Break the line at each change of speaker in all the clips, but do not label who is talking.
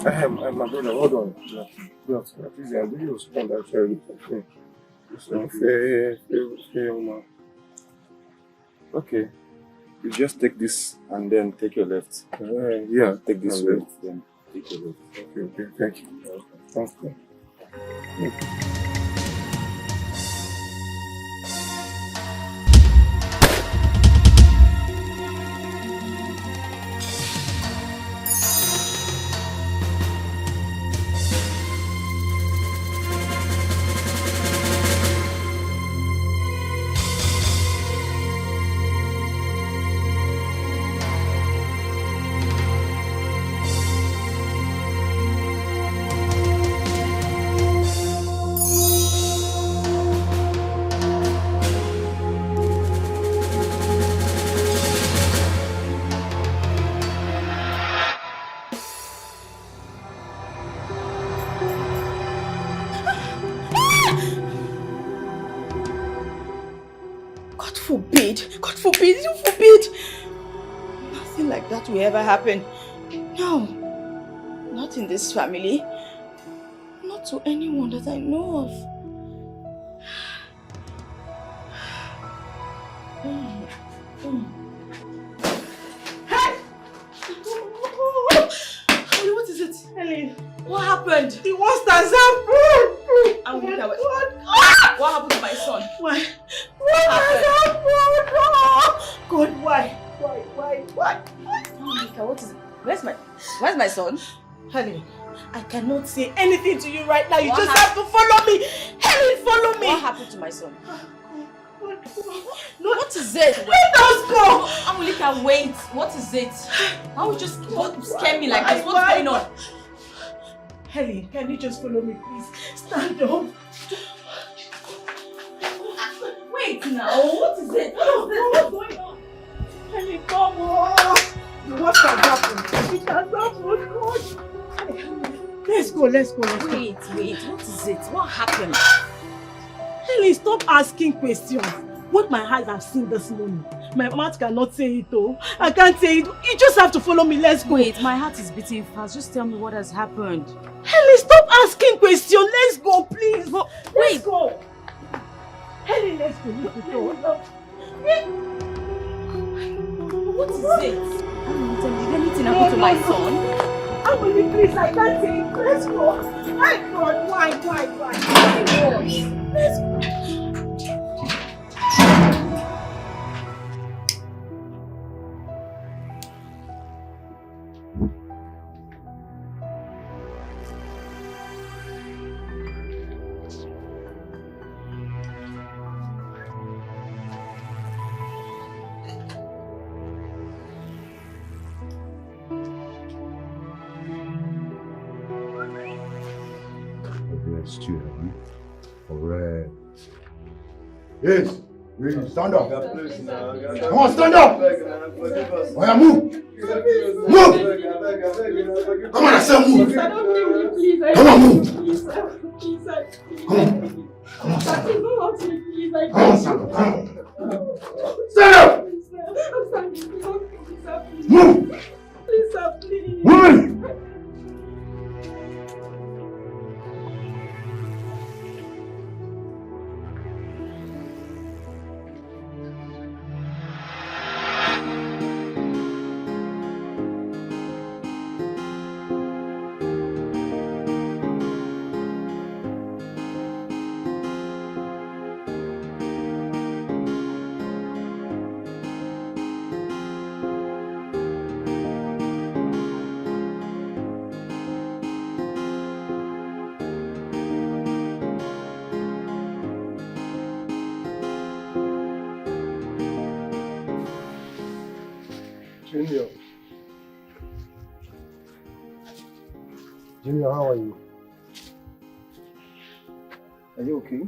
My brother, hold on. Please, I'm going to respond actually. Okay. You just take this and then take your left. Yeah, take this left, then take your left. Okay, thank you. Okay.
God forbid, you forbid! Nothing like that will ever happen. No, not in this family. Not to anyone that I know of. Hey! Holly, what is it? Helen, what happened? The monsters happened! What happened to my son? Why? What happened? God, why? Oh, Mika, what is it? Where's my son? Helen, I cannot say anything to you right now. You just have to follow me. Helen, follow me. What happened to my son? No, what is it? Let us go! Amulika, wait. What is it? Why would you just scare me like this? What's going on? Helen, can you just follow me, please? Stand up. Wait now. What is it? What's going on? Helen, come on. What has happened? It has happened. God. Let's go. Wait. What is it? What happened? Helen, stop asking questions. What my eyes have seen this morning, my mouth cannot say it though. I can't say it. You just have to follow me. Let's go.
Wait, my heart is beating fast. Just tell me what has happened.
Helen, stop asking questions. Let's go, please. But wait. Let's go. Helen, let's go. What is it?
Did anything happen to my son?
Emily, please, I can't say it. Let's go. My God, why? Let's go.
Correct. Yes. Stand up. Come on, stand up. Oh, yeah, move. Move. Come on, I said move. Come on, move. Come on. Come on, stand up. Stand up. Move. Move. Junior, how are you? Are you okay?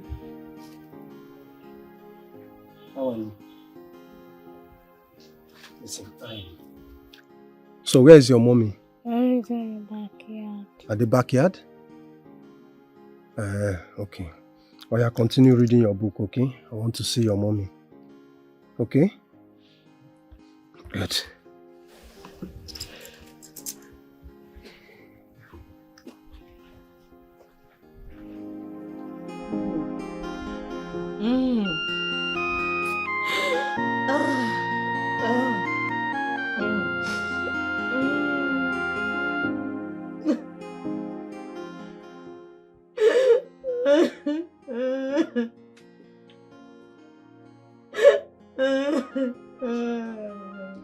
How are you? Listen, So where is your mommy?
Mommy's in the backyard.
At the backyard? Okay. Oh yeah, continue reading your book, okay? I want to see your mommy. Okay? Good.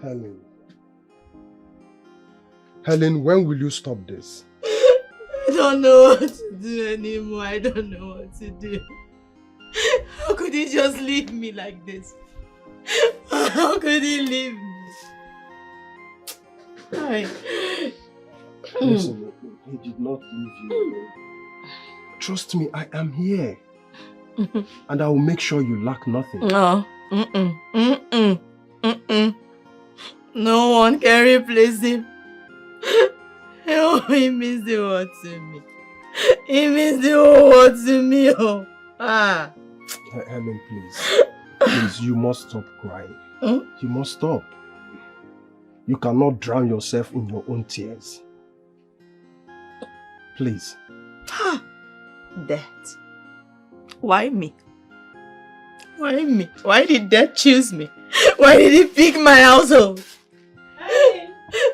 Helen. Helen, when will you stop this?
I don't know what to do anymore. I don't know what to do. How could he just leave me like this? How could he leave me?
Listen, he did not leave you. Trust me, I am here. And I will make sure you lack nothing.
No. No one can replace him. Oh, he means the world to me. He means the whole world to me. Oh.
Helen, please. Please, you must stop crying. You must stop. You cannot drown yourself in your own tears. Please.
Death. Why me? Why me? Why did death choose me? Why did he pick my household?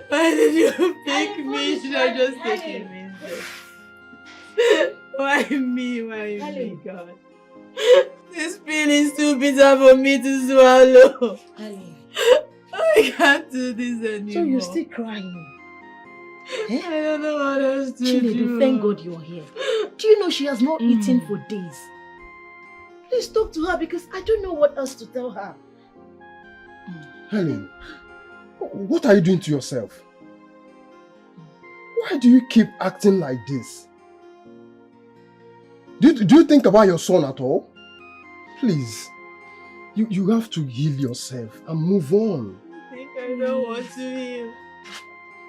Why did you pick me? Should I just take him instead? Why me? Why me, God? This pain is too bitter for me to swallow. I can't do this anymore.
So you're still crying?
I don't know what else to do.
Thank God you're here. Do you know she has not eaten for days? Please talk to her because I don't know what else to tell her.
Helen, what are you doing to yourself? Why do you keep acting like this? Do you think about your son at all? Please, you have to heal yourself and move on.
I think I don't want to heal.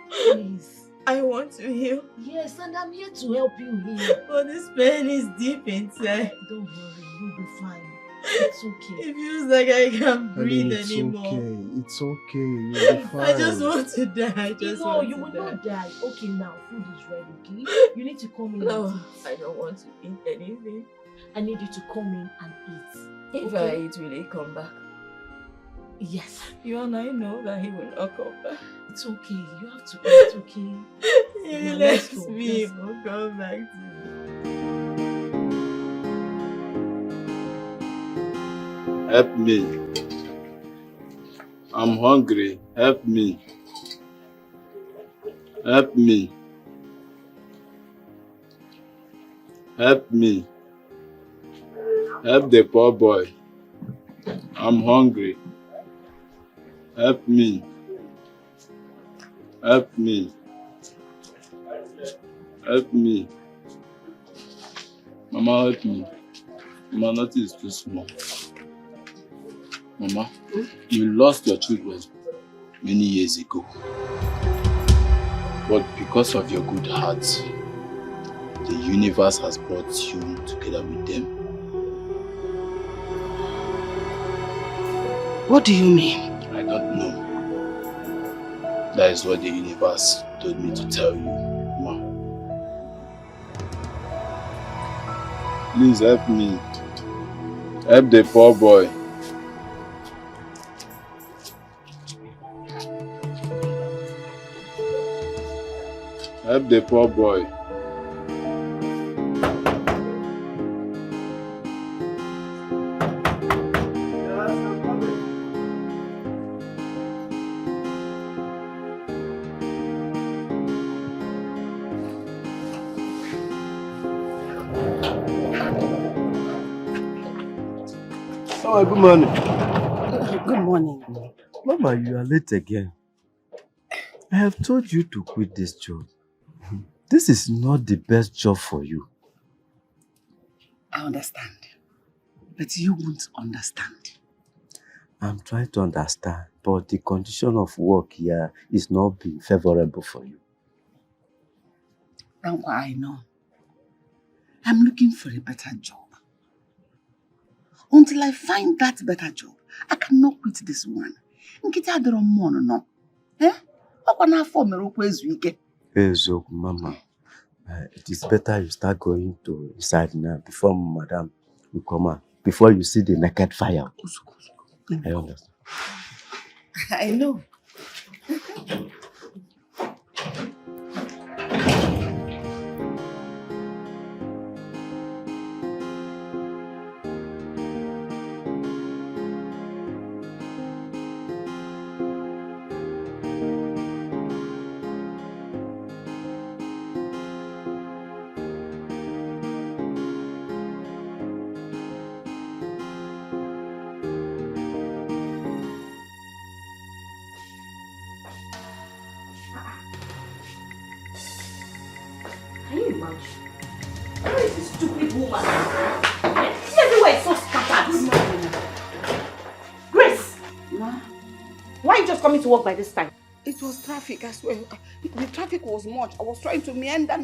Please.
I want to heal.
Yes, and I'm here to help you heal.
But this pain is deep inside.
Don't worry, you'll be fine. It's okay.
It feels like I can't breathe anymore.
It's okay. You'll be fine.
I just want to die.
You will not die. Okay, now food is ready, okay? You need to come in
No,
and eat.
I don't want to eat anything.
I need you to come in and eat.
If
okay?
I eat, will he come back?
Yes.
You and I know that he will not come back.
It's okay. You have to eat, okay?
He will let me. He will come back to me.
Help me. I'm hungry. Help me. Help me. Help me. Help the poor boy. I'm hungry. Help me. Help me. Help me. Mama, help me. Mama, nothing is too small. Mama, you lost your children many years ago. But because of your good heart, the universe has brought you together with them.
What do you mean?
I don't know. That is what the universe told me to tell you, Ma. Please help me. Help the poor boy. Help the poor boy.
Oh, good morning.
Good morning.
Mama, you are late again. I have told you to quit this job. This is not the best job for you.
I understand. But you won't understand.
I'm trying to understand, but the condition of work here is not being favorable for you.
That's why I know. I'm looking for a better job. Until I find that better job, I cannot quit this one. Nkita adoro mono no. Okwa na afọ mere okwu ezu ike.
Ezo, Mama. It is better you start going to inside now before Madam will come out. Before you see the naked fire. I understand.
I know.
imagine. Where is this stupid woman? See, everywhere is so scattered. Grace!
Ma?
Why are you just coming to work by this time?
It was traffic, I swear. The traffic was much. I was trying to meander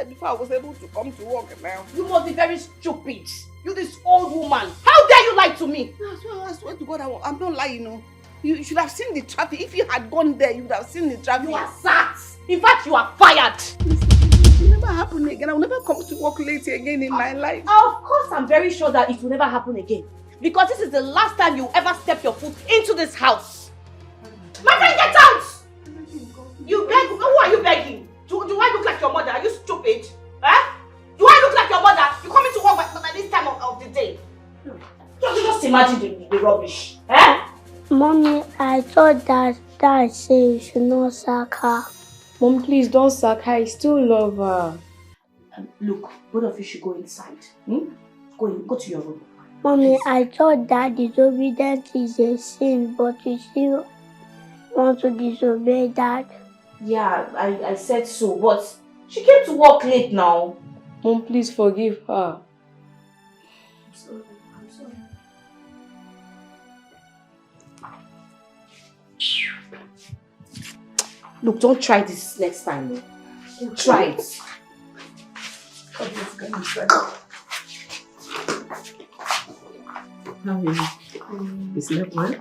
before I was able to come to work now.
You must be very stupid. You this old woman. How dare you lie to me?
I swear to God, I'm not lying, no. You should have seen the traffic. If you had gone there, you would have seen the traffic.
You are sacked. In fact, you are fired.
It will never happen again. I will never come to work late again in my life.
Of course, I'm very sure that it will never happen again. Because this is the last time you ever step your foot into this house. My friend, get out! You beg? Who are you begging? Do I look like your mother? Are you stupid? Eh? Do I look like your mother? You coming to work by this time of the day? Just imagine the rubbish. Eh?
Mommy, I thought that Dad said you should not sack her.
Mom, please don't sack her. I still love her.
Look, both of you should go inside. Go to your room.
Mommy, I thought that disobedience is a sin, but you still want to disobey Dad.
Yeah, I said so, but she came to work late now.
Mom, please forgive her.
I'm sorry. Look, don't try this next time. Don't try it.
How are you? You slept well?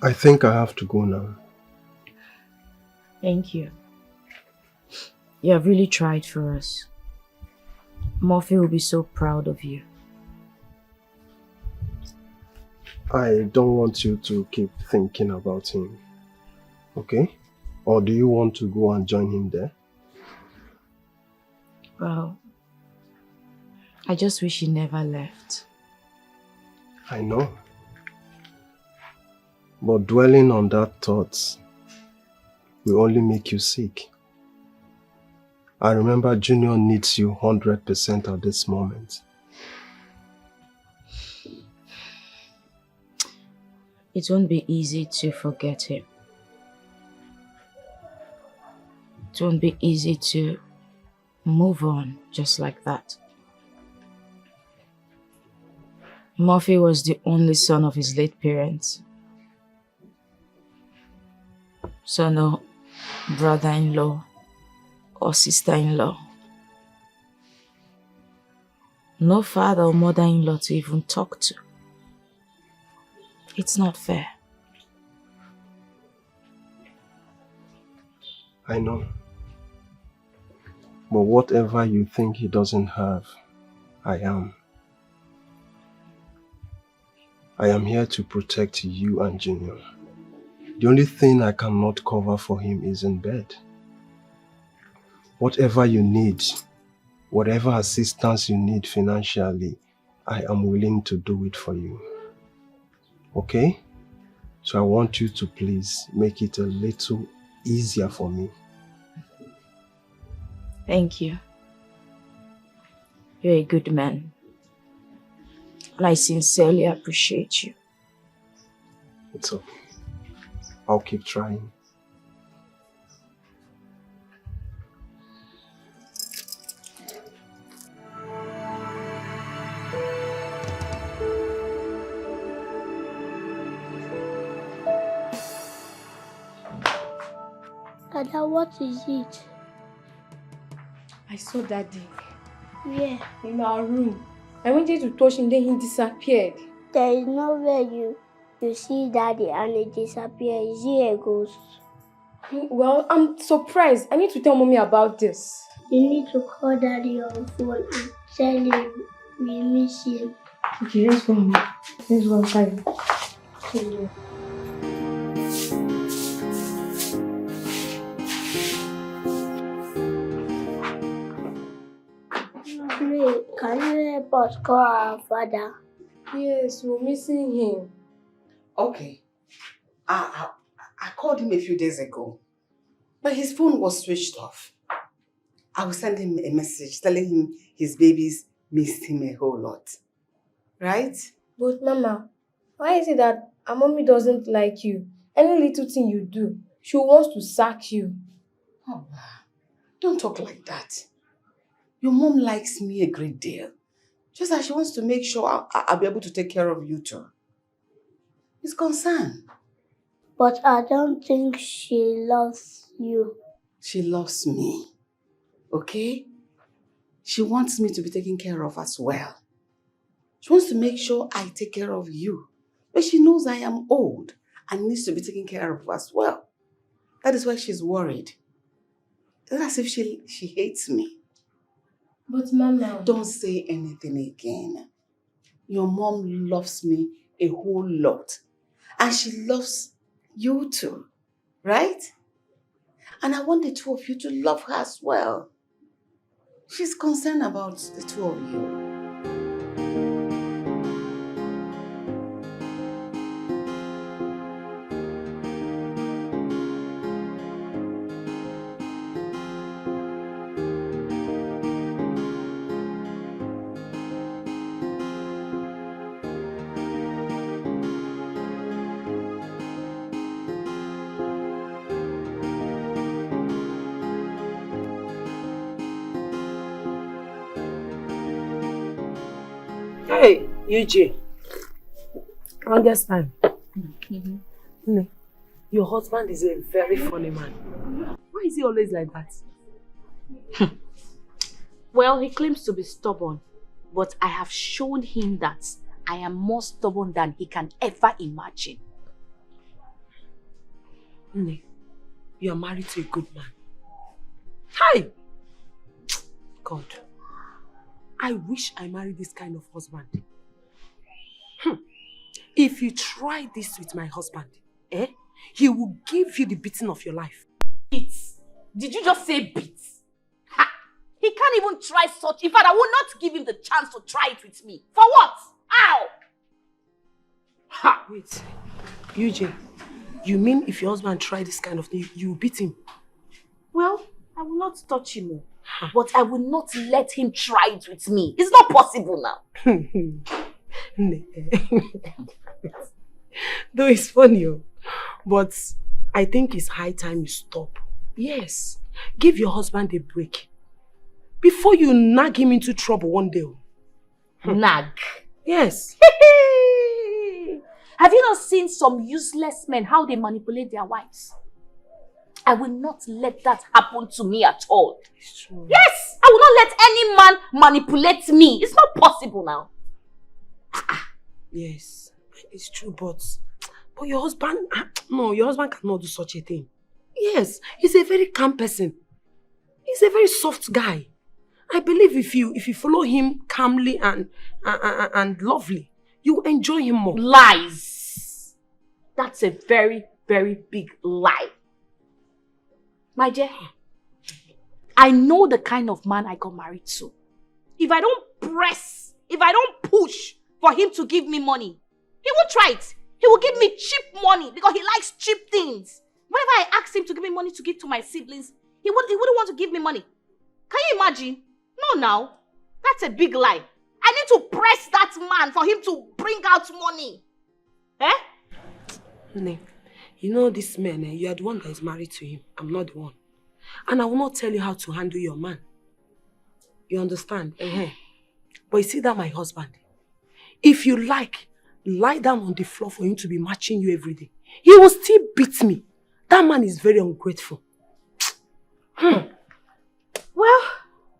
I think I have to go now.
Thank you. You have really tried for us. Murphy will be so proud of you.
I don't want you to keep thinking about him. Okay? Or do you want to go and join him there?
Well, I just wish he never left.
I know. But dwelling on that thought will only make you sick. I remember Junior needs you 100% at this moment.
It won't be easy to forget him. It won't be easy to move on just like that. Murphy was the only son of his late parents. So no brother-in-law or sister-in-law. No father or mother-in-law to even talk to. It's not fair.
I know. But whatever you think he doesn't have, I am. I am here to protect you and Junior. The only thing I cannot cover for him is in bed. Whatever you need, whatever assistance you need financially, I am willing to do it for you. Okay? So I want you to please make it a little easier for me.
Thank you. You're a good man. And I sincerely appreciate you.
It's okay. I'll keep trying.
Dada, what is it?
I saw Daddy.
Where?
In our room. I wanted to touch him, then he disappeared.
There is nowhere you see Daddy and he disappears. Is he a ghost?
Well, I'm surprised. I need to tell Mommy about this.
You need to call Daddy on phone and tell him we miss him.
Okay, let's go. Let's go outside.
Please, can you help us call our father?
Yes, we're missing him.
Okay. I called him a few days ago, but his phone was switched off. I will send him a message telling him his babies missed him a whole lot. Right?
But Mama, why is it that our Mommy doesn't like you? Any little thing you do, she wants to sack you.
Oh, don't talk like that. Your mom likes me a great deal. Just as she wants to make sure I'll be able to take care of you too. It's concern.
But I don't think she loves you.
She loves me. Okay? She wants me to be taken care of as well. She wants to make sure I take care of you. But she knows I am old and needs to be taken care of as well. That is why she's worried. It's as if she hates me.
But Mama...
Don't say anything again. Your mom loves me a whole lot. And she loves you too. Right? And I want the two of you to love her as well. She's concerned about the two of you.
Hey, UJ. Longest time. Your husband is a very funny man. Why is he always like that?
Well, he claims to be stubborn, but I have shown him that I am more stubborn than he can ever imagine.
You are married to a good man. Hi! God. I wish I married this kind of husband. If you try this with my husband, he will give you the beating of your life.
Beats? Did you just say beats? Ha! He can't even try such. In fact, I will not give him the chance to try it with me. For what? How?
Ha! Wait. UJ, you mean if your husband tried this kind of thing, you will beat him?
Well, I will not touch him. But I will not let him try it with me. It's not possible now.
Though it's funny, but I think it's high time you stop. Yes. Give your husband a break. Before you nag him into trouble one day.
Nag?
Yes.
Have you not seen some useless men, how they manipulate their wives? I will not let that happen to me at all.
It's true.
Yes! I will not let any man manipulate me. It's not possible now.
Yes, it's true, but your husband, no, your husband cannot do such a thing. Yes, he's a very calm person. He's a very soft guy. I believe if you follow him calmly and lovely, you will enjoy him more.
Lies! That's a very, very big lie. My dear, I know the kind of man I got married to. If I don't press, if I don't push for him to give me money, he won't try it. He will give me cheap money because he likes cheap things. Whenever I ask him to give me money to give to my siblings, he wouldn't want to give me money. Can you imagine? No, now. That's a big lie. I need to press that man for him to bring out money. Eh?
Ne, you know this man, you are the one that is married to him. I'm not the one. And I will not tell you how to handle your man. You understand? But you see that my husband, if you like, lie down on the floor for him to be matching you every day. He will still beat me. That man is very ungrateful.
Well,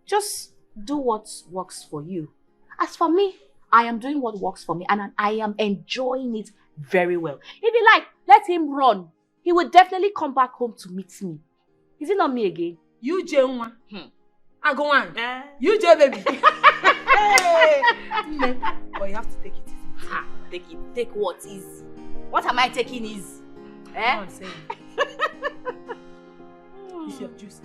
just do what works for you. As for me, I am doing what works for me and I am enjoying it very well. If you like, let him run. He will definitely come back home to meet me. Is it not me again?
You J1. I go on. You J baby. Hey. But you have to take it easy.
Take it. Take what is? What am I taking is? Eh?
I'm saying. It's your juice.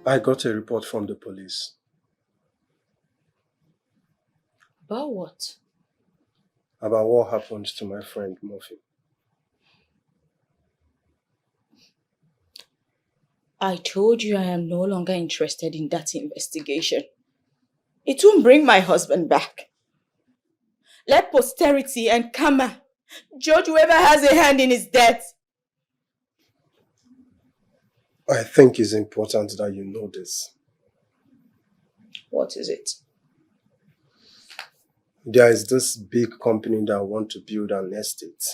I got a report from the police.
About what?
About what happened to my friend Murphy.
I told you I am no longer interested in that investigation. It won't bring my husband back. Let posterity and karma judge whoever has a hand in his death.
I think it's important that you know this.
What is it?
There is this big company that want to build an estate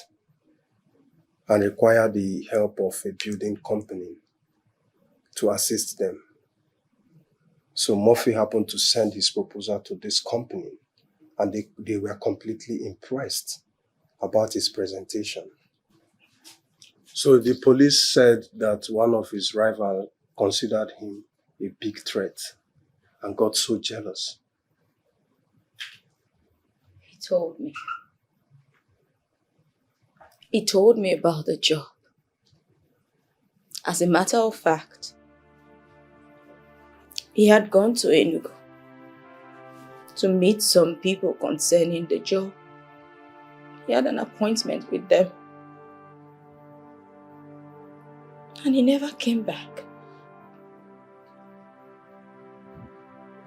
and require the help of a building company to assist them. So Murphy happened to send his proposal to this company and they were completely impressed about his presentation. So the police said that one of his rivals considered him a big threat and got so jealous.
He told me. He told me about the job. As a matter of fact, he had gone to Enugu to meet some people concerning the job. He had an appointment with them. And he never came back.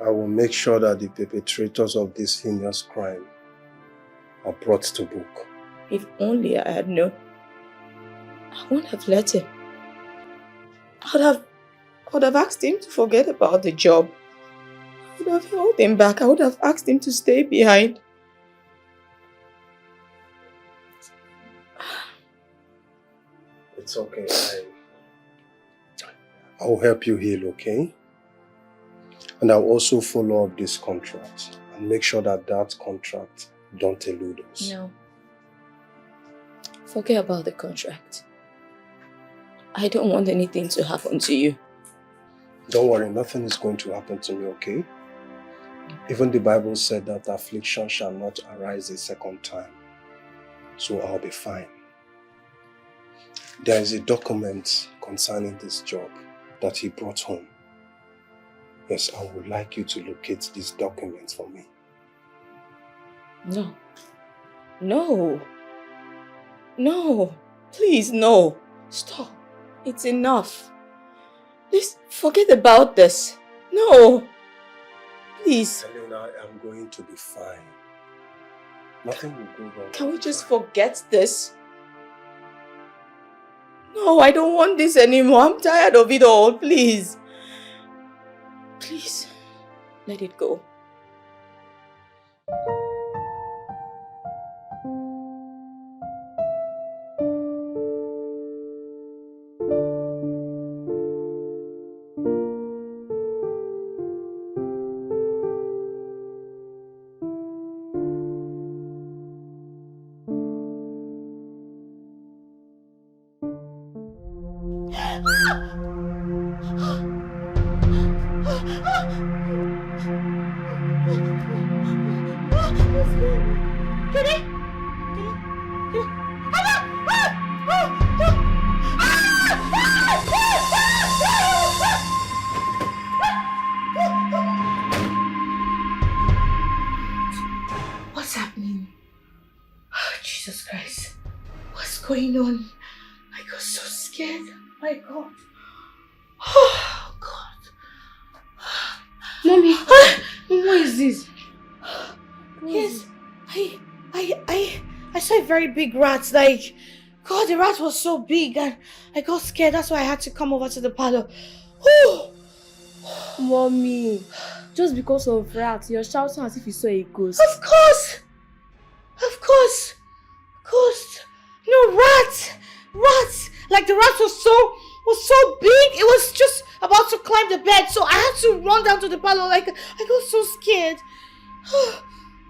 I will make sure that the perpetrators of this heinous crime are brought to book.
If only I had known, I wouldn't have let him. I would have asked him to forget about the job. I would have held him back. I would have asked him to stay behind.
It's okay. I will help you heal, okay? And I'll also follow up this contract and make sure that that contract don't elude us.
No. Forget about the contract. I don't want anything to happen to you.
Don't worry, nothing is going to happen to me, okay? Even the Bible said that affliction shall not arise a second time. So I'll be fine. There is a document concerning this job that he brought home. Yes, I would like you to locate this document for me.
No. No. No. Please, no. Stop. It's enough. Please, forget about this. No. Please.
Elena, I'm going to be fine. Nothing will go wrong.
Can we just forget this? No, I don't want this anymore. I'm tired of it all. Please. Please, let it go.
My God.
Oh, God. Mommy, what is this?
Yes, I saw a very big rat. Like, God, the rat was so big and I got scared. That's why I had to come over to the parlor. Oh.
Mommy, just because of rats, you're shouting as if you saw a ghost.
Of course! Of course! Ghost! No, rat! Rat! Like the rat was so big, it was just about to climb the bed, so I had to run down to the parlor. Like, I got so scared.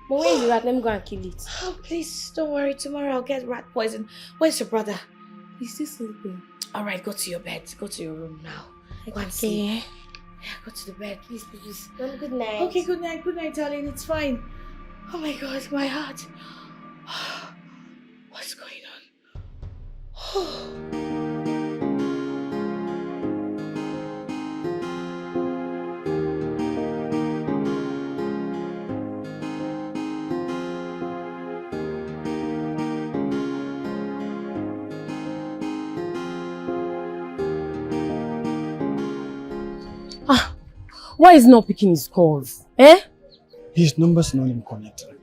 But where is the rat? Let me go and kill it.
Oh, please, don't worry. Tomorrow I'll get rat poison. Where's your brother?
He's still sleeping.
Alright, go to your bed. Go to your room now. Go and
Okay.
sleep. Yeah, go to the bed. Please, please.
Mom, good night.
Okay, good night, darling. It's fine. Oh my God, my heart. What's going on?
Why is he not picking his calls? Eh?
His number's not even connected.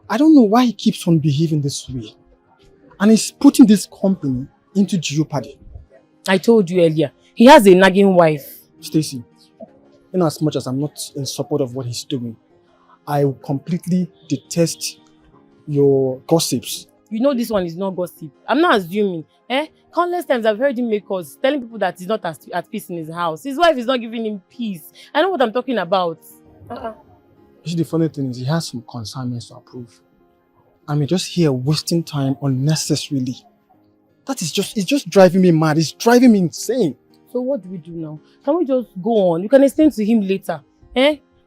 I don't know why he keeps on behaving this way. And he's putting this company into jeopardy.
I told you earlier, he has a nagging wife.
Stacy, in as much as I'm not in support of what he's doing, I completely detest your gossips.
You know this one is not gossip. I'm not assuming. Countless times I've heard him make calls telling people that he's not at peace in his house. His wife is not giving him peace. I know what I'm talking about.
You see, the funny thing is he has some consignments to approve. And we're just here wasting time unnecessarily. That is just, it's just driving me mad. It's driving me insane.
So what do we do now? Can we just go on? You can explain to him later.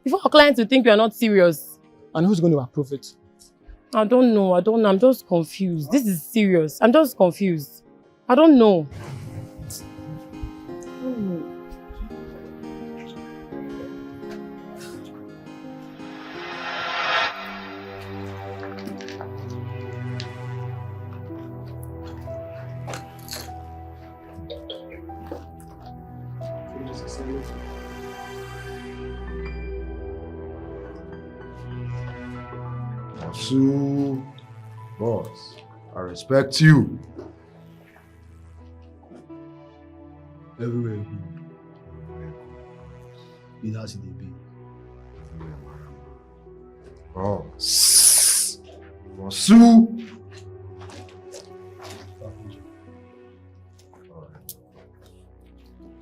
Before our clients will think we are not serious.
And who's going to approve it?
I don't know. I'm just confused. This is serious. I'm just confused. I don't know.
So, boss, I respect you. Everywhere good. It has to be. Oh, Bosu.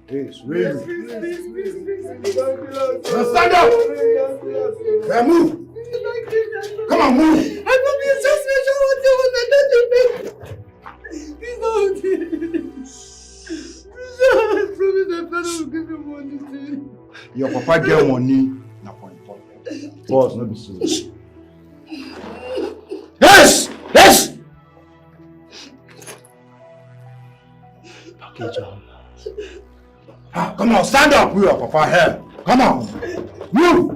Please, really. Now stand up! Hey, move! Come on, move!
I love you, just mention what you want to do. Please don't. Promise my father will give you money too.
Your papa get money. Now for important. Boss, not be serious. Yes! Yes!
Okay, John.
Come on, stand up with your papa here. Come on. Move!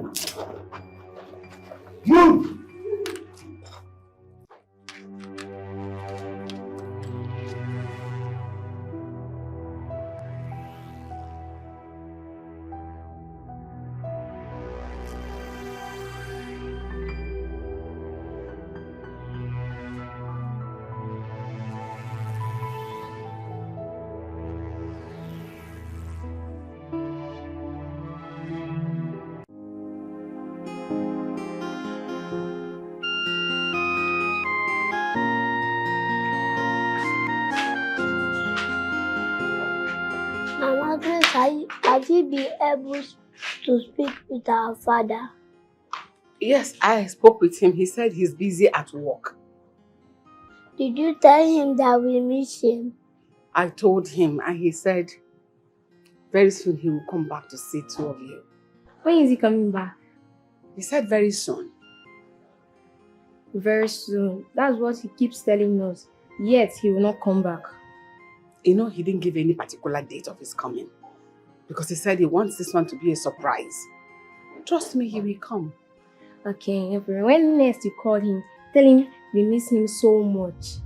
Move!
Have you been able to speak with our father?
Yes, I spoke with him. He said he's busy at work.
Did you tell him that we miss him?
I told him and he said very soon he will come back to see two of you.
When is he coming back?
He said very soon.
Very soon. That's what he keeps telling us. Yet he will not come back.
You know, he didn't give any particular date of his coming. Because he said he wants this one to be a surprise. Trust me, he will come.
Okay, when next you call him, tell him we miss him so much.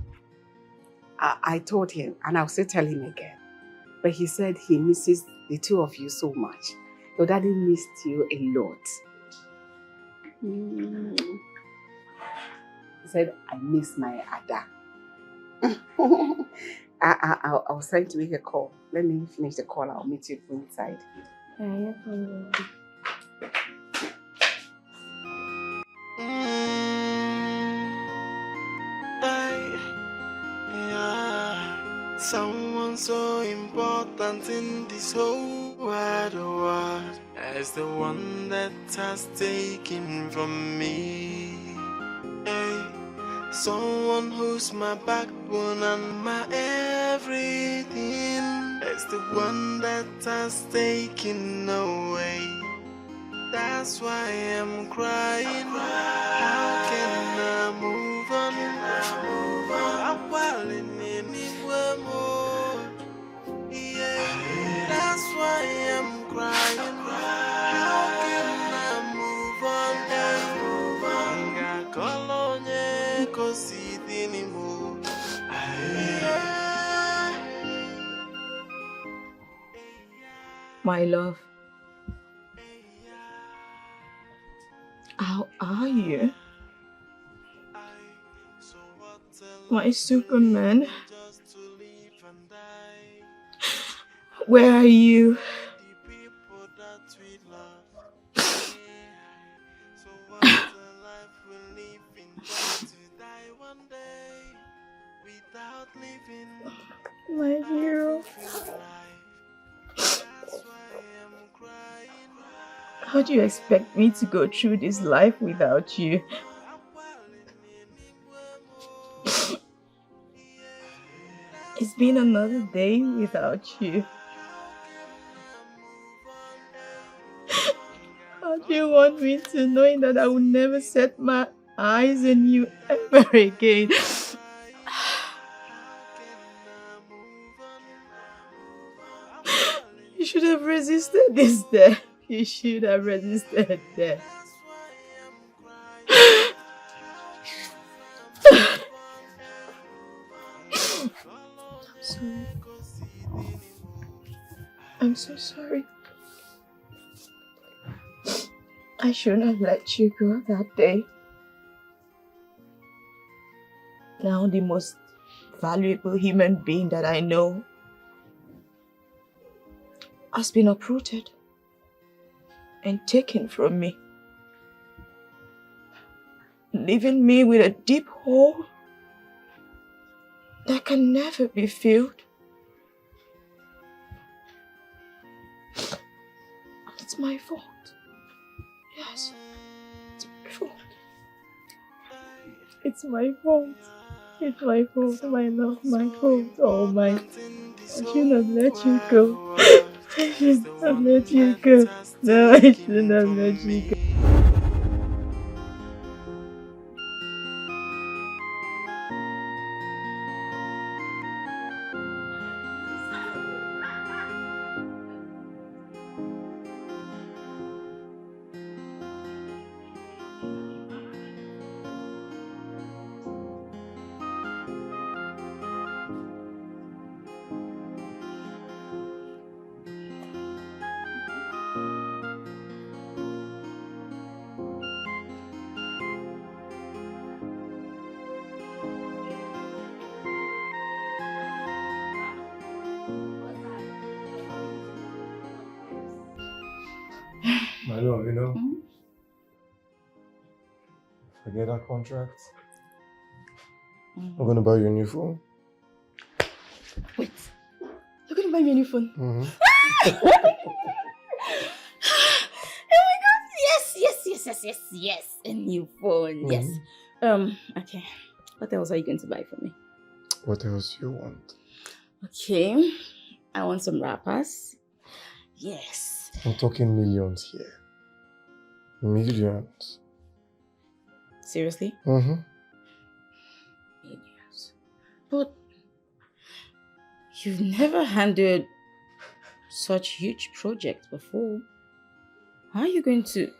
I told him, and I'll still tell him again. But he said he misses the two of you so much. Your daddy missed you a lot. He said, I miss my Ada. I was trying to make a call. Let me finish the call. I'll meet you inside.
Someone so important in this whole wide world as the one that has taken from me. Hey, someone who's my backbone and my everything. As the one that has taken away. That's why I'm crying. How can I move on? I'm falling anywhere more. Yeah, that's why I'm crying. How can I move on? I call on you 'cause it anymore.
My love. How are you? My Superman. Where are you? My hero. How do you expect me to go through this life without you? It's been another day without you. How do you want me to know that I will never set my eyes on you ever again? You should have resisted this death. You should have resisted death. I'm sorry. I'm so sorry. I shouldn't have let you go that day. Now the most valuable human being that I know has been uprooted and taken from me, leaving me with a deep hole that can never be filled. It's my fault. Yes, it's my fault. It's my fault. It's my fault, my love, my fault, oh my. I shouldn't have let you go. I shouldn't have let you go. No, I shouldn't have let you go.
My love, you know, forget that contract. I'm gonna buy you a new phone.
Wait, you're gonna buy me a new phone?
Mm-hmm.
Oh my god, yes, a new phone, yes. Okay, what else are you going to buy for me?
What else do you want?
Okay, I want some wrappers. Yes.
I'm talking millions here. Millions.
Seriously?
Mm-hmm.
Millions. But you've never handled such huge project before. How are you going to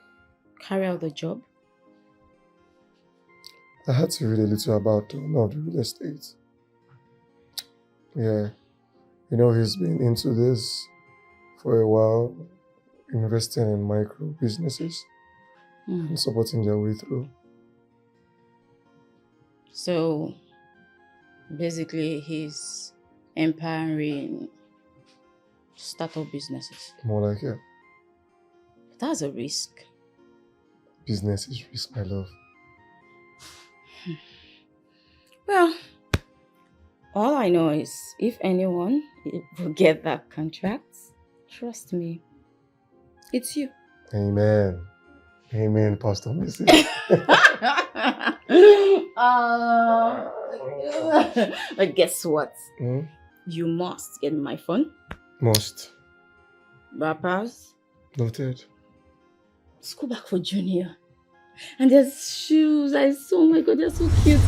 carry out the job?
I had to read a little about the real estate. Yeah. You know, he's been into this for a while, investing in micro businesses and supporting their way through.
So, basically, he's empowering startup businesses.
More like it.
That's a risk.
Business is risk, my love.
Well, all I know is if anyone will get that contract, trust me, it's you.
Amen. Amen, Pastor Mrs.
But guess what? You must get my phone.
Must.
Rappers.
Noted.
Let's go back for Junior. And there's shoes. Oh my God, they're so cute.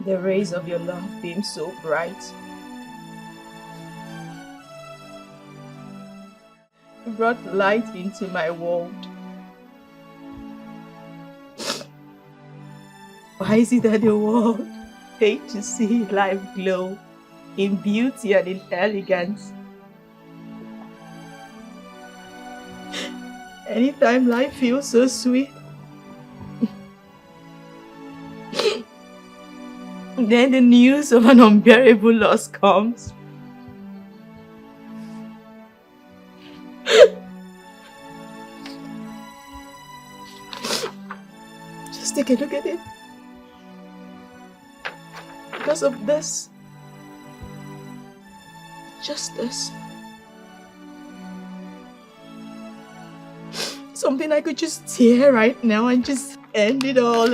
The rays of your love beam so bright. You brought light into my world. Why is it that the world hates to see life glow in beauty and in elegance? Anytime life feels so sweet, then the news of an unbearable loss comes. Just take a look at it. Because of this, just this, something I could just tear right now and just end it all.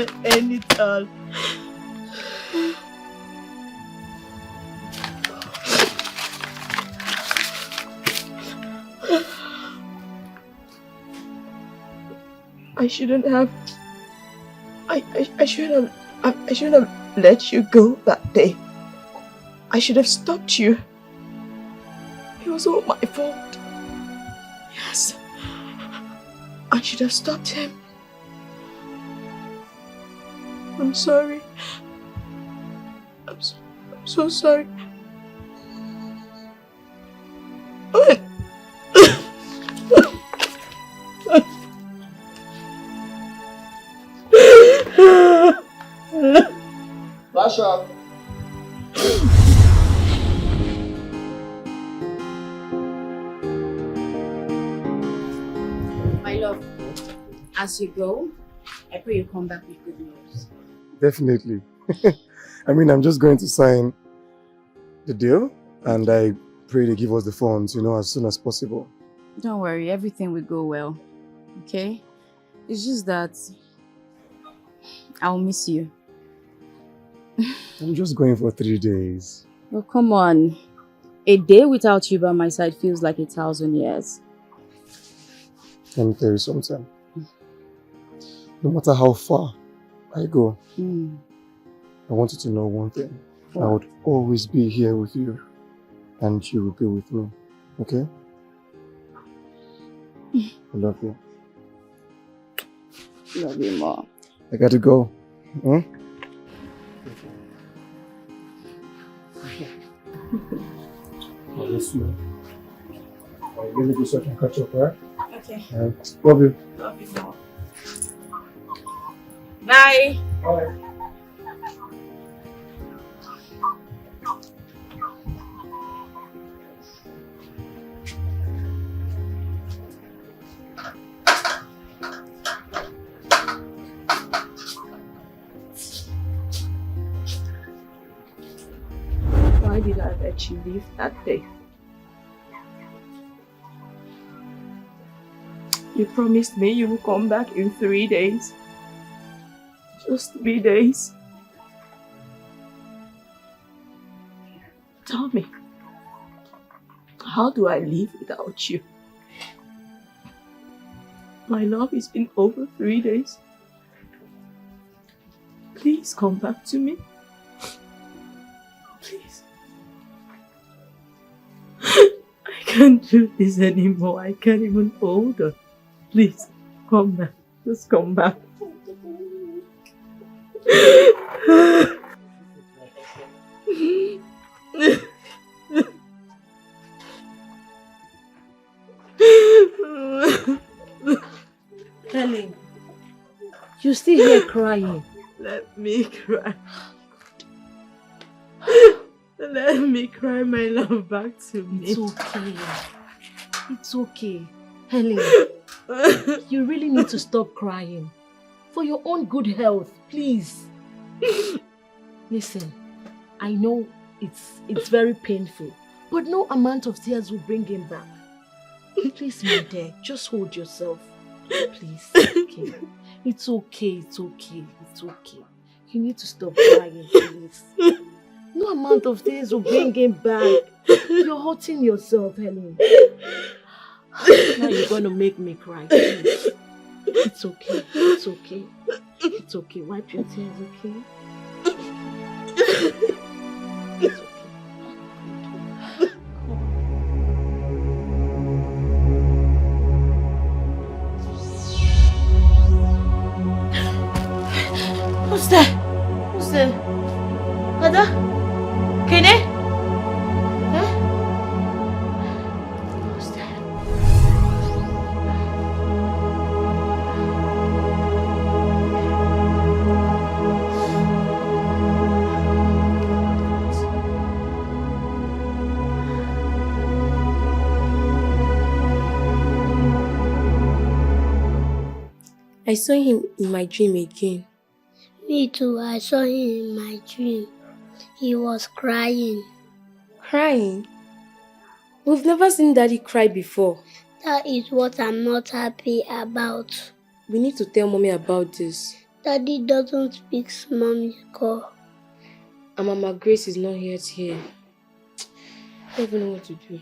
I shouldn't have let you go that day. I should have stopped you. It was all my fault. Yes. I should have stopped him. I'm sorry. I'm so sorry.
Basha.
My love, as you go, I pray you come back with good news.
Definitely. I mean, I'm just going to sign the deal and I pray they give us the funds, as soon as possible.
Don't worry, everything will go well. Okay? It's just that I'll miss you.
I'm just going for 3 days.
Oh, come on. A day without you by my side feels like 1,000 years.
Let me tell you something. No matter how far I go, I want you to know one thing. I would always be here with you and you will be with me. Okay? I love you.
Love you more.
I got to go. I'll miss you. I'll really go so I can catch up, right?
Okay.
Love you.
Love you more. Bye.
Bye.
Why did I let you leave that day? You promised me you would come back in 3 days. Just 3 days. Tell me, how do I live without you? My love, it's been over 3 days. Please come back to me. Please. I can't do this anymore. I can't even hold her. Please, come back. Just come back.
Helen, you still here crying.
Let me cry. Let me cry my love back to me.
It's okay. It's okay. Helen, you really need to stop crying. For your own good health, please. Listen, I know it's very painful, but no amount of tears will bring him back. Please, my dear, just hold yourself. Please, okay. It's okay, it's okay, it's okay. You need to stop crying, please. No amount of tears will bring him back. You're hurting yourself, Helen. Now you're going to make me cry, please. It's okay, it's okay. It's okay, wipe your tears, okay? It's okay.
Who's there? Who's there? Ada? Kene? Huh? Who's there?
I saw him in my dream again.
Me too, I saw him in my dream. He was crying.
Crying? We've never seen Daddy cry before.
That is what I'm not happy about.
We need to tell Mommy about this.
Daddy doesn't speak Mommy's call.
And Mama Grace is not yet here. I don't even know what to do.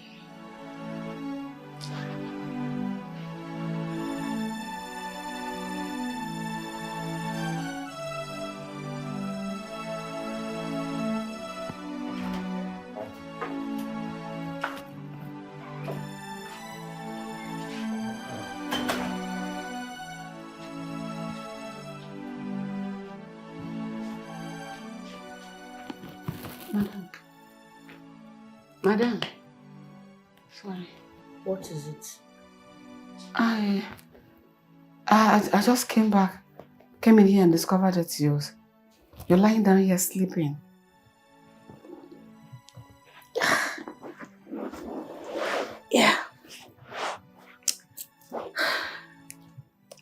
Madam.
Sorry. What is it?
I just came in here and discovered that you're lying down here sleeping.
Yeah.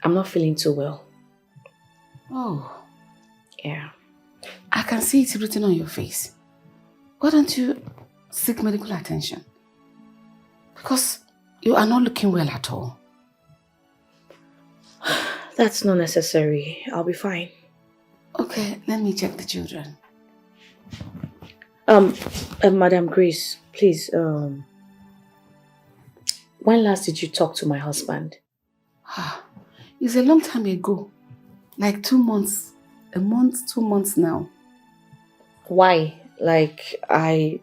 I'm not feeling too well.
Oh.
Yeah.
I can see it written on your face. Why don't you seek medical attention? Because you are not looking well at all.
That's not necessary. I'll be fine.
Okay, let me check the children.
Madam Grace, please, when last did you talk to my husband?
It's a long time ago. Like 2 months. A month, 2 months now.
Why? Like, I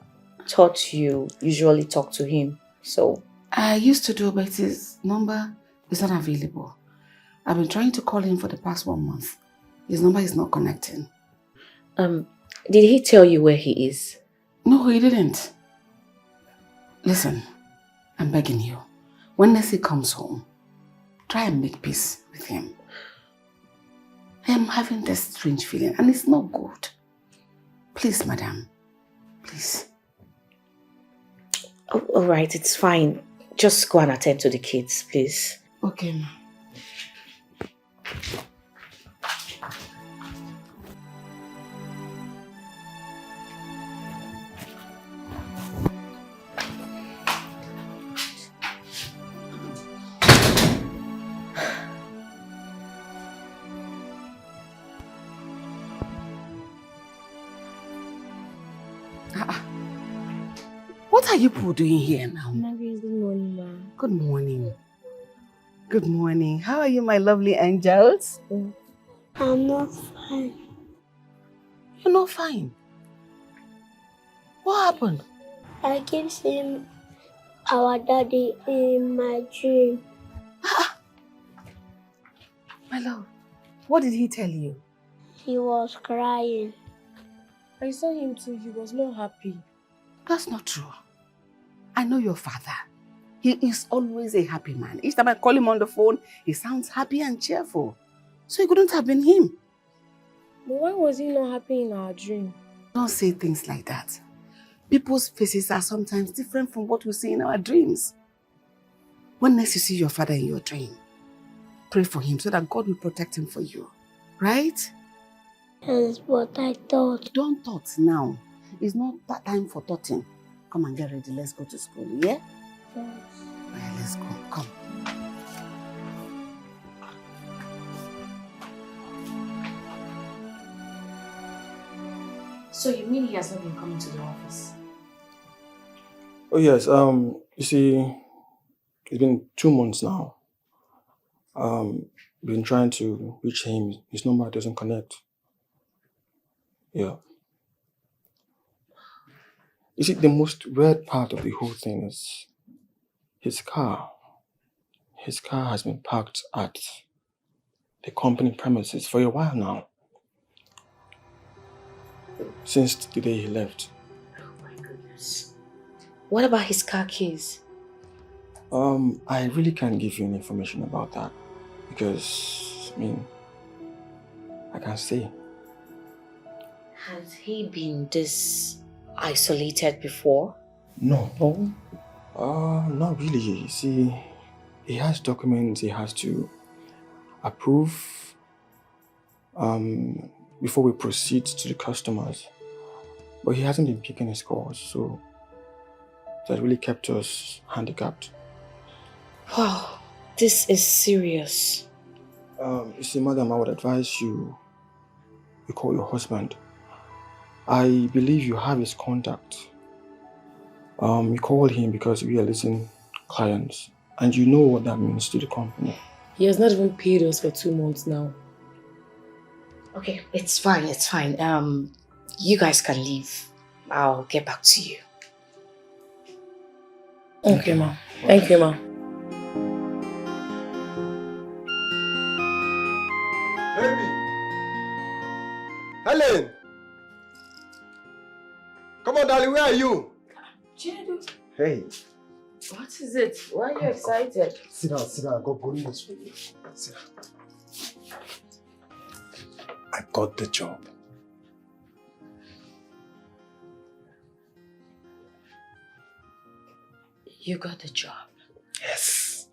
thought you usually talk to him, so...
I used to do, but his number is not available. I've been trying to call him for the past 1 month. His number is not connecting.
Did he tell you where he is?
No, he didn't. Listen, I'm begging you. When Nessie comes home, try and make peace with him. I am having this strange feeling and it's not good. Please, madam. Please.
Oh, all right, it's fine. Just go and attend to the kids, please.
Okay, ma. What are you people doing here now?
Good morning, Ma.
Good morning. Good morning. How are you, my lovely angels?
I'm not fine.
You're not fine. What happened?
I keep seeing our daddy in my dream.
My love, what did he tell you?
He was crying.
I saw him too. He was not happy.
That's not true. I know your father. He is always a happy man. Each time I call him on the phone, he sounds happy and cheerful. So it couldn't have been him.
But why was he not happy in our dream?
Don't say things like that. People's faces are sometimes different from what we see in our dreams. When next you see your father in your dream, pray for him so that God will protect him for you. Right?
Yes, but I thought.
Don't thought now. It's not that time for thoughting. Come and get ready. Let's go to school, yeah?
Yes.
Alright, let's go. Come.
So you mean he has not been coming to the office?
Oh yes, you see, it's been 2 months now. Been trying to reach him. His number doesn't connect. Yeah. You see, the most weird part of the whole thing is his car. His car has been parked at the company premises for a while now. Since the day he left.
Oh my goodness. What about his car keys?
I really can't give you any information about that because, I can't say.
Has he been this isolated before?
No. Not really. You see, he has documents he has to approve before we proceed to the customers. But he hasn't been picking his calls, so that really kept us handicapped.
Wow, this is serious.
You see, madam, I would advise you call your husband. I believe you have his contact. You called him because we are listening clients, and you know what that means to the company.
He has not even paid us for 2 months now.
Okay, it's fine, it's fine. You guys can leave. I'll get back to you.
Okay, ma. Thank you, ma.
Baby! Helen! Come on, darling, where are you?
Chinedu,
Hey.
what is it? Why are you excited?
Sit down, I got good news for you. Sit down. I got the job.
You got the job?
Yes.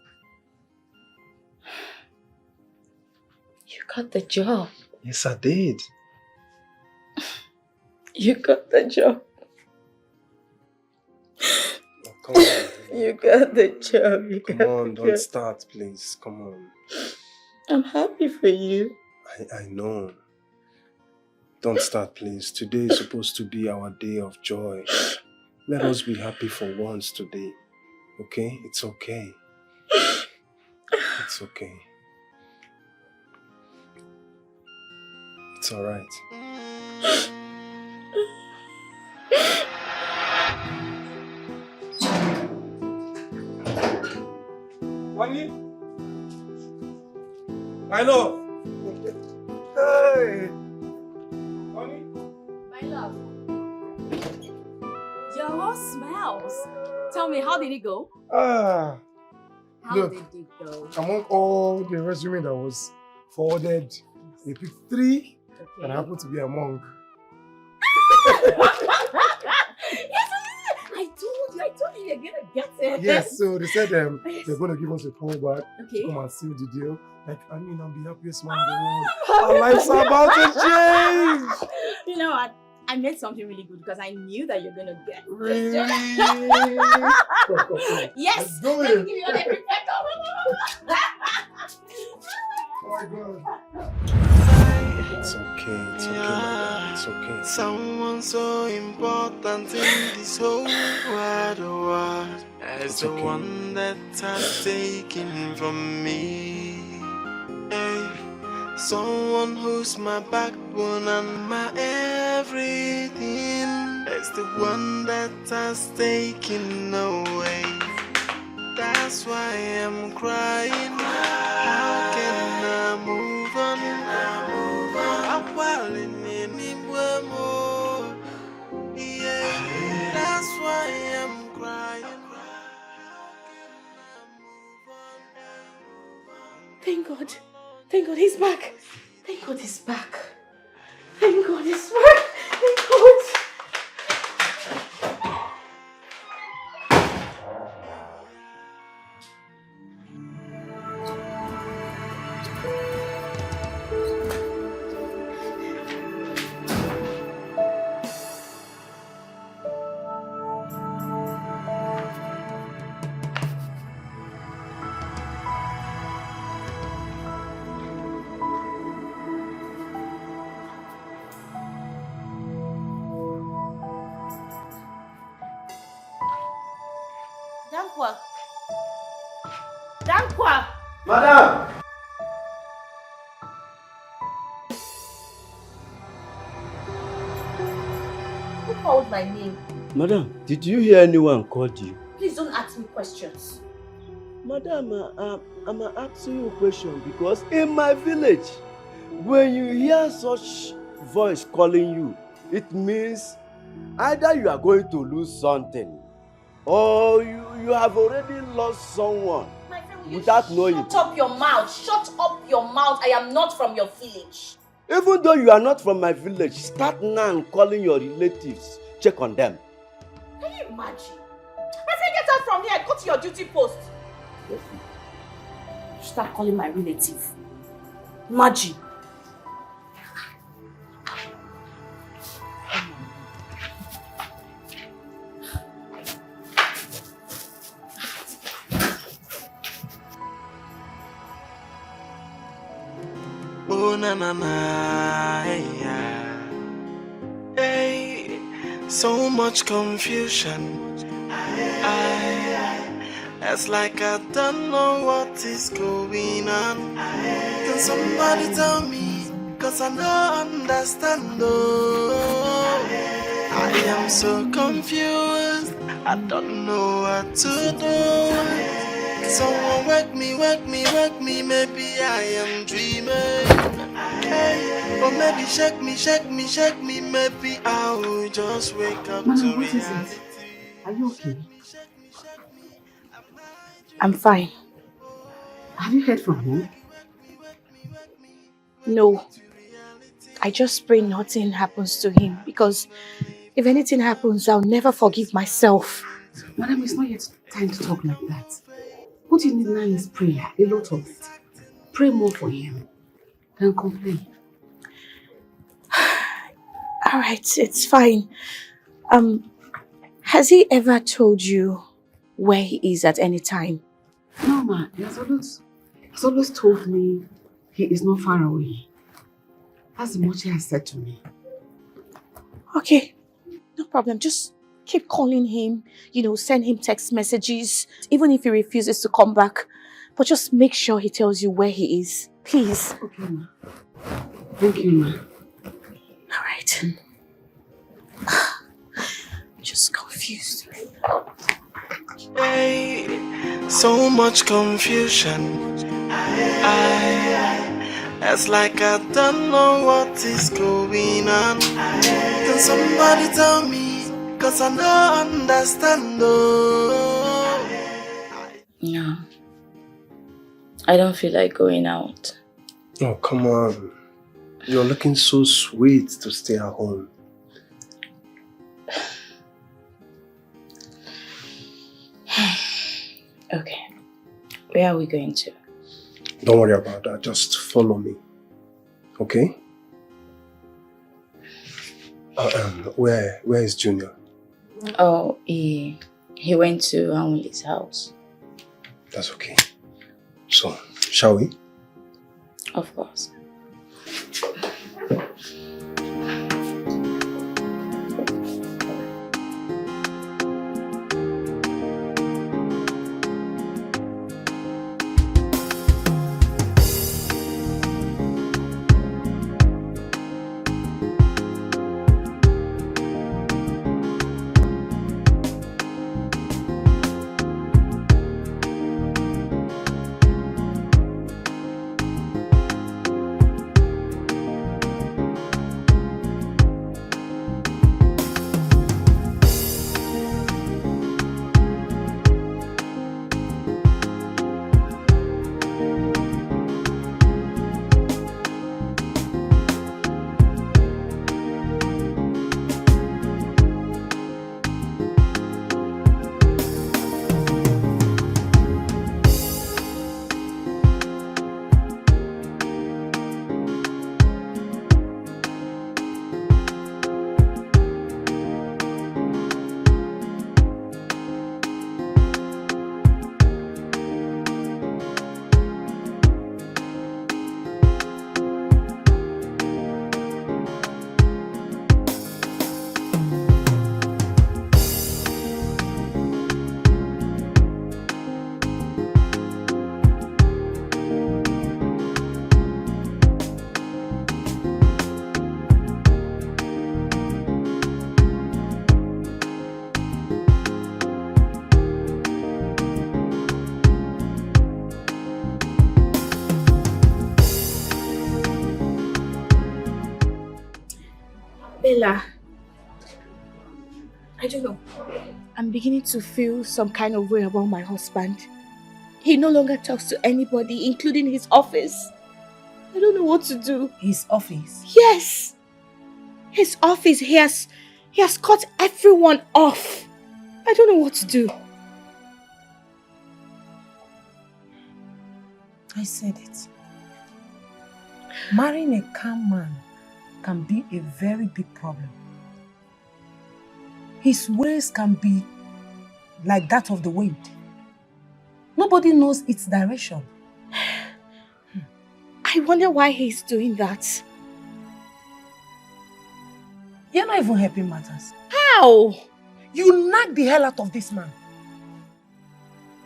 You got the job?
Yes, I did.
You got the job.
Oh, come on.
You got the job. You
Come
got
on,
the
don't
job.
start, please. Come on.
I'm happy for you.
I know. Don't start, please. Today is supposed to be our day of joy. Let us be happy for once today. Okay? It's okay. It's okay. It's alright.
Honey? I know. Hey! Honey?
My love. Your horse smells. Tell me, how did it go?
Ah.
How
Look,
did it go?
among all the resume that was forwarded, they picked 3 that happened to be among.
I told you you're gonna get it.
Yes, so they said they're going to give us a call back
Okay.
to come and seal the deal. Like, I mean, I'm the happiest man in the world. Our lives are about to change.
You know what? I made something really good because I knew that you're gonna get this.
Really? Come.
Yes.
Let's do
Let
it.
me give you all the feedback.
Oh my God.
It's okay, my darling. It's okay.
Someone so important in this whole wide world as the one that has taken from me. Hey, someone who's my backbone and my everything. As the one that has taken away. That's why I'm crying. How can I move on? I'm falling in more.
Thank God. Thank God he's back. Thank God he's back. Thank God he's back. Thank God. Dankwa. Dankwa.
Madam!
Who called my name?
Madam, did you hear anyone called you?
Please don't ask me questions.
Madam, I'm asking you a question because in my village, when you hear such voice calling you, it means either you are going to lose something or you have already lost someone without knowing.
Shut up your mouth. Shut up your mouth. I am not from your village.
Even though you are not from my village, start now calling your relatives. Check on them.
Can you imagine? I said get out from here. Go to your duty post.
Yes.
You start calling my relative. Imagine.
Oh na na na, yeah. Hey, so much confusion. It's like I don't know what is going on. Can somebody tell me? Cause I don't understand. Oh, I am so confused. I don't know what to do. Someone wake me, wake me, wake me. Maybe I am dreaming. Hey, or maybe shake me, shake me, shake me. Maybe I will just wake up to reality.
Are you okay?
I'm fine.
Have you heard from him?
No. I just pray nothing happens to him because if anything happens, I'll never forgive myself.
Madam, it's not yet time to talk like that. What you need now is prayer, a lot of it. Pray more for him. Don't complain.
Alright, it's fine. Has he ever told you where he is at any time?
No, ma. He has always told me he is not far away. That's the much he has said to me.
Okay, no problem. Just keep calling him, send him text messages, even if he refuses to come back. But just make sure he tells you where he is. Please.
Okay, ma. Thank you, ma.
Alright. Just confused.
Hey, so much confusion. It's like I don't know what is going on. Can somebody tell me? Cause I don't understand. Oh.
No. I don't feel like going out.
Oh, come on. You're looking so sweet to stay at home.
Okay. Where are we going to?
Don't worry about that. Just follow me. Okay? Where is Junior?
Oh, he went to Anwuli's house.
That's okay. So, shall we?
Of course. Bella, I don't know. I'm beginning to feel some kind of way about my husband. He no longer talks to anybody, including his office. I don't know what to do.
His office?
Yes! His office, he has cut everyone off. I don't know what to do.
I said it. Marrying a calm man can be a very big problem. His ways can be like that of the wind. Nobody knows its direction.
I wonder why he's doing that.
You're not even helping matters.
How?
You knock the hell out of this man.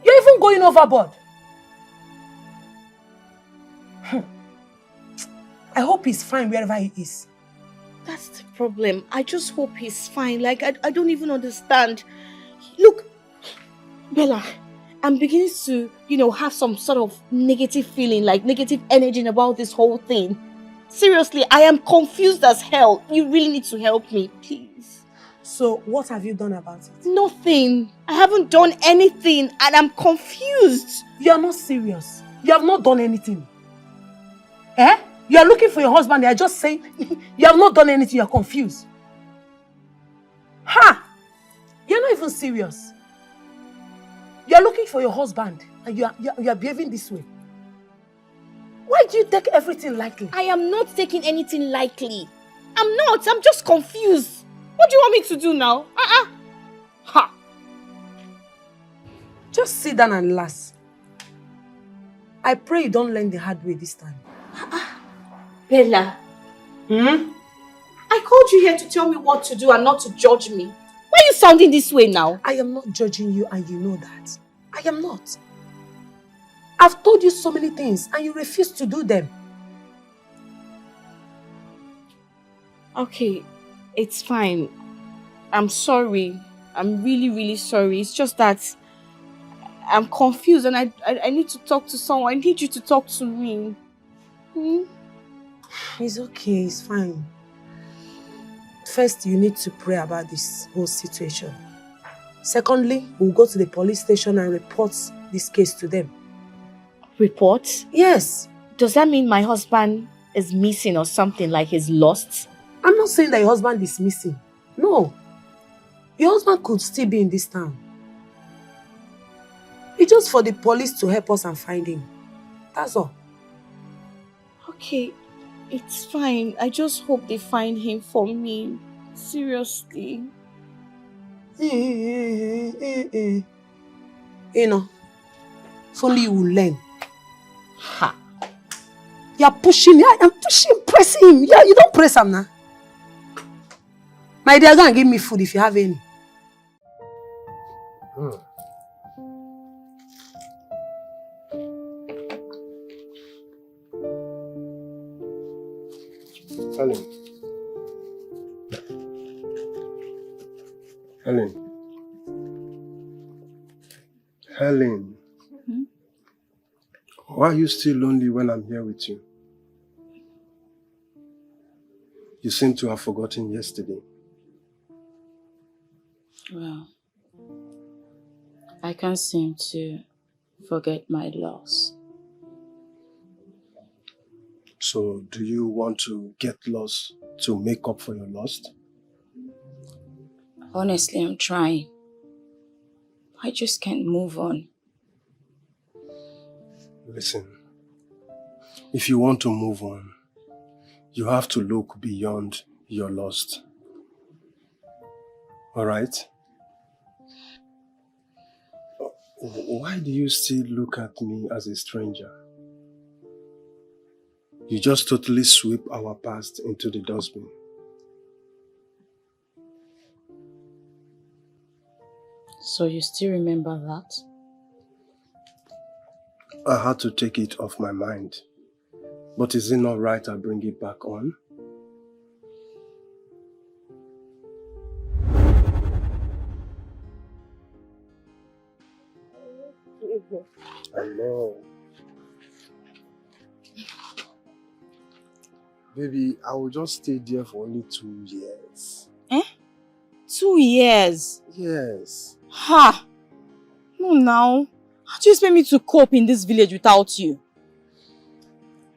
You're even going overboard. I hope he's fine wherever he is.
That's the problem. I just hope he's fine. Like, I don't even understand. Look, Bella, I'm beginning to, have some sort of negative feeling, like negative energy about this whole thing. Seriously, I am confused as hell. You really need to help me, please.
So, what have you done about it?
Nothing. I haven't done anything and I'm confused.
You are not serious. You have not done anything. Eh? You are looking for your husband. They are just saying you have not done anything. You are confused. Ha! You are not even serious. You are looking for your husband and you are behaving this way. Why do you take everything lightly?
I am not taking anything lightly. I'm not. I'm just confused. What do you want me to do now? Ha!
Just sit down and laugh. I pray you don't learn the hard way this time.
Bella. I called you here to tell me what to do and not to judge me. Why are you sounding this way now?
I am not judging you and you know that. I am not. I've told you so many things and you refuse to do them.
Okay, it's fine. I'm sorry. I'm really, really sorry. It's just that I'm confused and I need to talk to someone. I need you to talk to me.
It's okay, it's fine. First, you need to pray about this whole situation. Secondly, we'll go to the police station and report this case to them.
Report?
Yes.
Does that mean my husband is missing or something, like he's lost?
I'm not saying that your husband is missing. No. Your husband could still be in this town. It's just for the police to help us and find him. That's all.
Okay, it's fine. I just hope they find him for me. Seriously.
You know, if only you will learn.
Ha!
You're pushing. I'm pushing, pressing him. Yeah, you don't press him now. My dear, go and give me food if you have any.
Helen. Why are you still lonely when I'm here with you? You seem to have forgotten yesterday.
Well, I can't seem to forget my loss.
So, do you want to get lost to make up for your loss?
Honestly, I'm trying. I just can't move on.
Listen, if you want to move on, you have to look beyond your loss. Alright? Why do you still look at me as a stranger? You just totally sweep our past into the dustbin.
So you still remember that?
I had to take it off my mind. But is it not right I bring it back on? I know. Baby, I will just stay there for only 2 years.
2 years?
Yes.
Ha! No now. How do you expect me to cope in this village without you?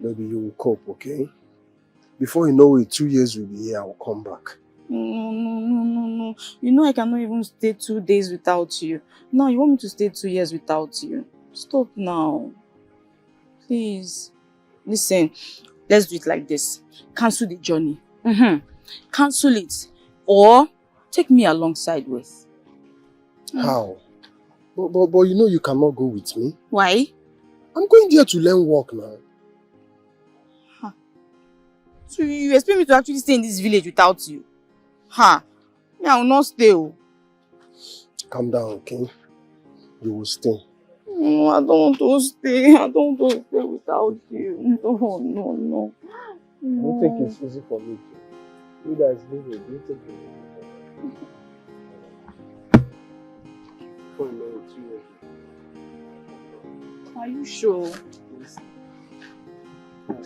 Baby, you will cope, okay? Before you know it, 2 years will be here, I will come back.
No. You know I cannot even stay 2 days without you. Now you want me to stay 2 years without you. Stop now. Please. Listen, let's do it like this. Cancel the journey. Cancel it. Or take me alongside with.
How? But you know you cannot go with me.
Why?
I'm going there to learn work now.
So you expect me to actually stay in this village without you? I will not stay.
Calm down, okay? You will stay.
No, I don't want to stay. I don't want to stay without you. No.
I don't think it's easy for me to. You guys live a beautiful life. Before you know it, 2 years.
Are you sure?
Yes,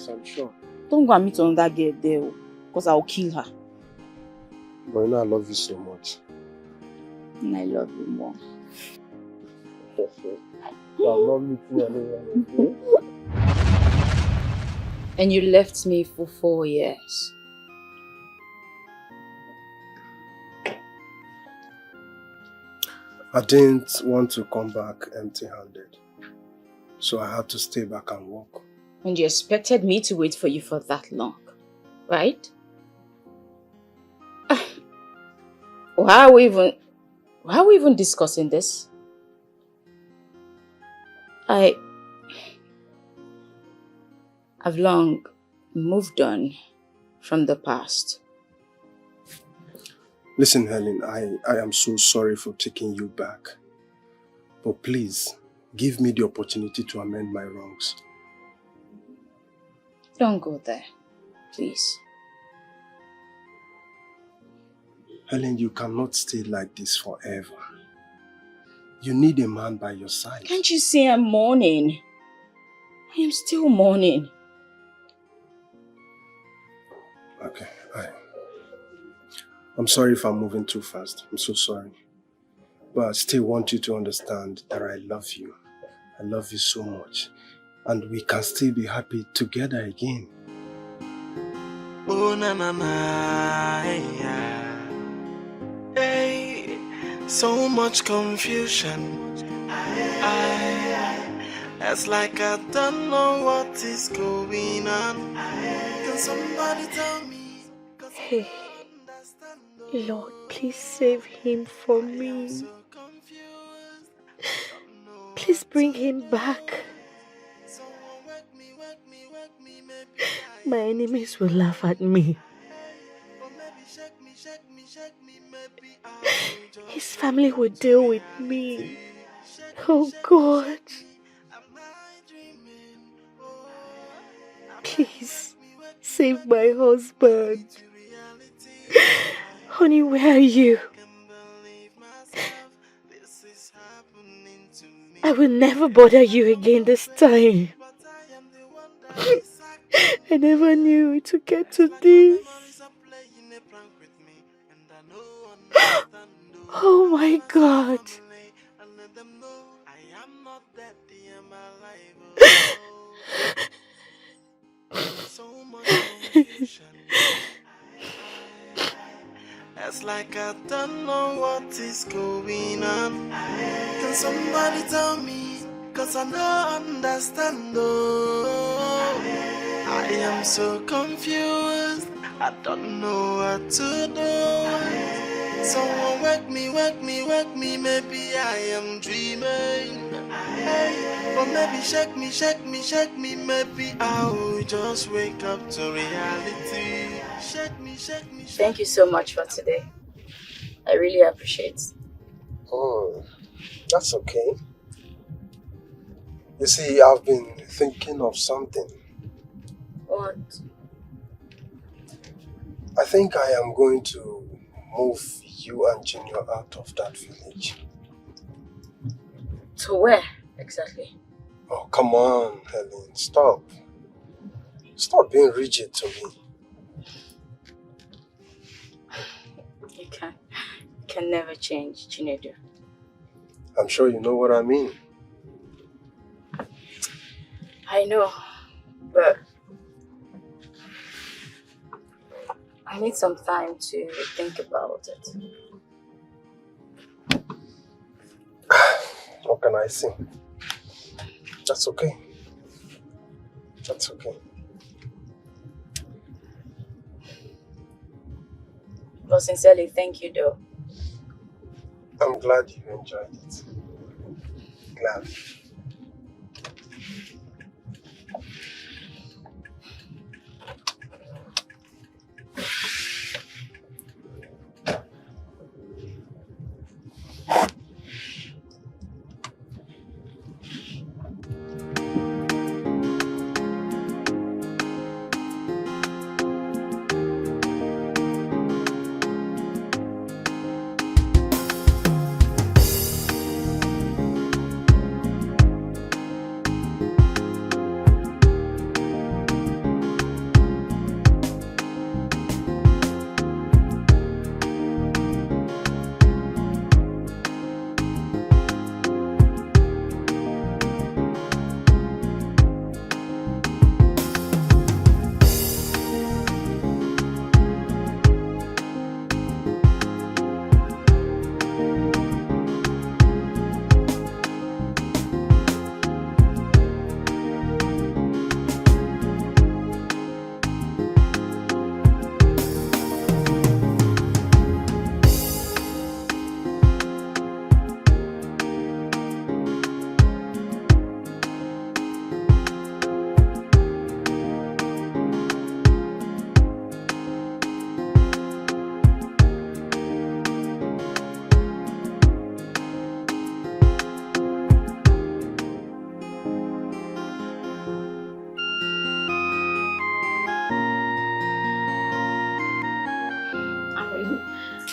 I'm sure.
Don't go and meet another girl there, because I'll kill her.
But you know I love you so much.
And I love you more.
So I'm not meeting anyone, okay?
And you left me for 4 years.
I didn't want to come back empty-handed. So I had to stay back and work.
And you expected me to wait for you for that long, right? Why are we even discussing this? I've long moved on from the past.
Listen, Helen, I am so sorry for taking you back. But please, give me the opportunity to amend my wrongs.
Don't go there, please.
Helen, you cannot stay like this forever. You need a man by your side.
Can't you see I'm mourning? I am still mourning.
Okay, I'm sorry if I'm moving too fast. I'm so sorry. But I still want you to understand that I love you. I love you so much. And we can still be happy together again.
Oh, na na na, yeah. Hey, so much confusion. It's like I don't know what is going on. Can somebody tell me?
Hey, Lord, please save him for me. Please bring him back. My enemies will laugh at me. His family will deal with me. Oh God. Please save my husband. Honey, where are you? I will never bother you again this time. I never knew it would get to this. Oh my God.
It's like I don't know what is going on. Can somebody tell me? Cause I don't understand. Oh, I am so confused. I don't know what to do. Someone wake me. Maybe I am dreaming. Hey, or maybe shake me. Maybe I will just wake up to reality. Shake me.
Thank you so much for today. I really appreciate it.
Oh, that's okay. You see, I've been thinking of something.
What?
I think I am going to move you and Junior out of that village.
To where exactly?
Oh, come on, Helen, stop. Stop being rigid to me.
can never change, Chinedu.
I'm sure you know what I mean.
I know, but I need some time to think about it.
What can I say? That's okay. That's okay.
But sincerely, thank you though.
I'm glad you enjoyed it. Glad.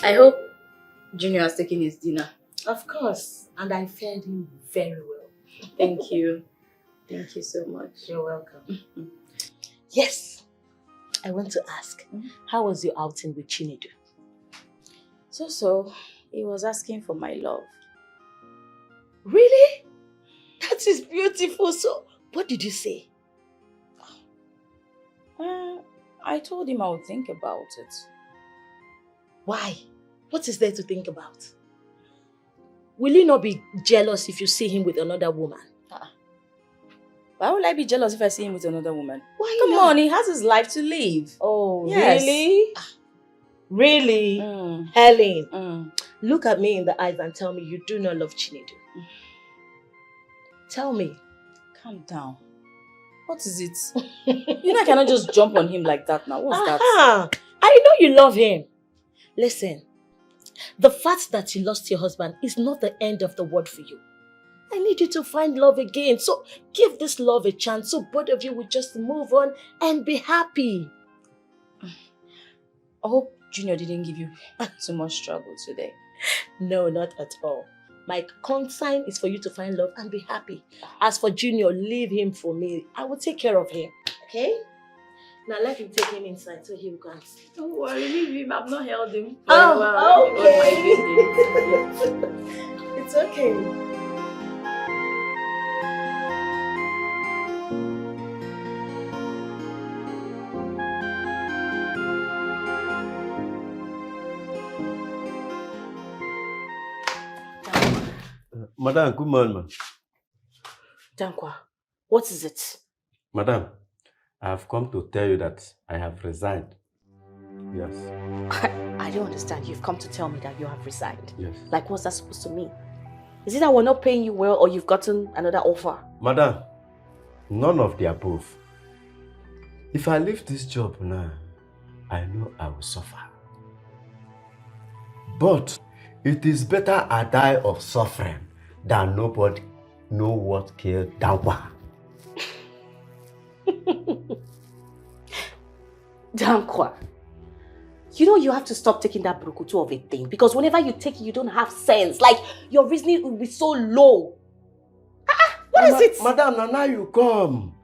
I hope Junior has taken his dinner.
Of course. And I fed him very well.
Thank you. Thank you so much.
You're welcome. Yes. I want to ask, how was your outing with Chinedu?
So, he was asking for my love.
Really? That is beautiful. So, what did you say?
I told him I would think about it.
Why? What is there to think about? Will you not be jealous if you see him with another woman?
Why would I be jealous if I see him with another woman?
Why
Come
not?
on, he has his life to live.
Oh,
yes.
Really? Really? Helen, look at me in the eyes and tell me you do not love Chinedu. Tell me.
Calm down. What is it? You know I cannot just jump on him like that now. What's that?
I know you love him. Listen, the fact that you lost your husband is not the end of the world for you. I need you to find love again. So give this love a chance so both of you will just move on and be happy.
I hope Junior didn't give you too much trouble today.
No, not at all. My concern is for you to find love and be happy. As for Junior, leave him for me. I will take care of him. Okay? Now let me take him inside so he will go and sleep.
Don't worry, leave him. I've not held him.
Okay. It's okay.
Madam, good morning, ma'am.
Dankwa, what is it?
Madam, I have come to tell you that I have resigned. Yes.
I don't understand. You've come to tell me that you have resigned.
Yes.
Like, what's that supposed to mean? Is it that we're not paying you well or you've gotten another offer?
Madam, none of the above. If I leave this job now, I know I will suffer. But it is better I die of suffering than nobody know what killed Dankwa.
Dankwa, you know you have to stop taking that brukutu of a thing, because whenever you take it, you don't have sense. Like, your reasoning will be so low. What is it?
Madam, now you come.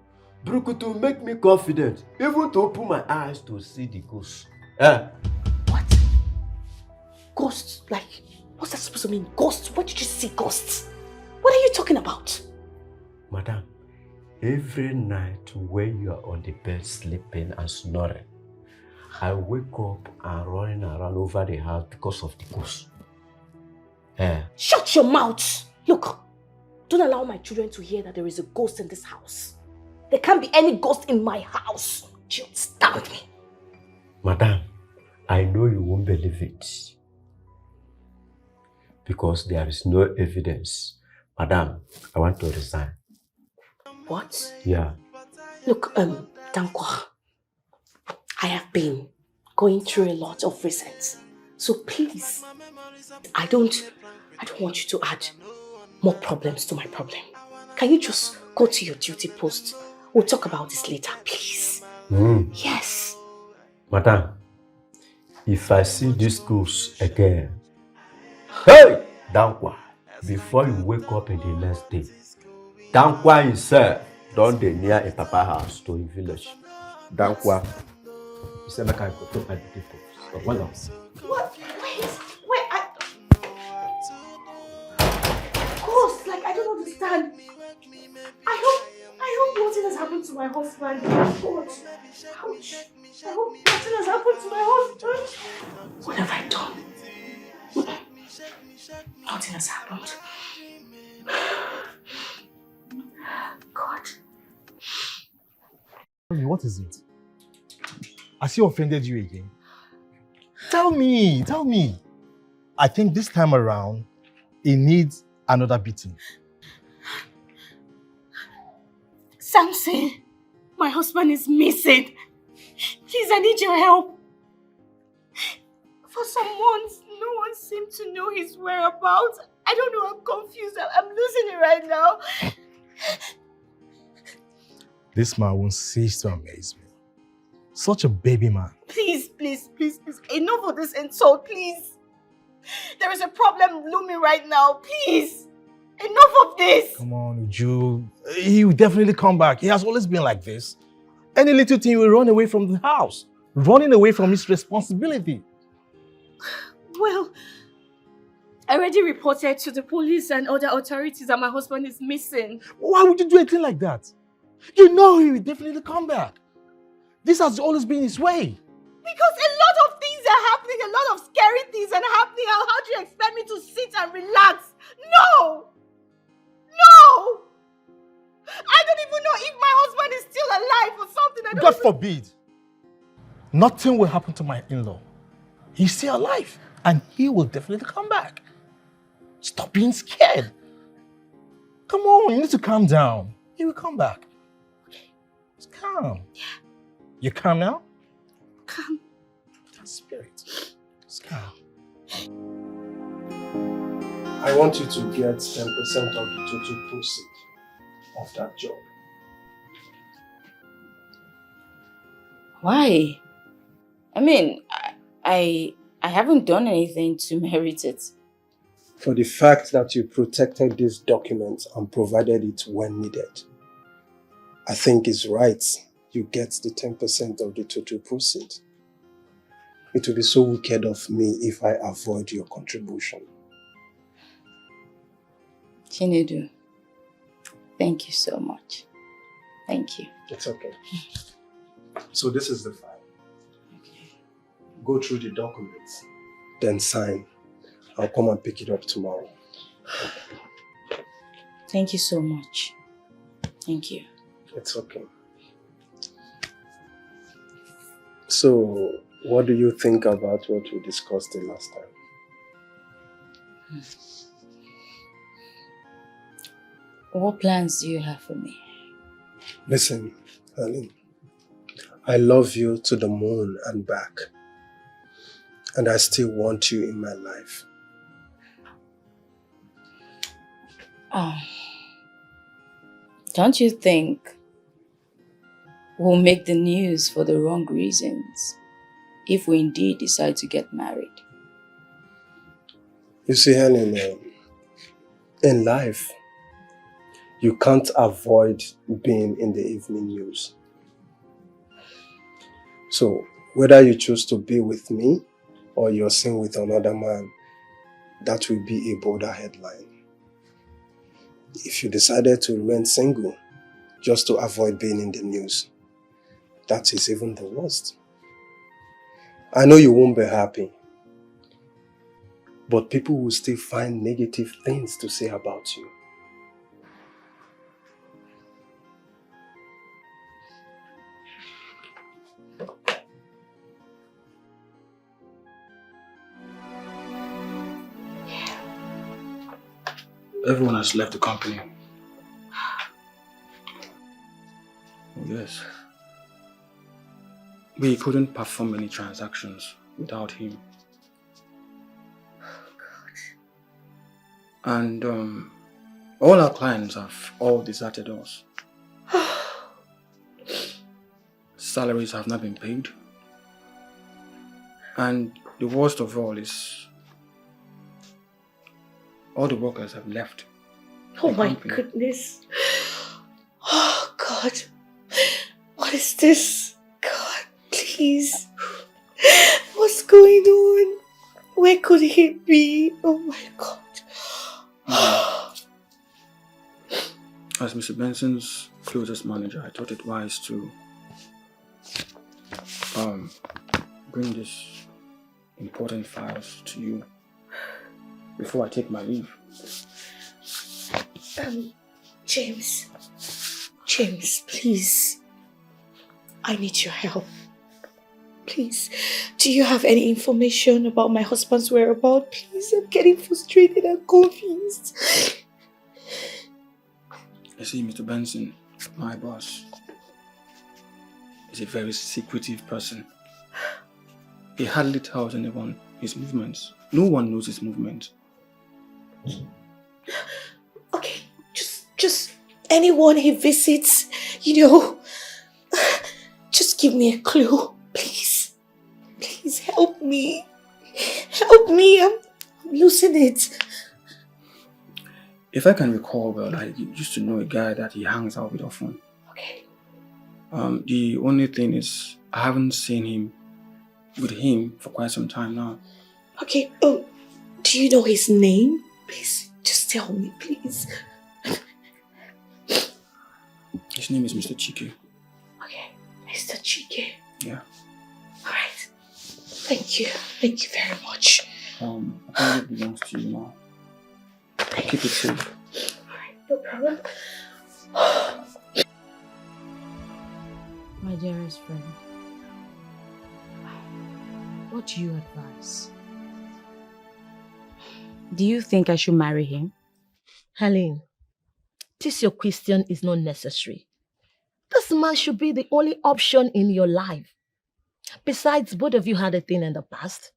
Brukutu make me confident, even to open my eyes to see the ghost.
What?
Ghosts? Like, what's that supposed to mean? Ghosts? Where did you see ghosts? What are you talking about?
Madam, every night when you are on the bed sleeping and snoring, I wake up and running around over the house because of the ghost.
Shut your mouth! Look, don't allow my children to hear that there is a ghost in this house. There can't be any ghost in my house. Do you understand me?
Madam, I know you won't believe it. Because there is no evidence. Madam, I want to resign.
What?
Yeah.
Look, Dankwa, I have been going through a lot of recent. So please, I don't want you to add more problems to my problem. Can you just go to your duty post? We'll talk about this later, please. Yes.
Madam, if I see these schools again, hey! Dankwa, before you wake up in the next day, Dankwa himself don't dey near a papa house to a village. Dankwa, he said like I go to my duty post. So what else?
What? Wait, Ghost, like I don't understand. I hope nothing has happened to my husband. God, ouch. I hope nothing has happened to my husband. What have I done? Nothing has happened. God.
What is it? Has he offended you again? Tell me. I think this time around, he needs another beating.
Samson, my husband is missing. Please, I need your help. For some months, no one seemed to know his whereabouts. I don't know, I'm confused. I'm losing it right now.
This man won't cease to amaze me. Such a baby man.
Please. Enough of this insult, please. There is a problem looming right now, please. Enough of this.
Come on, Uju. He will definitely come back. He has always been like this. Any little thing will run away from the house. Running away from his responsibility.
Well, I already reported to the police and other authorities that my husband is missing.
Why would you do anything like that? You know he will definitely come back. This has always been his way.
Because a lot of things are happening, a lot of scary things are happening. How do you expect me to sit and relax? No! I don't even know if my husband is still alive or something.
God forbid. Nothing will happen to my in-law. He's still alive and he will definitely come back. Stop being scared. Come on, you need to calm down. He will come back. Okay. Just calm. Yeah. You calm now?
Calm.
That spirit. Just calm.
I want you to get 10% of the total proceeds of that job.
Why? I mean, I haven't done anything to merit it.
For the fact that you protected this document and provided it when needed. I think it's right you get the 10% of the total proceeds. It would be so wicked of me if I avoid your contribution.
Chinedu, thank you so much. Thank you.
It's okay. So this is the file. Okay. Go through the documents, then sign. I'll come and pick it up tomorrow.
Thank you so much. Thank you.
It's okay. So, what do you think about what we discussed the last time?
What plans do you have for me?
Listen, Helen. I love you to the moon and back. And I still want you in my life.
Don't you think we'll make the news for the wrong reasons if we indeed decide to get married?
You see, Helen, in life, you can't avoid being in the evening news. So, whether you choose to be with me or you're seen with another man, that will be a bolder headline. If you decided to remain single just to avoid being in the news, that is even the worst. I know you won't be happy, but people will still find negative things to say about you.
Everyone has left the company. Yes. We couldn't perform any transactions without him. And all our clients have all deserted us. Salaries have not been paid. And the worst of all is all the workers have left.
Oh my goodness. Oh God. What is this? God, please. What's going on? Where could he be? Oh my God.
As Mr. Benson's closest manager, I thought it wise to bring these important files to you before I take my leave.
James, please. I need your help. Please, do you have any information about my husband's whereabouts? Please, I'm getting frustrated and confused.
You see, Mr. Benson, my boss, is a very secretive person. He hardly tells anyone his movements. No one knows his movements.
Okay, just anyone he visits, just give me a clue, please. Please help me. Help me, I'm losing it.
If I can recall well, I used to know a guy that he hangs out with often.
Okay.
The only thing is, I haven't seen him with him for quite some time now.
Okay, do you know his name? Please, just tell me, please.
His name is Mr. Chike.
Okay, Mr. Chike.
Yeah.
Alright. Thank you. Thank you very much.
I think it belongs to you now. Keep it safe.
Alright, no problem.
My dearest friend, what do you advise? Do you think I should marry him?
Helen, this your question is not necessary. This man should be the only option in your life. Besides, both of you had a thing in the past,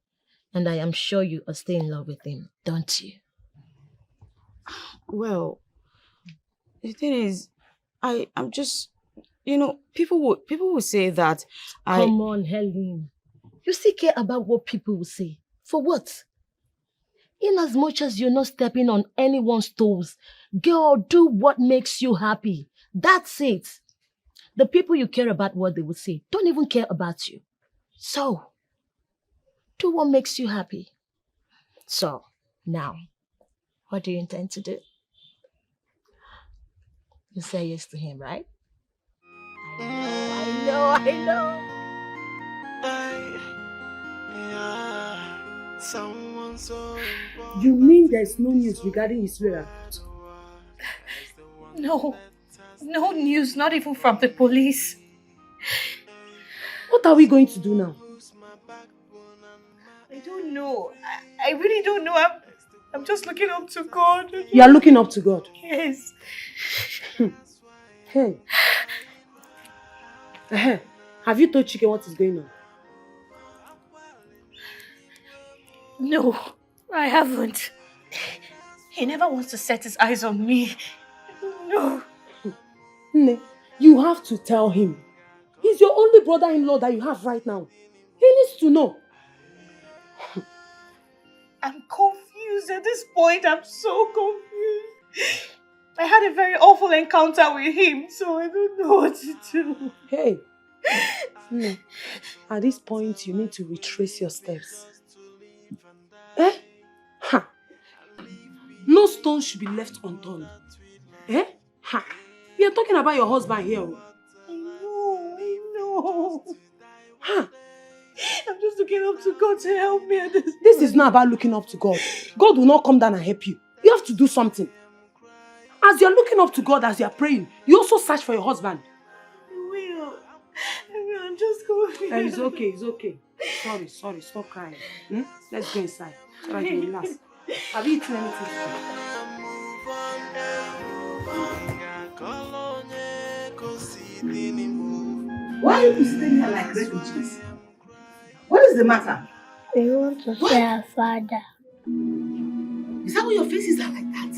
and I am sure you are still in love with him, don't you?
Well, the thing is, I'm just, people would say that
Come on, Helen. You still care about what people will say. For what? In as much as you're not stepping on anyone's toes, girl, do what makes you happy. That's it. The people you care about what they will say don't even care about you. So, do what makes you happy. So, now, what do you intend to do? You say yes to him, right? I know.
You mean there's no news regarding his whereabouts?
No news, not even from the police.
What are we going to do now?
I don't know. I really don't know. I'm just looking up to God.
You are looking up to God?
Yes.
Hey. Have you told Chike what is going on?
No, I haven't. He never wants to set his eyes on me. No.
Nne, you have to tell him. He's your only brother-in-law that you have right now. He needs to know.
I'm confused at this point. I'm so confused. I had a very awful encounter with him, so I don't know what to do.
Hey, Nne, at this point you need to retrace your steps.
Eh? Ha! No stone should be left unturned. Eh? Ha! We are talking about your husband here.
I know. Huh. I'm just looking up to God to help me.
This is not about looking up to God. God will not come down and help you. You have to do something. As you're looking up to God, as you're praying, you also search for your husband.
I'm just confused.
It's okay, it's okay. Sorry, stop crying. Let's go inside. So that you relax. Have you eaten anything?
Why are you sitting here like refugees? What is the matter?
We want to see our father.
Is that why your faces are like that?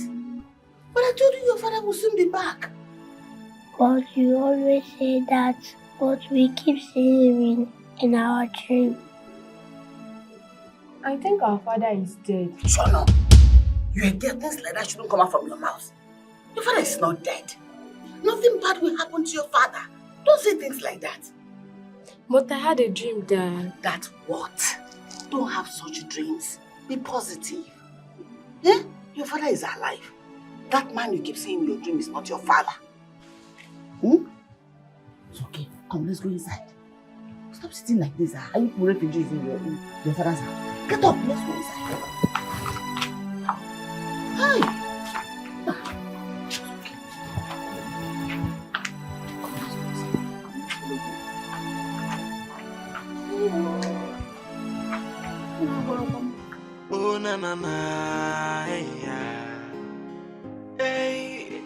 But I told you your father will soon be back.
But you always say that, but we keep seeing him in our dream.
I think our father is dead.
Shut up. You hear things like that shouldn't come out from your mouth. Your father is not dead. Nothing bad will happen to your father. Don't say things like that.
But I had a dream that...
That what? Don't have such dreams. Be positive. Eh? Your father is alive. That man you keep seeing in your dream is not your father. It's okay. Come, let's go inside. Stop sitting like this. Are you refugees in your father's house? Get up, let's go inside. Hi.
Oh na na na, hey,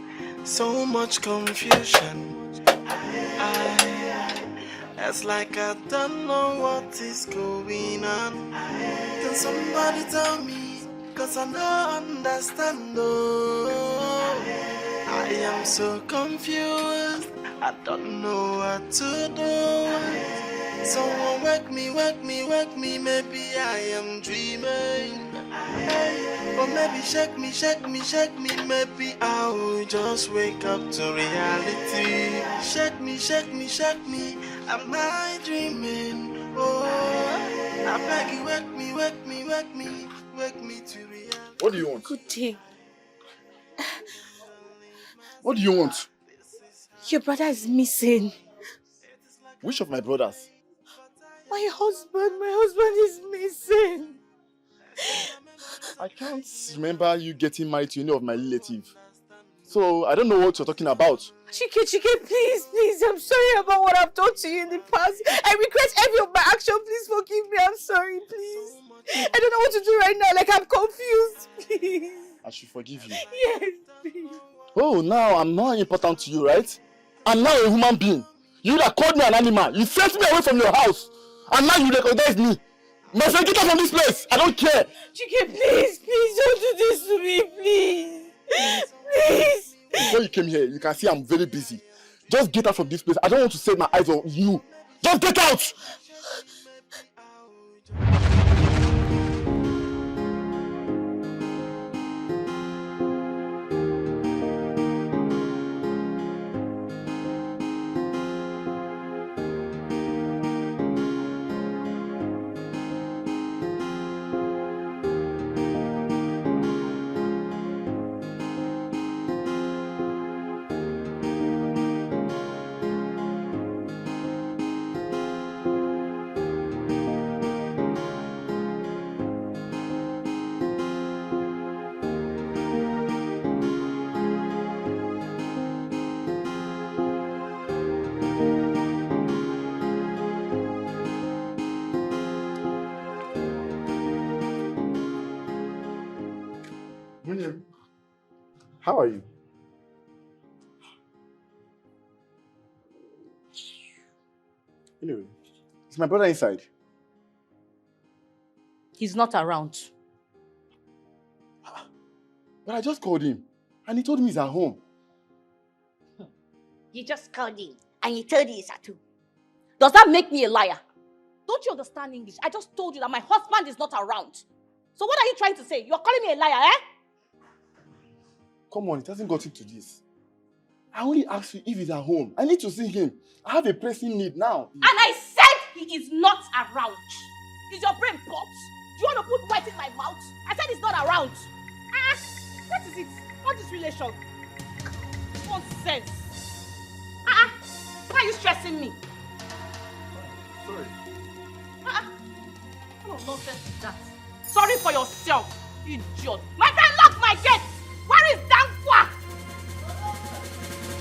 so much confusion. It's like I don't know what is going on. Can somebody tell me? Cause I don't understand. Oh, I am so confused. I don't know what to do. Someone wake me, maybe I am dreaming. Or maybe shake me, maybe I will just wake up to reality. Shake me, am I dreaming? Oh, I beg you, wake me to reality.
What do you want?
Good day.
What do you want?
Your brother is missing.
Which of my brothers?
My husband is missing.
I can't remember you getting married to any of my relatives. So I don't know what you're talking about.
Chike, please, I'm sorry about what I've done to you in the past. I regret every of my action. Please forgive me. I'm sorry, please. I don't know what to do right now. Like, I'm confused. Please.
I should forgive you.
Yes, please.
Oh, now I'm not important to you, right? I'm now a human being. You that called me an animal. You sent me away from your house. And now you recognize me. My friend, get out from this place. I don't care.
Chike, please, don't do this to me, please.
Before you came here, you can see I'm very busy. Just get out from this place. I don't want to set my eyes on you. Just get out! How are you? Anyway, is my brother inside?
He's not around.
But I just called him and he told me he's at home.
You just called him and he told you he's at home. Does that make me a liar? Don't you understand English? I just told you that my husband is not around. So what are you trying to say? You're calling me a liar, eh?
Come on, it hasn't got into this. I only asked you if he's at home. I need to see him. I have a pressing need now.
And I said he is not around. Is your brain pot? you want to put words in my mouth? I said it's not around. That is it. What is relation? Nonsense. Why are you stressing me?
Sorry.
What nonsense is that? Sorry for yourself, idiot. My friend locked my gate. Where is Dankwa?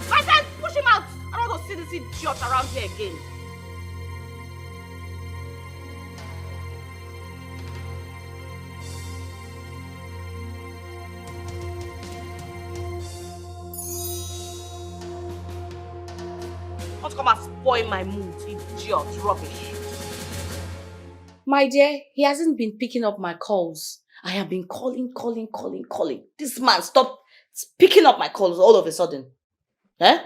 My friend, push him out. I don't want to see this idiot around here again. Don't come and spoil my mood, idiot, rubbish. My dear, he hasn't been picking up my calls. I have been calling. This man stopped picking up my calls all of a sudden. Eh?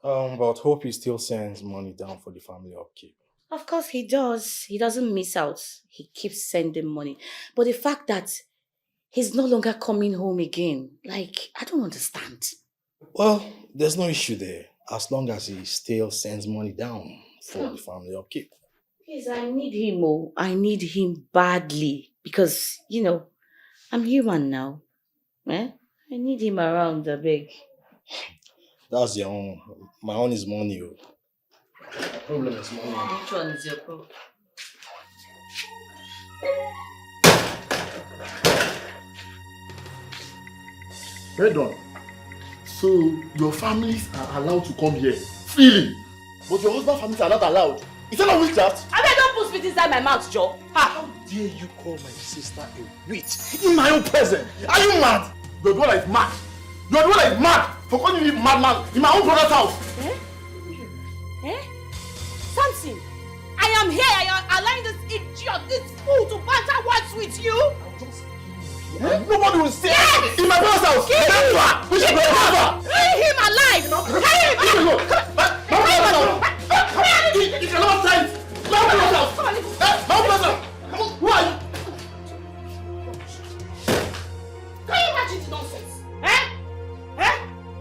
But hope he still sends money down for the family upkeep.
Of course he does. He doesn't miss out. He keeps sending money. But the fact that he's no longer coming home again, I don't understand.
Well, there's no issue there, as long as he still sends money down for the family upkeep.
Please, I need him, I need him badly. Because, I'm human now. Eh? I need him around, I beg.
That's your own. My own is money. Problem is money.
Which one is your problem?
Well done. So your families are allowed to come here freely, but your husband's families are not allowed. Is that not witchcraft?
I mean, don't put spit inside my mouth, Joe.
How dare you call my sister a witch in my own presence? Are you mad? You're the one that is mad. You're the one that is mad for calling me madman in my own brother's house.
Samson, I am here. I am allowing this idiot, this fool to banter words with you.
Nobody will say it in my brother's house. Never. We should never.
Leave him alive. Carry him out.
You cannot fight. My brother's house. My brother. Come on. Who are you?
Can you imagine the nonsense?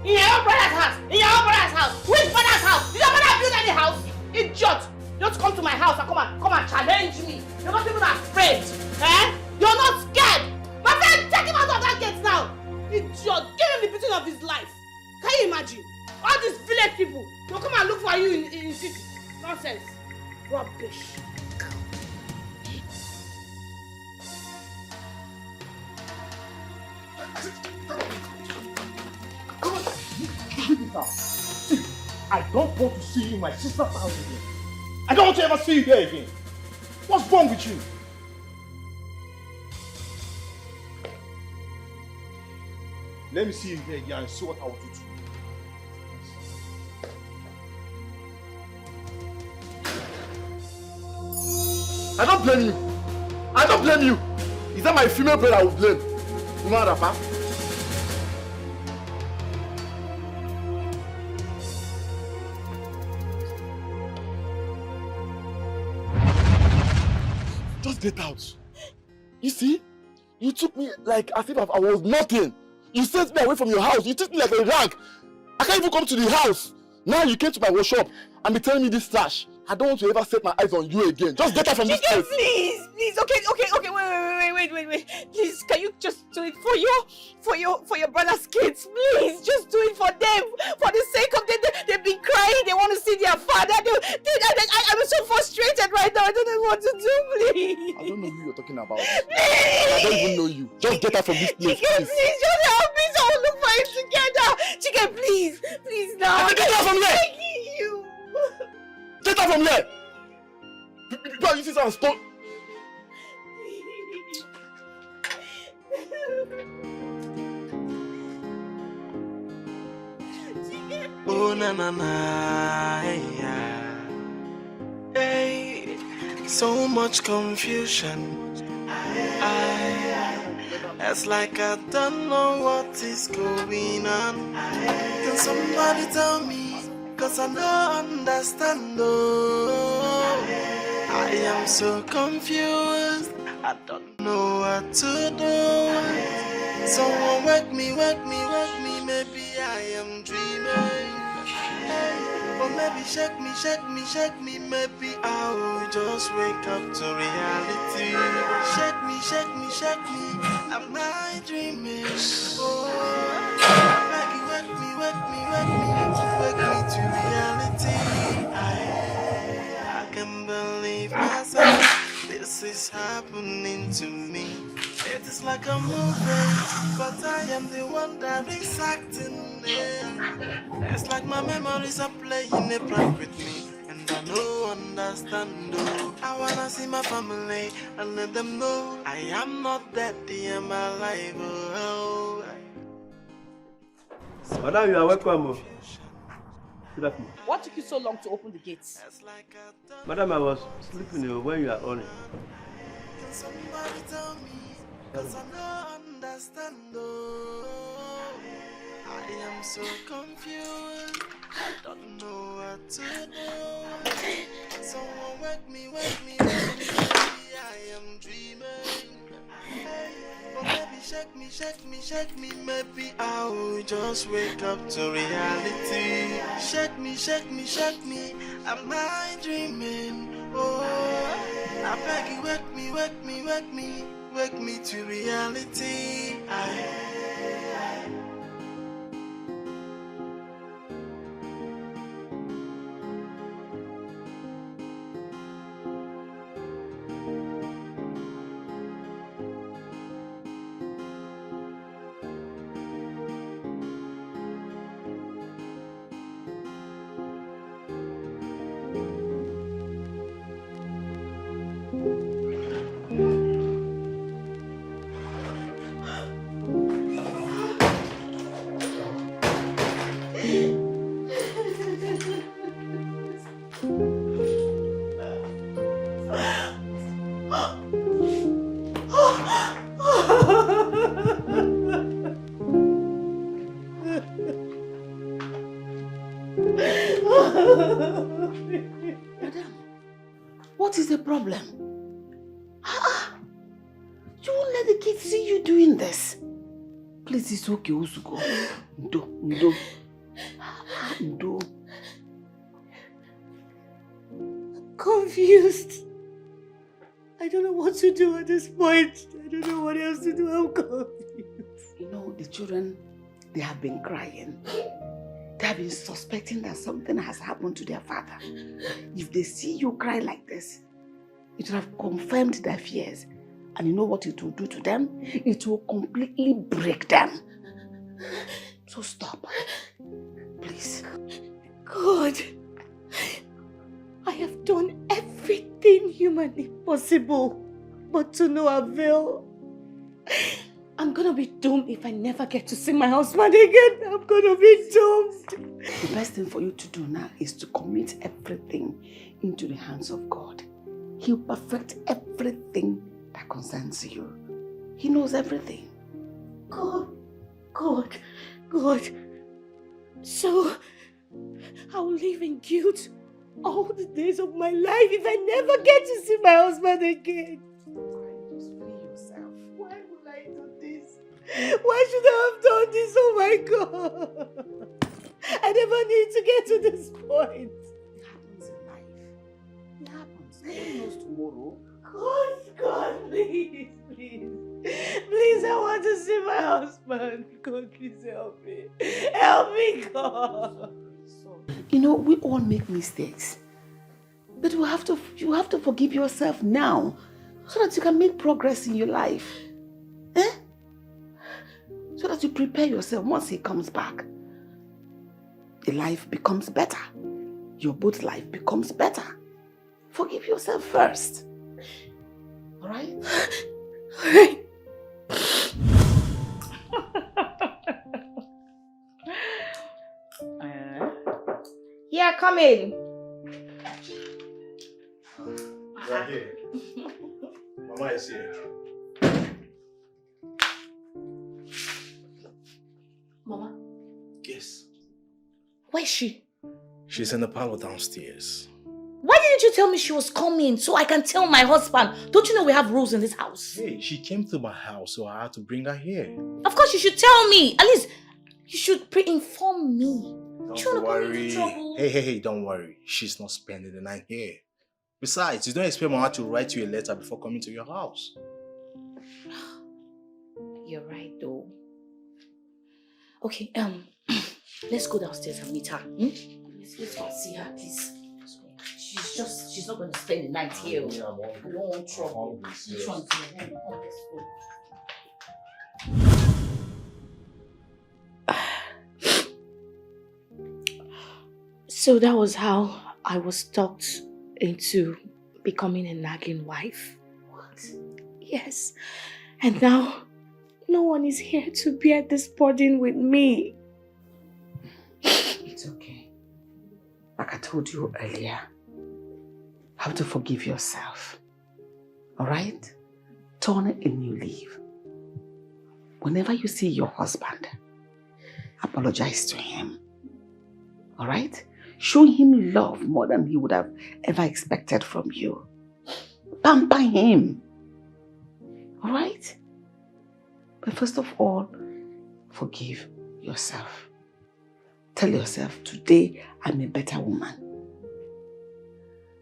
In your own brother's house. In your own brother's house. Which brother's house? Did your mother build any house? Idiot. Don't come to my house and come and challenge me. You're not even afraid. You're not scared. My friend, take him out of that gate now. Idiot. Give him the beating of his life. Can you imagine? All these village people, they'll come and look for you in city. Nonsense. Rubbish.
See, I don't want to see you in my sister's house again. I don't want to ever see you there again. What's wrong with you? Let me see you here again and see what I will do to you. I don't blame you. I don't blame you. Is that my female brother I will blame? You know what, Papa? Just get out. You see? You took me like as if I was nothing. You sent me away from your house. You treat me like a rag. I can't even come to the house. Now you came to my workshop and be telling me this trash. I don't want to ever set my eyes on you again. Just get out from this place.
Please. Okay. Wait. Please, can you just do it for your brother's kids? Please, just do it for them. For the sake of them, they've been crying. They want to see their father. I'm so frustrated right now. I don't know what to do. Please.
I don't know who you're talking about.
Please.
I don't even know you. Just get out from this place.
Chicken, please, just help me. So we'll look for him together. Chicken, please now.
Get out from here.
Begging you.
Get out from here. People are using some stone.
Oh na na na, hey, so much confusion. It's like I don't know what is going on. Can somebody tell me? 'Cause I don't understand. Oh, I am so confused. I don't know what to do. Someone wake me. Maybe I am dreaming. But maybe shake me, maybe I will just wake up to reality. Shake me, am I dreaming? Oh, Maggie, wake me to reality. I can't believe myself, this is happening to me. It is like a movie, but I am the one that is acting it. It's like my memories are playing a prank with me, and I don't understand though. I wanna see my family and let them know I am not dead, I am alive. Oh.
Madam, you are welcome. Good afternoon.
What took you so long to open the gates?
Madam, I was sleeping when you are on it.
Can somebody tell me? Cause I don't understand though. I am so confused, I don't know what to do. Someone wake me, maybe I am dreaming. But maybe shake me, maybe I will just wake up to reality. Shake me, am I dreaming? Oh, I beg you, wake me to reality. Madam, what is the problem? You won't let the kids see you doing this. Please, it's okay, Usuko. Ndo.
Confused. I don't know what to do at this point. I don't know what else to do. I'm confused.
You know, the children, they have been crying. They have been suspecting that something has happened to their father. If they see you cry like this, it will have confirmed their fears. And you know what it will do to them? It will completely break them. So stop. Please.
God, I have done everything humanly possible, but to no avail. I'm gonna be doomed if I never get to see my husband again. I'm gonna be doomed.
The best thing for you to do now is to commit everything into the hands of God. He'll perfect everything that concerns you. He knows everything.
God. So, I'll live in guilt all the days of my life if I never get to see my husband again.
Just free yourself.
Why would I do this? Why should I have done this? Oh my God. I never need to get to this point.
It happens in life. It happens. Nobody knows tomorrow.
God, please. Please, I want to see my husband. God, please help me. Help me, God.
You know, we all make mistakes. But you have to forgive yourself now so that you can make progress in your life. So that you prepare yourself once he comes back. The life becomes better. Your both life becomes better. Forgive yourself first. Alright?
Alright.
Yeah, come in.
You're here. Mama is here.
Mama?
Yes.
Where is she?
She's in the parlor downstairs.
Why didn't you tell me she was coming so I can tell my husband? Don't you know we have rules in this house?
Hey, she came to my house, so I had to bring her here.
Of course you should tell me. At least you should pre-inform me.
Don't worry. Hey, don't worry. She's not spending the night here. Besides, you don't expect Mama to write you a letter before coming to your house.
You're right, though. Okay, let's go downstairs and meet her. Let's go see her, please. She's not going to spend the night here. I don't want trouble. Which one's your home? Oh, let's go. So that was how I was talked into becoming a nagging wife. What? Yes. And now, no one is here to bear this burden with me.
It's okay. Like I told you earlier, have to forgive yourself. Alright? Turn a new leaf. Whenever you see your husband, apologize to him. Alright? Show him love more than he would have ever expected from you. Pamper him. Alright? But first of all, forgive yourself. Tell yourself, today I'm a better woman.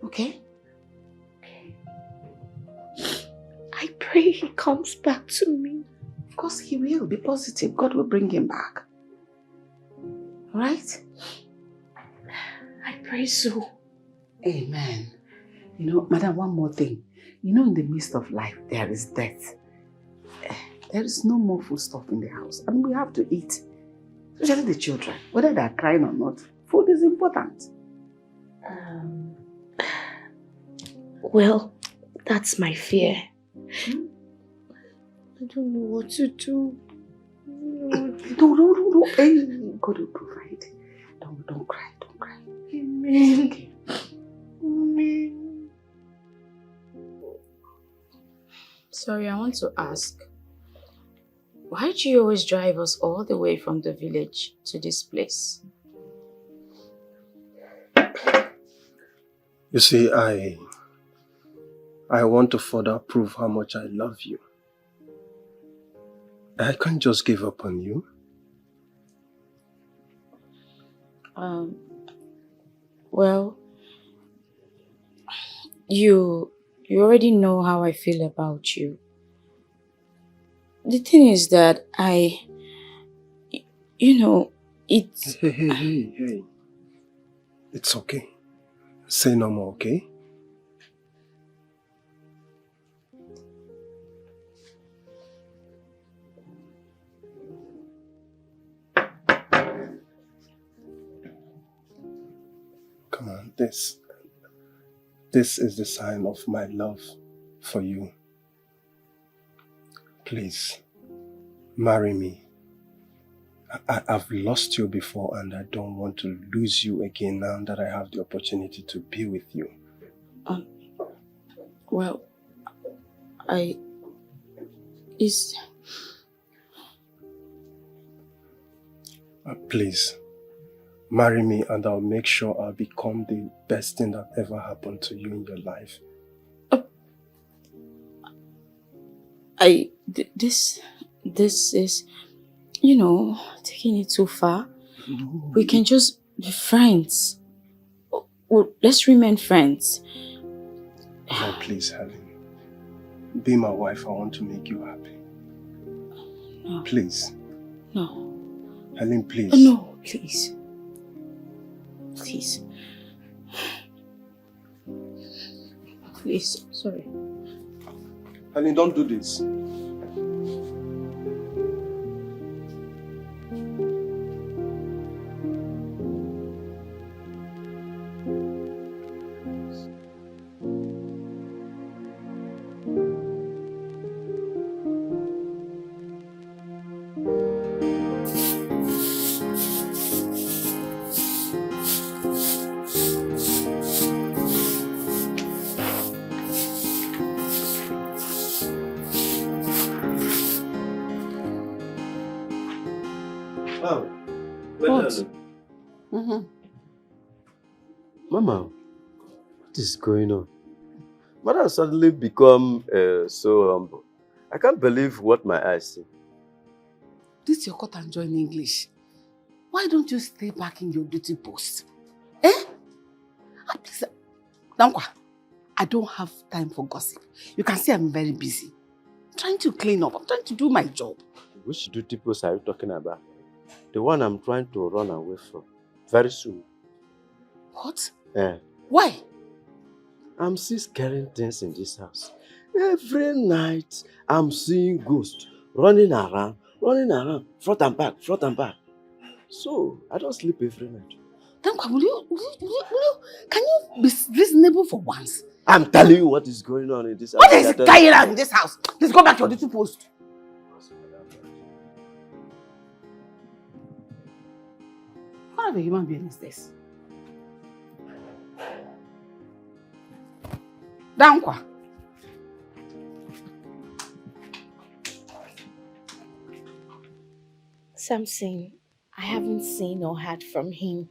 Okay?
I pray he comes back to me.
Of course he will. Be positive. God will bring him back. Alright?
I pray so.
Amen. You know, madam, one more thing. You know, in the midst of life, there is death. There is no more food stuff in the house. And we have to eat. Especially the children. Whether they are crying or not, food is important.
Well, that's my fear. I don't know what to do.
No. Hey, God will provide. Don't cry.
Amen.
Okay.
Amen. Sorry, I want to ask. Why do you always drive us all the way from the village to this place?
You see, I want to further prove how much I love you. I can't just give up on you.
Well, you already know how I feel about you. The thing is that it's...
Hey. It's okay. Say no more, okay? Come on, this is the sign of my love for you. Please, marry me. I've lost you before and I don't want to lose you again now that I have the opportunity to be with you.
Well,
Please, marry me and I'll make sure I'll become the best thing that ever happened to you in your life.
This is, taking it too far.
No.
We can just be friends. Well, let's remain friends.
No, please, Helen. Be my wife. I want to make you happy.
No.
Please.
No.
Helen, please.
No, please. Please. Please, sorry.
Helen, don't do this.
What? Mama, what is going on? Mother suddenly become so humble. I can't believe what my eyes see.
This is your cut and join English. why don't you stay back in your duty post? Eh? Please, Dankwa, I don't have time for gossip. You can see I'm very busy. I'm trying to clean up. I'm trying to do my job.
Which duty post are you talking about? The one I'm trying to run away from. Very soon.
What?
Eh.
Why?
I'm still scaring things in this house. Every night, I'm seeing ghosts running around, front and back. So, I don't sleep every night.
Dankwa, can you be reasonable for once?
I'm telling you what is going on in this house.
What is going on in this house? Please go back to your duty post. What kind of a human being is this? Dankwa.
Samson, I haven't seen or heard from him.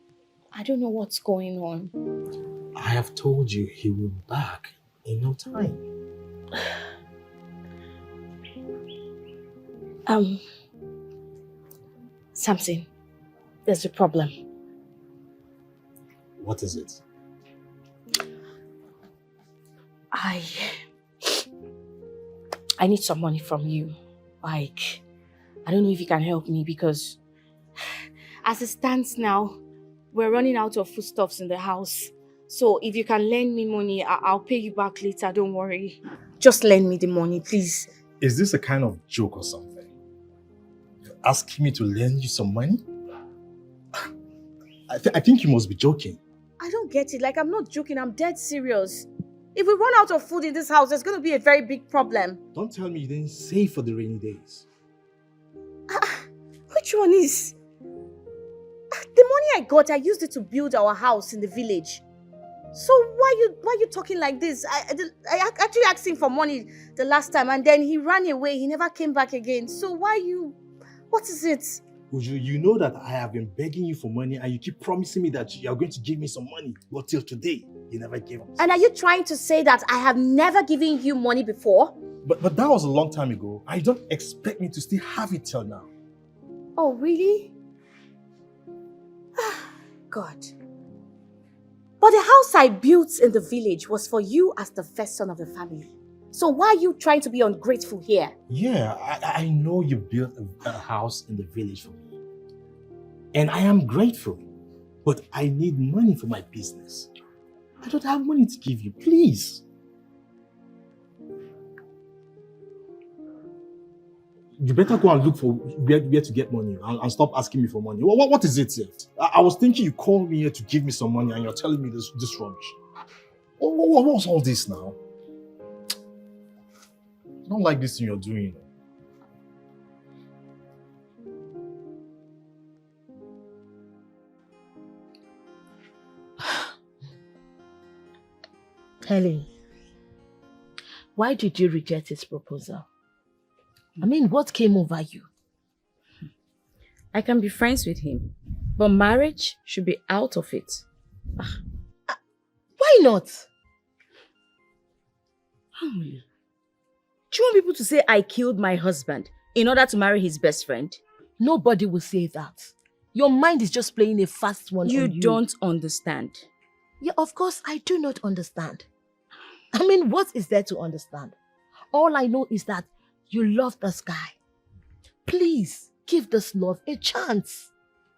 I don't know what's going on.
I have told you he will be back in no time.
Samson, there's a problem.
What is it?
I need some money from you. Like, I don't know if you can help me because as it stands now, we're running out of foodstuffs in the house. So if you can lend me money, I'll pay you back later, don't worry. Just lend me the money, please.
Is this a kind of joke or something? You're asking me to lend you some money? I think you must be joking.
I don't get it. Like, I'm not joking. I'm dead serious. If we run out of food in this house, there's going to be a very big problem.
Don't tell me you didn't save for the rainy days.
Which one is? The money I got, I used it to build our house in the village. So why you talking like this? I actually asked him for money the last time and then he ran away. He never came back again. So what is it?
Uju, you know that I have been begging you for money and you keep promising me that you are going to give me some money. But till today, you never gave us.
And are you trying to say that I have never given you money before?
But that was a long time ago. I don't expect me to still have it till now.
Oh, really? God. But the house I built in the village was for you as the first son of the family. So why are you trying to be ungrateful here?
Yeah, I know you built a house in the village for me. And I am grateful. But I need money for my business. I don't have money to give you, please. You better go and look for where to get money and stop asking me for money. What is it yet? I was thinking you called me here to give me some money and you're telling me this rubbish. What's all this now? I don't like this thing you're doing.
Helen, why did you reject his proposal? I mean, what came over you?
I can be friends with him, but marriage should be out of it.
Why not?
Emily, do you want people to say I killed my husband in order to marry his best friend?
Nobody will say that. Your mind is just playing a fast one on you.
You don't understand.
Yeah, of course, I do not understand. I mean, what is there to understand? All I know is that you love this guy. Please, give this love a chance.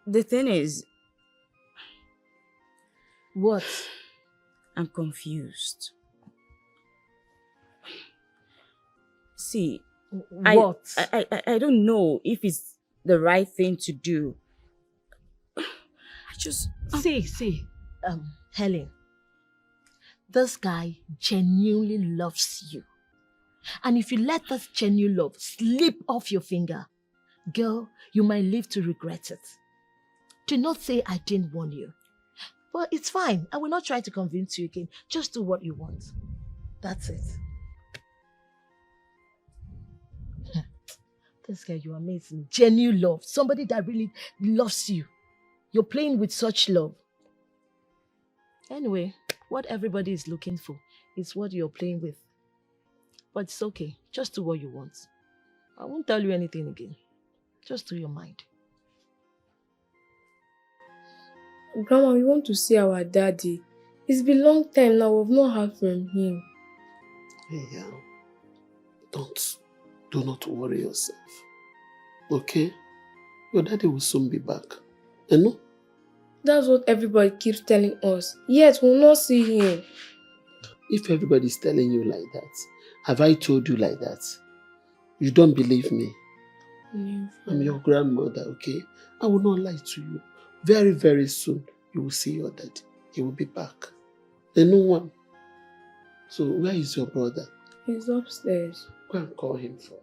The thing is...
What?
I'm confused. See,
what?
I don't know if it's the right thing to do. I just...
See, Helen, this guy genuinely loves you. And if you let this genuine love slip off your finger, girl, you might live to regret it. Do not say I didn't warn you. But it's fine. I will not try to convince you again. Just do what you want. That's it. This guy, you're amazing. Genuine love. Somebody that really loves you. You're playing with such love. Anyway, what everybody is looking for is what you're playing with. But it's okay. Just do what you want. I won't tell you anything again. Just do your mind.
Grandma, we want to see our daddy. It's been a long time now, we've not heard from him.
Hey, do not worry yourself. Okay? Your daddy will soon be back. You know?
That's what everybody keeps telling us. Yet we'll not see him.
If everybody's telling you like that, have I told you like that? You don't believe me. I'm your grandmother, okay? I will not lie to you. Very, very soon, you will see your daddy. He will be back. And no one. So, where is your brother?
He's upstairs.
Go and call him for me.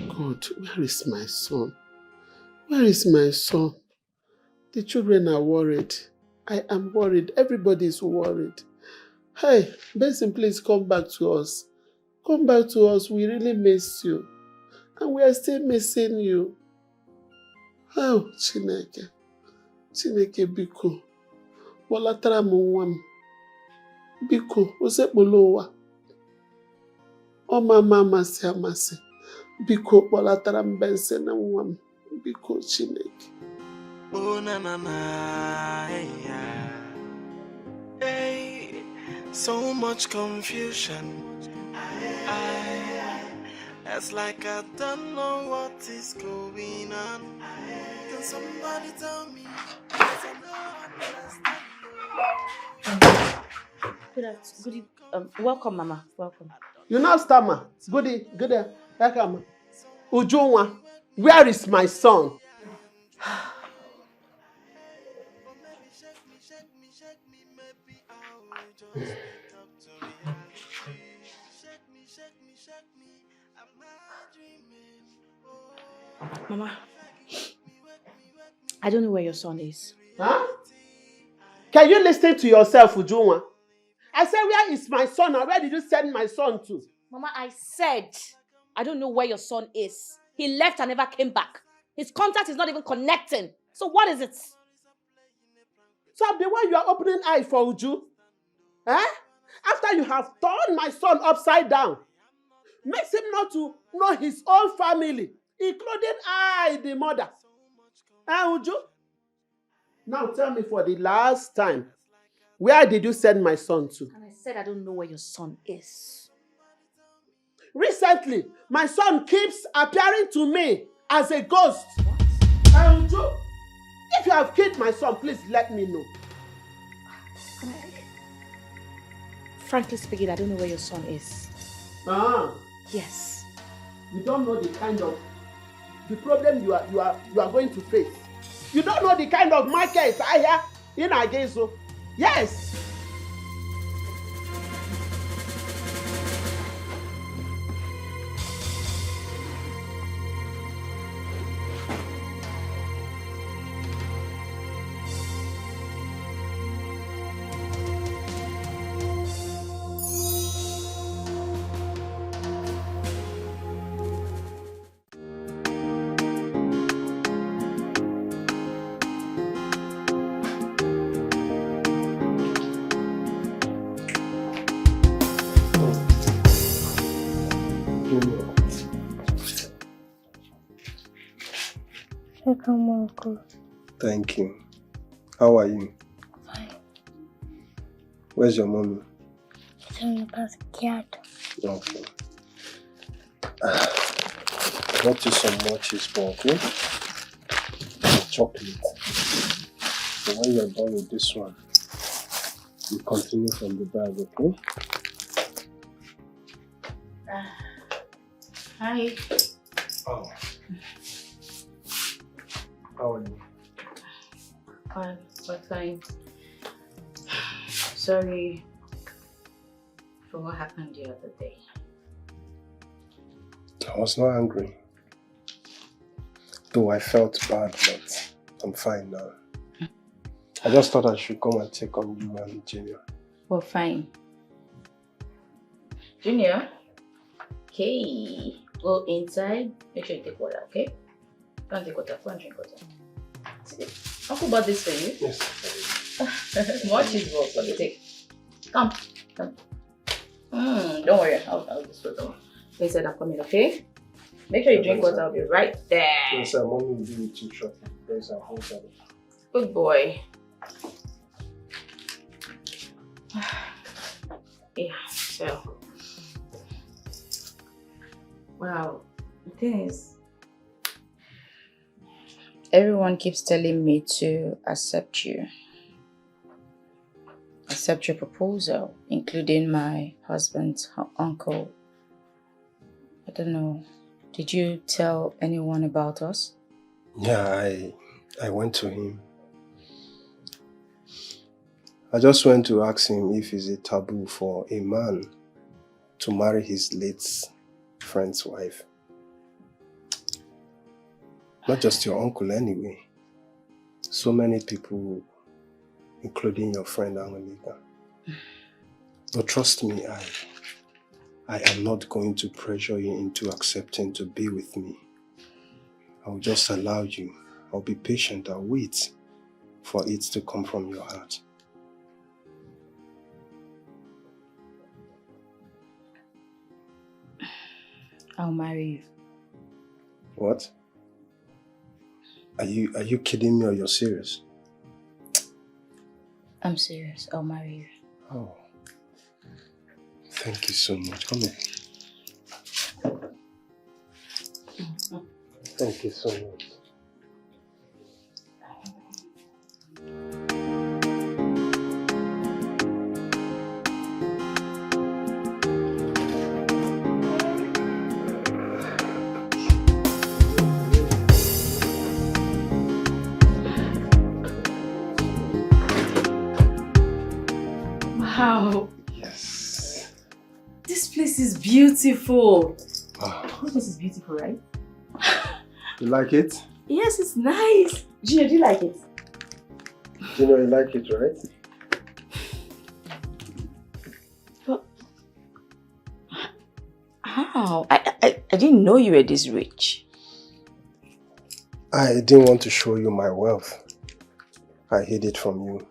God, where is my son? Where is my son? The children are worried. I am worried. Everybody is worried. Hey, Benson, please come back to us. Come back to us. We really miss you. And we are still missing you. Oh, Chineke. Chineke, biko. Walatara mwam. Biko, osekpolowa. O mama amasi amasi. Biko, walatara Benson na mwam. Biko, Chineke.
Oh na na na, hey, so much confusion. It's like I don't know what is going on. Can somebody tell me?
Good. Welcome, Mama. Welcome.
You know, Stammer. Goody. Welcome. Ujunwa, where is my son?
Mama, I don't know where your son is.
Huh? Can you listen to yourself, Ujunwa? I said, where is my son and where did you send my son to?
Mama, I said, I don't know where your son is. He left and never came back. His contact is not even connecting. So what is it?
So I'm the one you are opening eye for, Uju? Eh? After you have turned my son upside down, makes him not to know his own family, including I, the mother. Uju? Now tell me for the last time, where did you send my son to?
And I said I don't know where your son is.
Recently, my son keeps appearing to me as a ghost. Uju, if you have killed my son, please let me know.
Frankly speaking, I don't know where your son is.
Yes. You don't know the kind of problem you are going to face. You don't know the kind of market I hear in Ageso. Yes.
Welcome, Uncle.
Thank you. How are you?
Fine.
Where's your mommy?
She's in the backyard.
Okay. I brought you some more cheese ball, okay? And chocolate. So when you're done with this one, you continue from the bag, okay?
Hi.
Oh. How are you?
Fine, but fine. Sorry for what happened the other day.
I was not angry. Though I felt bad, but I'm fine now. I just thought I should come and check on you and Junior.
Well, fine. Junior? Okay. Go inside. Make sure you take water, okay? Go and take water. Go and drink water. Uncle bought this for you.
Yes.
More cheese balls. Let me take. Come.
Don't worry, I'll just put them. They said I'm coming, okay? Make sure you drink water, I'll be right there.
Yes, sir. Mommy will do it too shortly. Yes, sir.
Good boy. Yeah, so. Wow, the thing is, everyone keeps telling me to accept you. Accept your proposal, including my husband's uncle. I don't know. Did you tell anyone about us?
Yeah, I went to him. I just went to ask him if it's a taboo for a man to marry his late friend's wife. Not just your uncle anyway. So many people, including your friend Angelica. But trust me, I am not going to pressure you into accepting to be with me. I'll just allow you. I'll be patient. I'll wait for it to come from your heart.
I'll marry you.
What? Are you kidding me or you're serious?
I'm serious. I'll marry you.
Oh. Thank you so much. Come here. Thank you so much.
Wow.
Yes.
This place is beautiful.
Wow.
This place is beautiful, right?
You like it?
Yes, it's nice. Gina, do you like it?
You know you like it, right?
But how? I didn't know you were this rich.
I didn't want to show you my wealth. I hid it from you.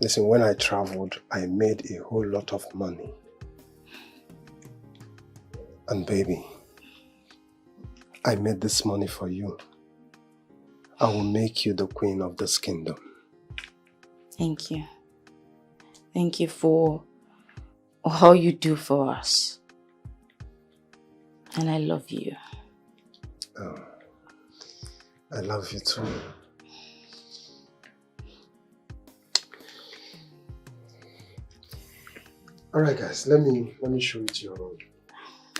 Listen, when I traveled, I made a whole lot of money. And baby, I made this money for you. I will make you the queen of this kingdom.
Thank you. Thank you for all you do for us. And I love you.
Oh, I love you too. Alright guys, let me show you to your room.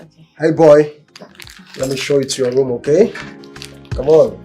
Okay.
Hey boy, let me show you to your room, okay? Come on.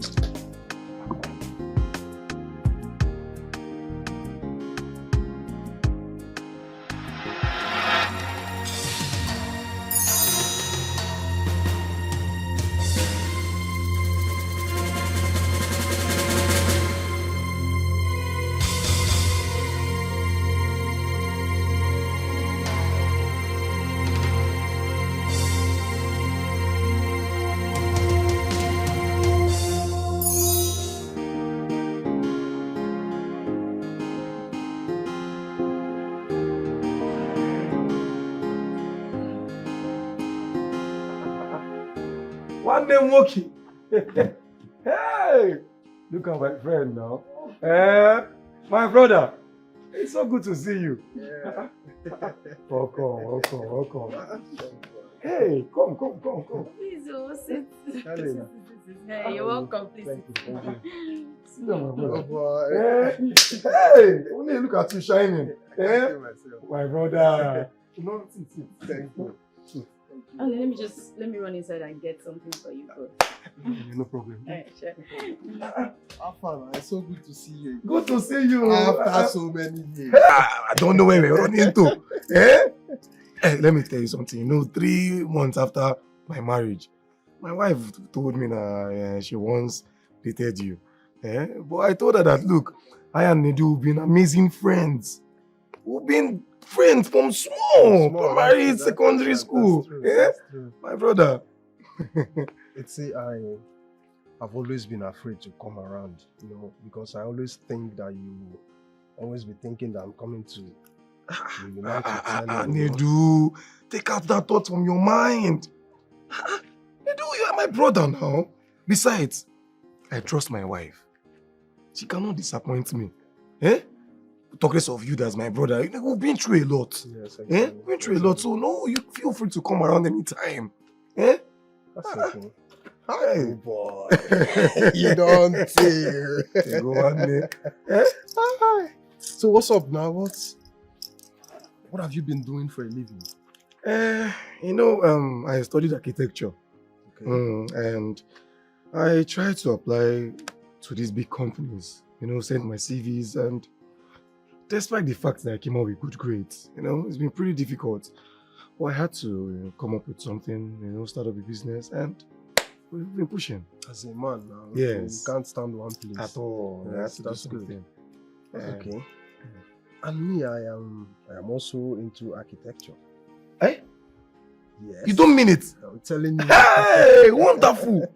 One day walking. Hey, look at my friend now. My brother. It's so good to see you.
Yeah.
Welcome. Hey, come.
Please, sit.
Hey,
You're welcome, please.
Thank you. Sit down, my brother.
Oh boy.
Hey, only look at you shining. My brother.
Thank you.
Okay, let me run inside and get something for you both.
No problem.
Alright, sure.
Afan, it's so good to see you.
Good to see you.
After so many years.
I don't know where we're running to. Hey, let me tell you something. You know, 3 months after my marriage, my wife told me that she once dated you. But I told her that, look, I and Nedu have been amazing friends. We've been friends from small primary, secondary school.
That's true.
My brother.
See, I've always been afraid to come around, because I always think that you always be thinking that I'm coming to
Nedu, take out that thought from your mind. Nedu, you are my brother now. Besides, I trust my wife. She cannot disappoint me. Eh? Talk less of you as my brother. You know, we've been through a lot. Yes, exactly. Eh? We've been through a lot, so no, you feel free to come around anytime. Eh?
That's okay.
Hi.
Oh boy. You don't see.
Go on, eh?
Hi. So what's up now? What have you been doing for a living?
You know, I studied architecture. Okay. And I tried to apply to these big companies, you know, send my CVs, and despite the fact that I came out with good grades, you know, it's been pretty difficult. But I had to come up with something, you know, start up a business, and we've been pushing.
As a man now,
yes.
You can't stand one place.
At all.
Yes, that's good. That's okay. And me, I am also into architecture.
Eh?
Yes.
You don't mean it?
I'm telling you.
Hey, wonderful.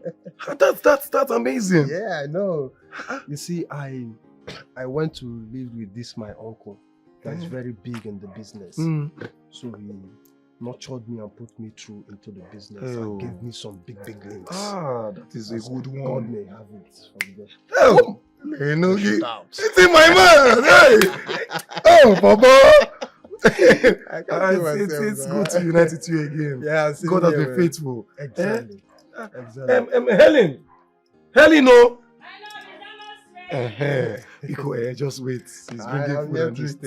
That's amazing.
Yeah, I know. You see, I went to live with this my uncle that's very big in the business. So he nurtured me and put me through into the business and gave me some big links.
That is a good one.
God may have it from there.
Oh, it's in my man. Hey. Oh, Papa. It's good to unite with you again.
Yeah,
God has been faithful.
Exactly.
Helen, no. Just wait. He's bringing food and drink.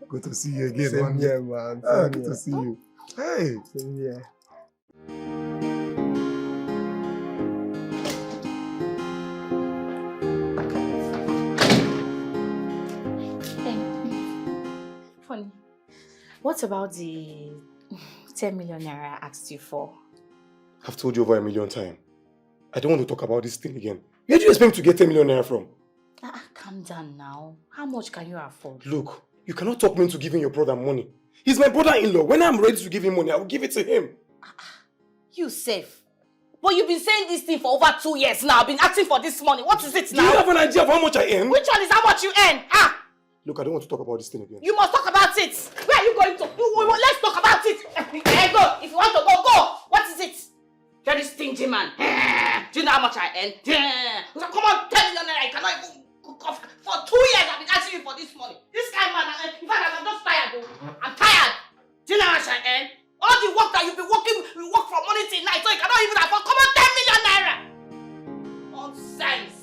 Good to see you again.
Same here, man.
Good to see you. Hey.
Same here.
Funny. What about the 10 million naira I asked you for?
I've told you over 1 million times. I don't want to talk about this thing again. Where do you expect me to get 10 million naira from?
Calm down now. How much can you afford?
Look, you cannot talk me into giving your brother money. He's my brother-in-law. When I'm ready to give him money, I will give it to him.
You safe. But you've been saying this thing for over 2 years now. I've been asking for this money. What is it now?
Do you have an idea of how much I earn?
Which one is how much you earn?
Look, I don't want to talk about this thing again.
You must talk about it. Where are you going to? Let's talk about it. Go. If you want to go, go. What is it? You're this stingy man. Do you know how much I earn? Come on, 10 million naira. I cannot even cook off. For 2 years, I've been asking you for this money. This kind of man, in fact, I'm just tired. I'm tired. Do you know how much I earn? All the work that you've been working, we work from morning till night, so you cannot even afford. Come on, 10 million naira. Nonsense.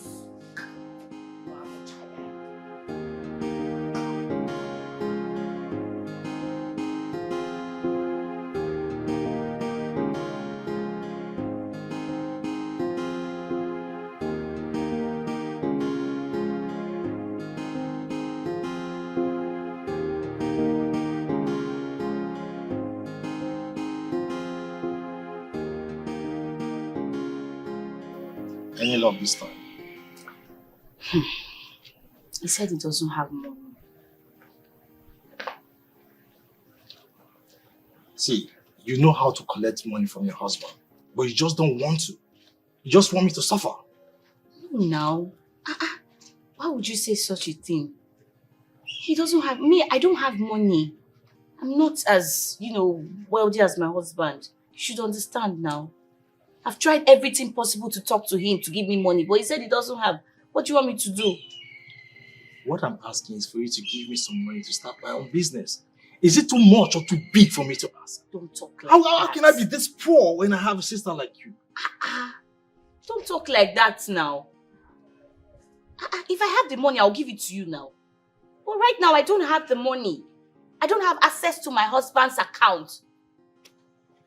Any love this time?
He said he doesn't have money.
See, you know how to collect money from your husband, but you just don't want to. You just want me to suffer.
No, now. Why would you say such a thing? He doesn't have me. I don't have money. I'm not as, wealthy as my husband. You should understand now. I've tried everything possible to talk to him to give me money, but he said he doesn't have. What do you want me to do?
What I'm asking is for you to give me some money to start my own business. Is it too much or too big for me to ask?
Don't talk like
that.
How
can I be this poor when I have a sister like you?
Don't talk like that now. If I have the money, I'll give it to you now. But right now, I don't have the money. I don't have access to my husband's account.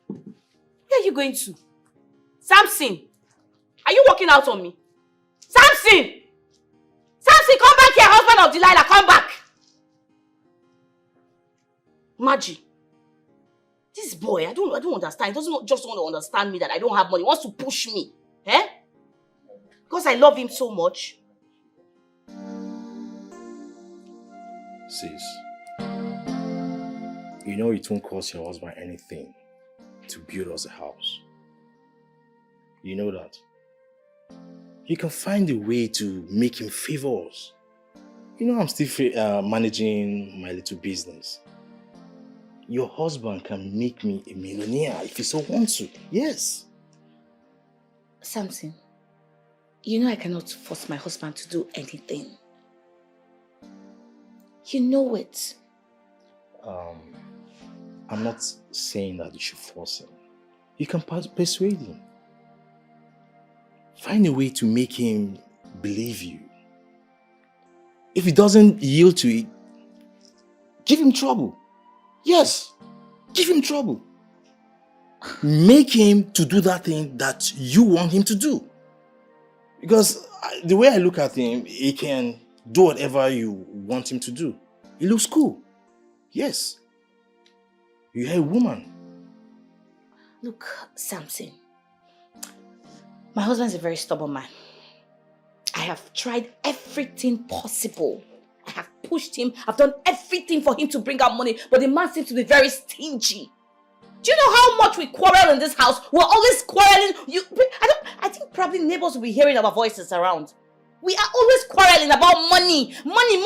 Where are you going to? Samson, are you walking out on me? Samson! Samson, come back here, husband of Delilah, come back! Maggie, this boy, I don't understand. He doesn't just want to understand me that I don't have money. He wants to push me. Because I love him so much.
Sis, you know it won't cost your husband anything to build us a house. You know that. You can find a way to make him favor us. You know I'm still managing my little business. Your husband can make me a millionaire if he so wants to. Yes.
Samson, you know I cannot force my husband to do anything. You know it.
I'm not saying that you should force him. You can persuade him. Find a way to make him believe you. If he doesn't yield to it, give him trouble. Yes, give him trouble. Make him to do that thing that you want him to do. Because the way I look at him, he can do whatever you want him to do. He looks cool. Yes. You're a woman.
Look, Samson, my husband's a very stubborn man. I have tried everything possible. I have pushed him. I've done everything for him to bring out money, but the man seems to be very stingy. Do you know how much we quarrel in this house? We're always quarreling. I think probably neighbors will be hearing our voices around. We are always quarreling about money. Money.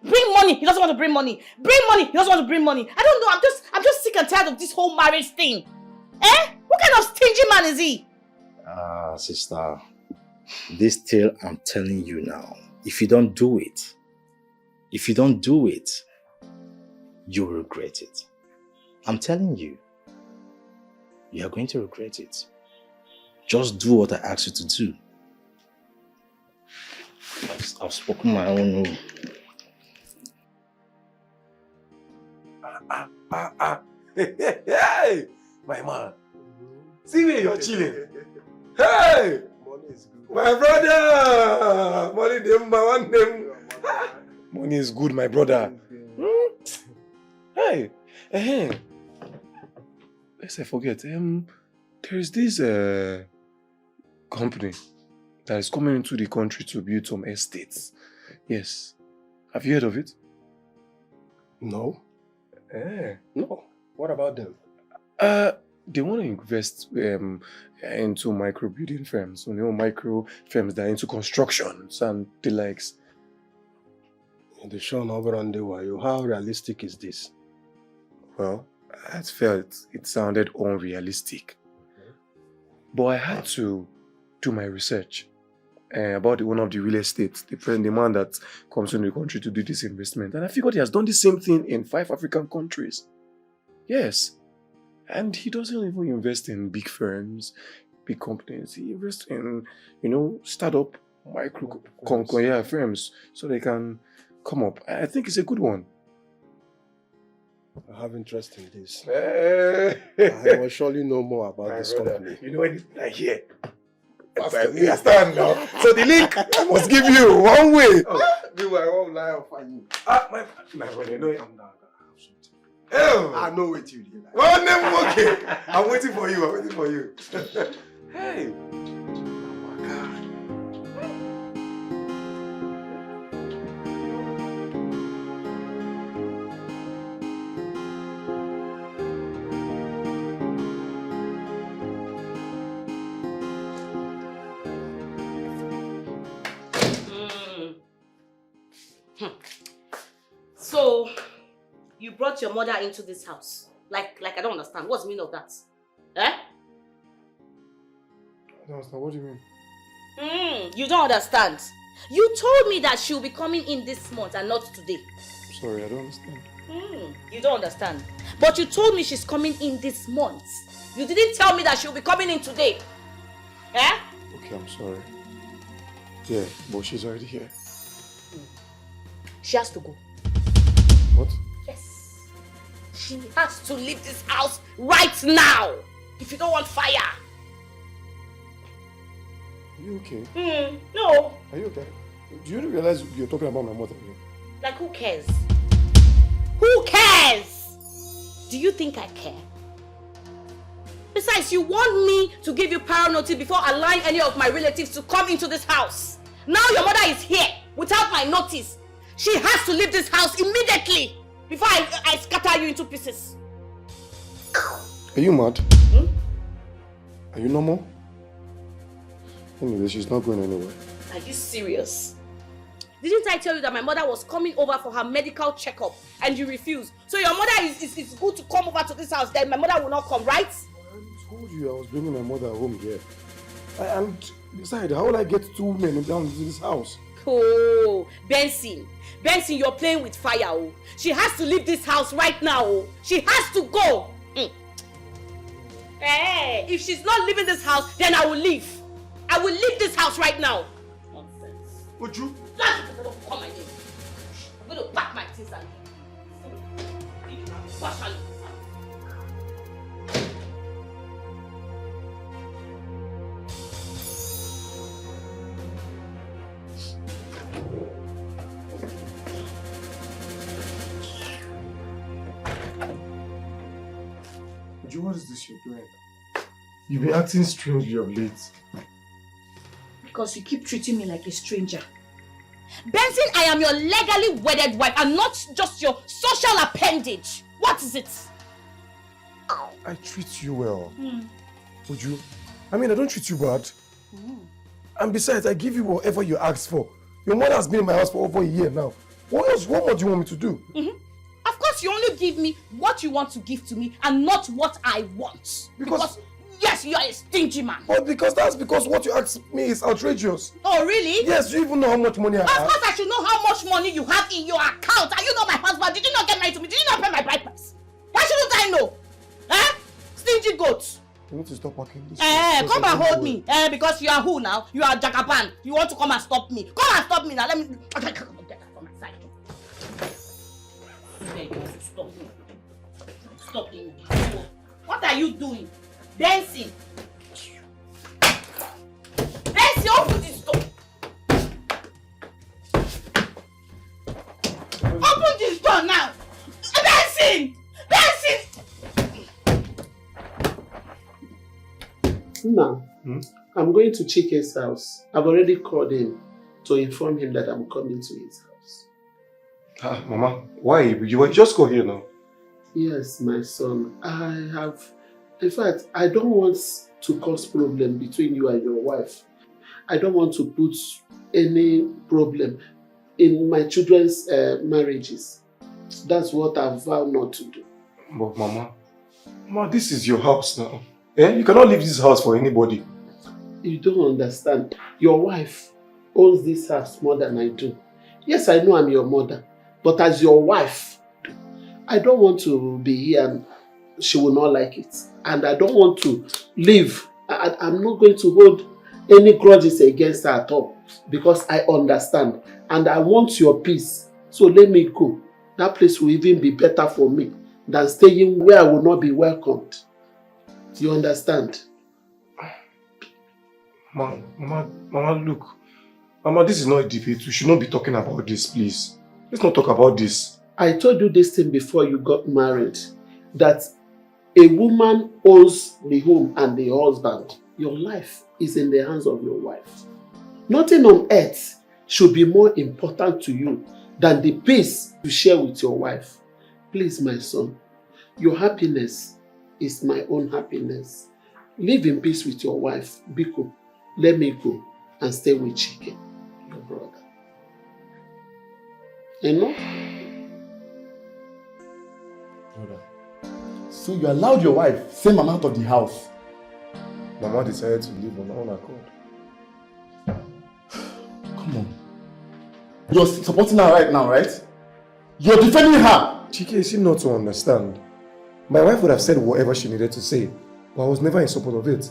Bring money. He doesn't want to bring money. Bring money. He doesn't want to bring money. I don't know. I'm just sick and tired of this whole marriage thing. What kind of stingy man is he?
Sister, this tale I'm telling you now, if you don't do it, you'll regret it. I'm telling you, you are going to regret it. Just do what I asked you to do. I've spoken my own rule.
Hey, my man. See me, you're chilling. Hey, money is good. My brother. Money them, my one them. Money is good, my brother. Hey, let's I forget. There's this company that is coming into the country to build some estates. Yes. Have you heard of it?
No. No. What about them?
They want to invest into micro building firms. You know, micro firms that are into constructions and the likes.
The show how realistic is this?
Well, I felt it sounded unrealistic. But I had to do my research about one of the real estate, the man that comes into the country to do this investment. And I figured he has done the same thing in 5 African countries. Yes. And he doesn't even invest in big firms, big companies. He invests in, startup micro firms so they can come up. I think it's a good one.
I have interest in this. I will surely know more about this company.
You know anything I hear? You understand now? So the link I must give you one way.
I won't lie for you.
My brother, you know I'm down.
I know what you did.
Oh, no, okay. I'm waiting for you. Hey.
So, you brought your mother into this house. Like I don't understand. What's the meaning of that?
I don't understand. What do you mean?
You don't understand. You told me that she'll be coming in this month and not today.
Sorry, I don't understand.
You don't understand. But you told me she's coming in this month. You didn't tell me that she'll be coming in today.
Okay, I'm sorry. Yeah, but she's already here.
She has to go.
What?
Yes. She has to leave this house right now. If you don't want fire.
Are you okay?
No.
Are you okay? Do you realize you're talking about my mother here?
Like, who cares? Who cares? Do you think I care? Besides, you want me to give you prior notice before allowing any of my relatives to come into this house. Now your mother is here without my notice. She has to leave this house immediately before I scatter you into pieces.
Are you mad? Are you normal? Anyway, she's not going anywhere.
Are you serious? Didn't I tell you that my mother was coming over for her medical checkup and you refused? So your mother is good to come over to this house, then my mother will not come, right?
I told you I was bringing my mother home here. And besides, how will I get 2 women down to this house?
Oh, Benson, you're playing with fire. Oh. She has to leave this house right now. Oh. She has to go. Hey, if she's not leaving this house, then I will leave. I will leave this house right now. Nonsense.
Would you?
Don't call my name. I'm going to pack my things and leave.
What is this you're doing? You've been acting strangely of late.
Because you keep treating me like a stranger. Benson, I am your legally wedded wife and not just your social appendage. What is it?
I treat you well. Would you? I mean, I don't treat you bad. And besides, I give you whatever you ask for. Your mother has been in my house for over a year now. What more do you want me to do?
Of course, you only give me what you want to give to me and not what I want. Because yes, you are a stingy man.
But that's because what you ask me is outrageous.
Oh, really?
Yes, you even know how much money I have.
Of course, I should know how much money you have in your account. Are you not my husband? Did you not get married to me? Did you not pay my bride price? Why shouldn't I know? Huh? Stingy goat.
You need to stop walking this
way. Come and hold me. Because you are who now? You are Jagaban. You want to come and stop me. Come and stop me now. Let me... Okay, come on, get that from my side. Stop me. Stop me. What are you doing? Dancing. Dancing, open this door. Open this door now. Dancing.
Now, I'm going to Chike's house. I've already called him to inform him that I'm coming to his house.
Mama, why? You just go here now.
Yes, my son. In fact, I don't want to cause problem between you and your wife. I don't want to put any problem in my children's marriages. That's what I vow not to do.
But Mama, this is your house now. You cannot leave this house for anybody.
You don't understand. Your wife owns this house more than I do. Yes, I know I'm your mother. But as your wife, I don't want to be here and she will not like it. And I don't want to leave. I'm not going to hold any grudges against her at all. Because I understand. And I want your peace. So let me go. That place will even be better for me than staying where I will not be welcomed. Do you understand?
Mama, look. Mama, this is not a debate. We should not be talking about this, please. Let's not talk about this.
I told you this thing before you got married. That a woman owns the home and the husband. Your life is in the hands of your wife. Nothing on earth should be more important to you than the peace you share with your wife. Please, my son, your happiness is my own happiness. Live in peace with your wife. Biko, let me go and stay with Chike, your brother. You know?
Brother, so you allowed your wife, send Mama out of the house?
Mama decided to leave on her own accord.
Come on. You're supporting her right now, right? You're defending her!
Chike, is she not to understand? My wife would have said whatever she needed to say, but I was never in support of it.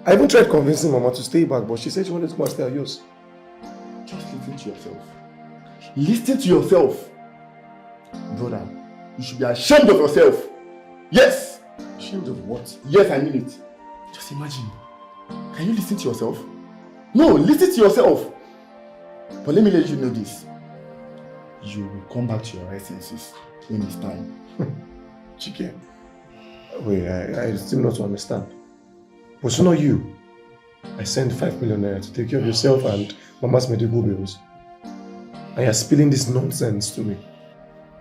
I even tried convincing Mama to stay back, but she said she wanted to go and stay at yours.
Just listen to yourself. Listen to yourself. Brother, you should be ashamed of yourself. Yes!
Ashamed of what?
Yes, I mean it. Just imagine. Can you listen to yourself? No, listen to yourself. But let me let you know this. You will come back to your right senses when it's time.
Chike, wait, I still not understand. Was it not you? I sent 5 million naira to take care of yourself and Mama's medical bills. And you're spilling this nonsense to me.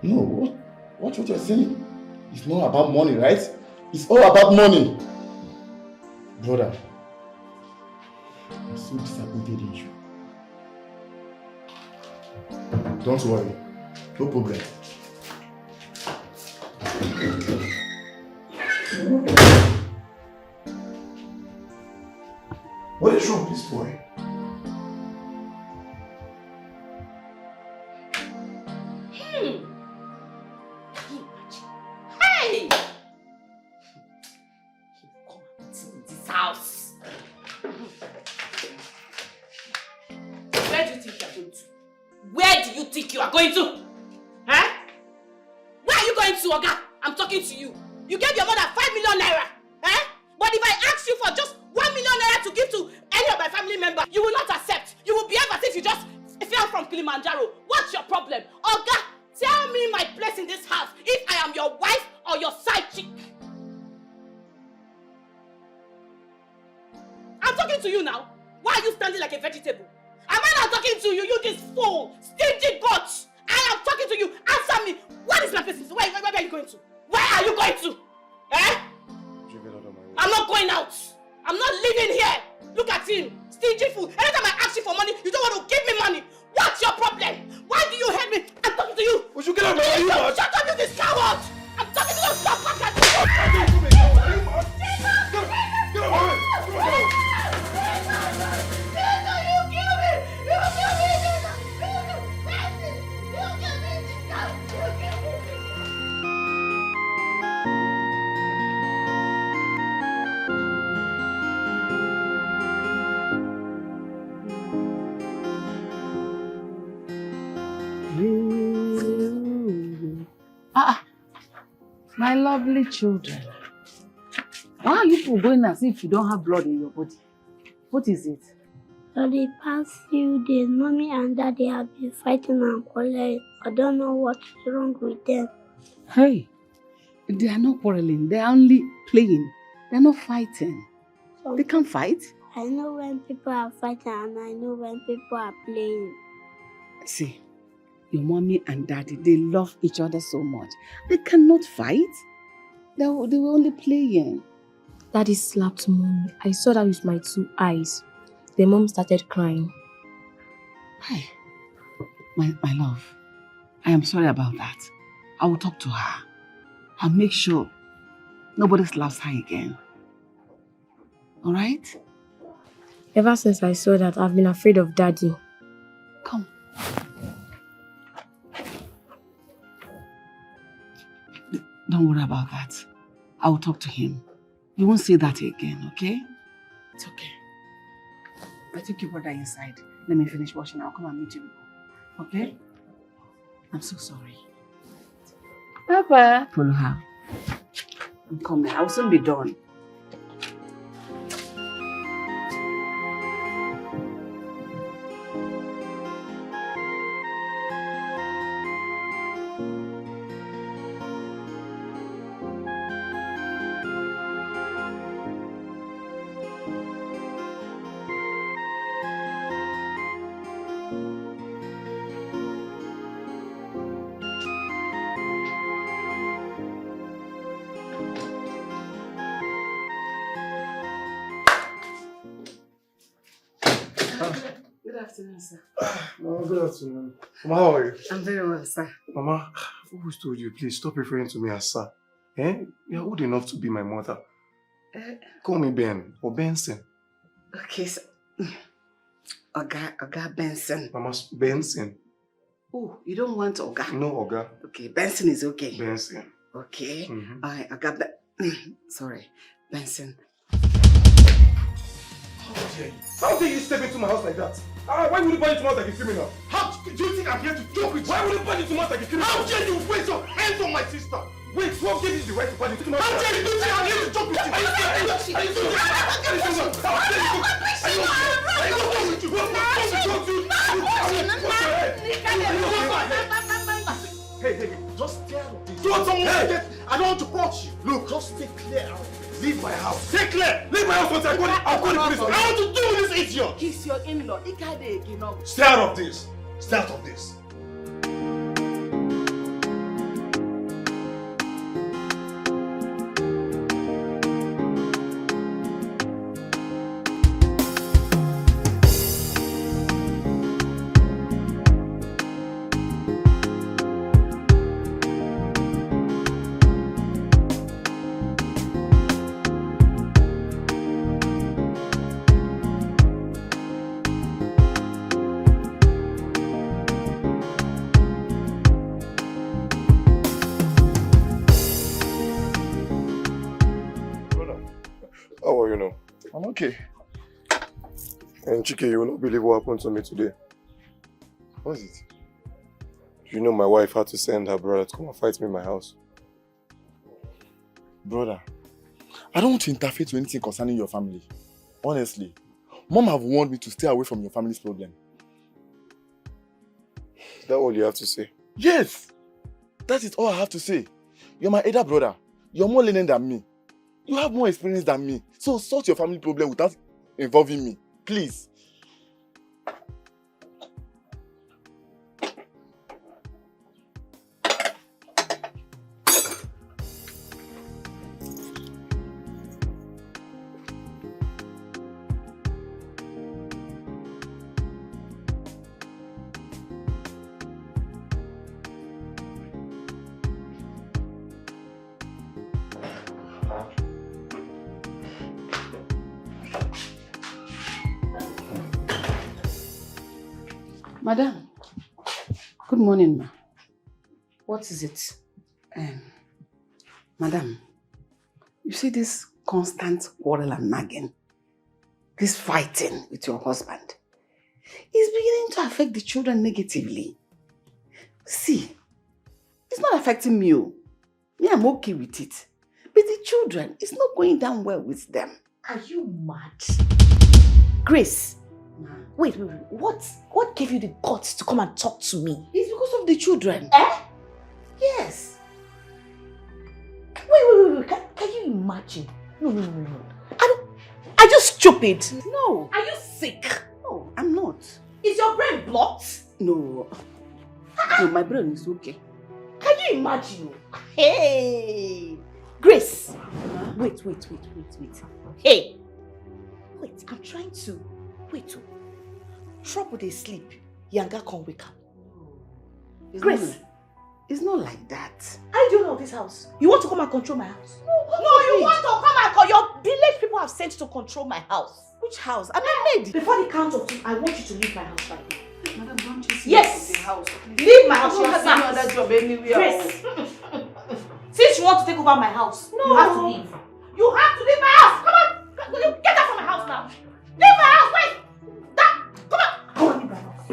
No, what you're saying? It's not about money, right? It's all about money. Brother, I'm so disappointed in you. Don't worry. No problem. What is wrong with this boy?
Hey! Come and in this house. Where do you think you are going to? Where do you think you are going to? Huh? Where are you going to, Oga? I'm talking to you. You gave your mother 5 million naira. Eh? But if I ask you for just 1 million naira to give to any of my family members, you will not accept. You will behave as if you just fell from Kilimanjaro. What's your problem? Oga, tell me my place in this house if I am your wife or your side chick. I'm talking to you now. Why are you standing like a vegetable? Am I not talking to you? You this fool, stingy goat. I am talking to you. Answer me. What is my place? Where are you going to? Where are you going to? Eh? I'm not going out. I'm not living here. Look at him. Stingy fool. Anytime I ask you for money, you don't want to give me money. What's your problem? Why do you hate me? I'm talking to you.
Would you get out of my way?
Shut up, you this coward. I'm talking to you. Stop back at me.
Get away.
My lovely children. Why are you people going as if you don't have blood in your body? What is it?
For the past few days, Mommy and Daddy have been fighting and quarreling. I don't know what's wrong with them.
Hey, they are not quarreling. They are only playing. They are not fighting. They can't fight.
I know when people are fighting and I know when people are playing.
See, your mommy and daddy, they love each other so much. They cannot fight. They were only playing.
Daddy slapped Mommy. I saw that with my 2 eyes. The mom started crying.
Hey, my love, I am sorry about that. I will talk to her. I'll make sure nobody slaps her again. Alright?
Ever since I saw that, I've been afraid of Daddy.
Come. Don't worry about that. I will talk to him. You won't say that again, okay? It's okay. I took your brother inside. Let me finish washing. I'll come and meet you. Okay? I'm so sorry. Papa. Follow her. I'm coming. I'll soon be done. Good afternoon, sir.
Oh, good afternoon. Mama, how are you?
I'm very well, sir.
Mama, I've always told you, please stop referring to me as sir. Eh? You're old enough to be my mother. Call me Ben or Benson.
Okay, sir. Oga Benson.
Mama, Benson.
Oh, you don't want Oga?
No, Oga.
Okay, Benson is okay.
Benson.
Okay.
Mm-hmm.
Oga sorry, Benson.
How dare you step into my house like that? Why would you burn into my house like a criminal? How do you think I'm here to joke with you? Why would you burn into my house like a criminal? How dare you raise your hands on my sister? Wait, what gave you the right to burn into my house? How dare you do that? I'm here to joke with you. Are you serious? Are you serious? How dare you? Are you okay? Are you okay with you? Hey, just stay out of this. Don't I don't want to punch you. Look, just stay clear out. Leave my house. Stay clear. Leave my house once I'll call the police. I want to deal with this idiot.
He's your in-law.
Stay out of this. Stay out of this.
you know?
I'm okay.
And Chike, you will not believe what happened to me today.
What is it?
You know my wife had to send her brother to come and fight me in my house.
Brother, I don't want to interfere to anything concerning your family. Honestly. Mom have warned me to stay away from your family's problem.
Is that all you have to say?
Yes! That is all I have to say. You're my elder brother. You're more lenient than me. You have more experience than me. So sort your family problem without involving me. Please.
Madam, good morning, ma.
What is it?
Madam, you see this constant quarrel and nagging, this fighting with your husband, is beginning to affect the children negatively. See, it's not affecting me. Me, I'm okay with it. But the children, it's not going down well with them.
Are you mad? Grace, wait. What gave you the guts to come and talk to me?
It's because of the children. Yes.
Wait. Can you imagine? No. Are you stupid?
No.
Are you sick?
No, I'm not.
Is your brain blocked?
No. No, my brain is okay.
Can you imagine? Hey! Grace! Wait. Hey! Wait, I'm trying to... Wait. Trouble they sleep. Yanga can wake up. Grace!
It's not like that.
I don't know this house. You want to come and control my house? No, you want to come and control... Your village people have sent to control my house.
Which house? I'm a maid.
Before the count of 2, I want you to leave my house right now.
Madam, don't you see
Yes!
the house?
Leave my house.
I don't have any other job anywhere.
Grace! Since you want to take over my house, you have to leave. You have to leave my house! Come on! Get out from my house now! Leave my house! Wait! Come on! Come on, leave my house.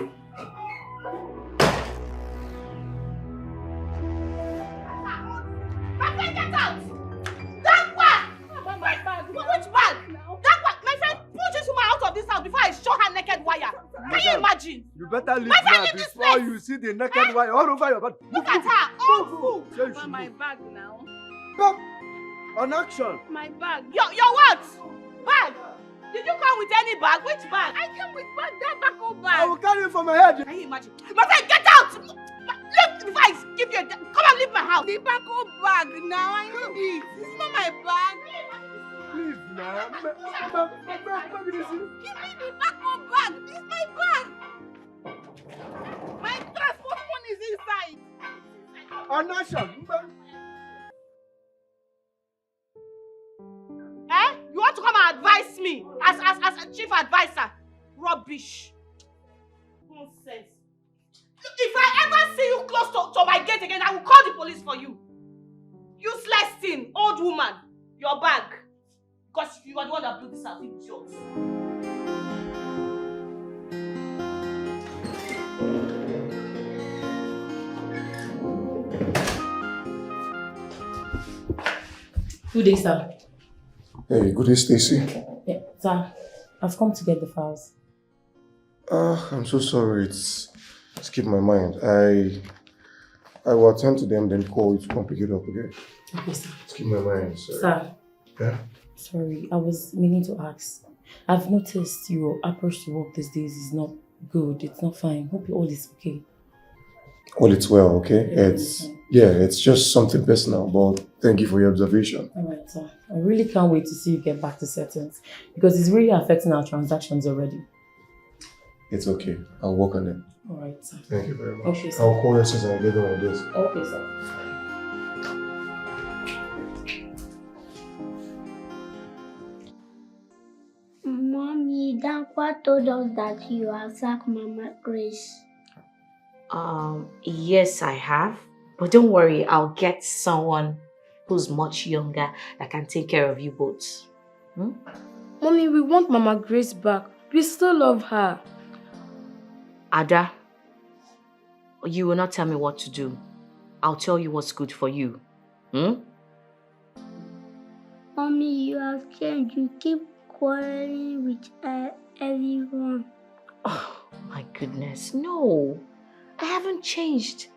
My friend, get out! That bag! My bag! Which bag? That bag! My friend, push this woman out of this house before I show her naked wire. Can you imagine?
You better leave
My friend,
now
leave this
before
place.
you see the naked wire all over your body.
Look at her! Oh,
Over
my bag now.
Come on action.
My bag.
Your what? Bag? Did you come with any bag? Which bag?
I came with bag, that bag, bag.
I will carry it from my head.
Can you imagine? My friend, get out! Look, before I give you a... Come and leave my house.
The bag now, I need it. This is not my bag.
Please, ma'am.
Give me the bag. This is my bag. My transport phone is inside.
On action.
You want to come and advise me as a chief advisor? Rubbish. Nonsense. If I ever see you close to my gate again, I will call the police for you. Useless thing, old woman. Your bag. Because you are the one that blew this out, idiot.
Good day, sir.
Hey, good day, Stacy.
Yeah, sir. I've come to get the files.
I'm so sorry. It's skipped my mind. I will attend to them, then call you to come pick it up again.
Okay, sir.
Skip my mind, sorry.
Sir.
Yeah?
Sorry, I was meaning to ask. I've noticed your approach to work these days is not good. It's not fine. Hope all is okay.
Well, it's well, okay? It's just something personal, but thank you for your observation.
Alright, sir. I really can't wait to see you get back to settings because it's really affecting our transactions already.
It's okay. I'll work on it.
Alright, sir.
Thank you very much.
Okay, sir.
I'll call you since I get on with this.
Okay, sir.
Mommy, Dankwa told us that you have sacked Mama Grace.
Yes, I have. But don't worry, I'll get someone who's much younger that can take care of you both.
Mommy, we want Mama Grace back. We still love her.
Ada, you will not tell me what to do. I'll tell you what's good for you.
Mommy, you have changed. You keep quarreling with everyone.
Oh, my goodness. No, I haven't changed.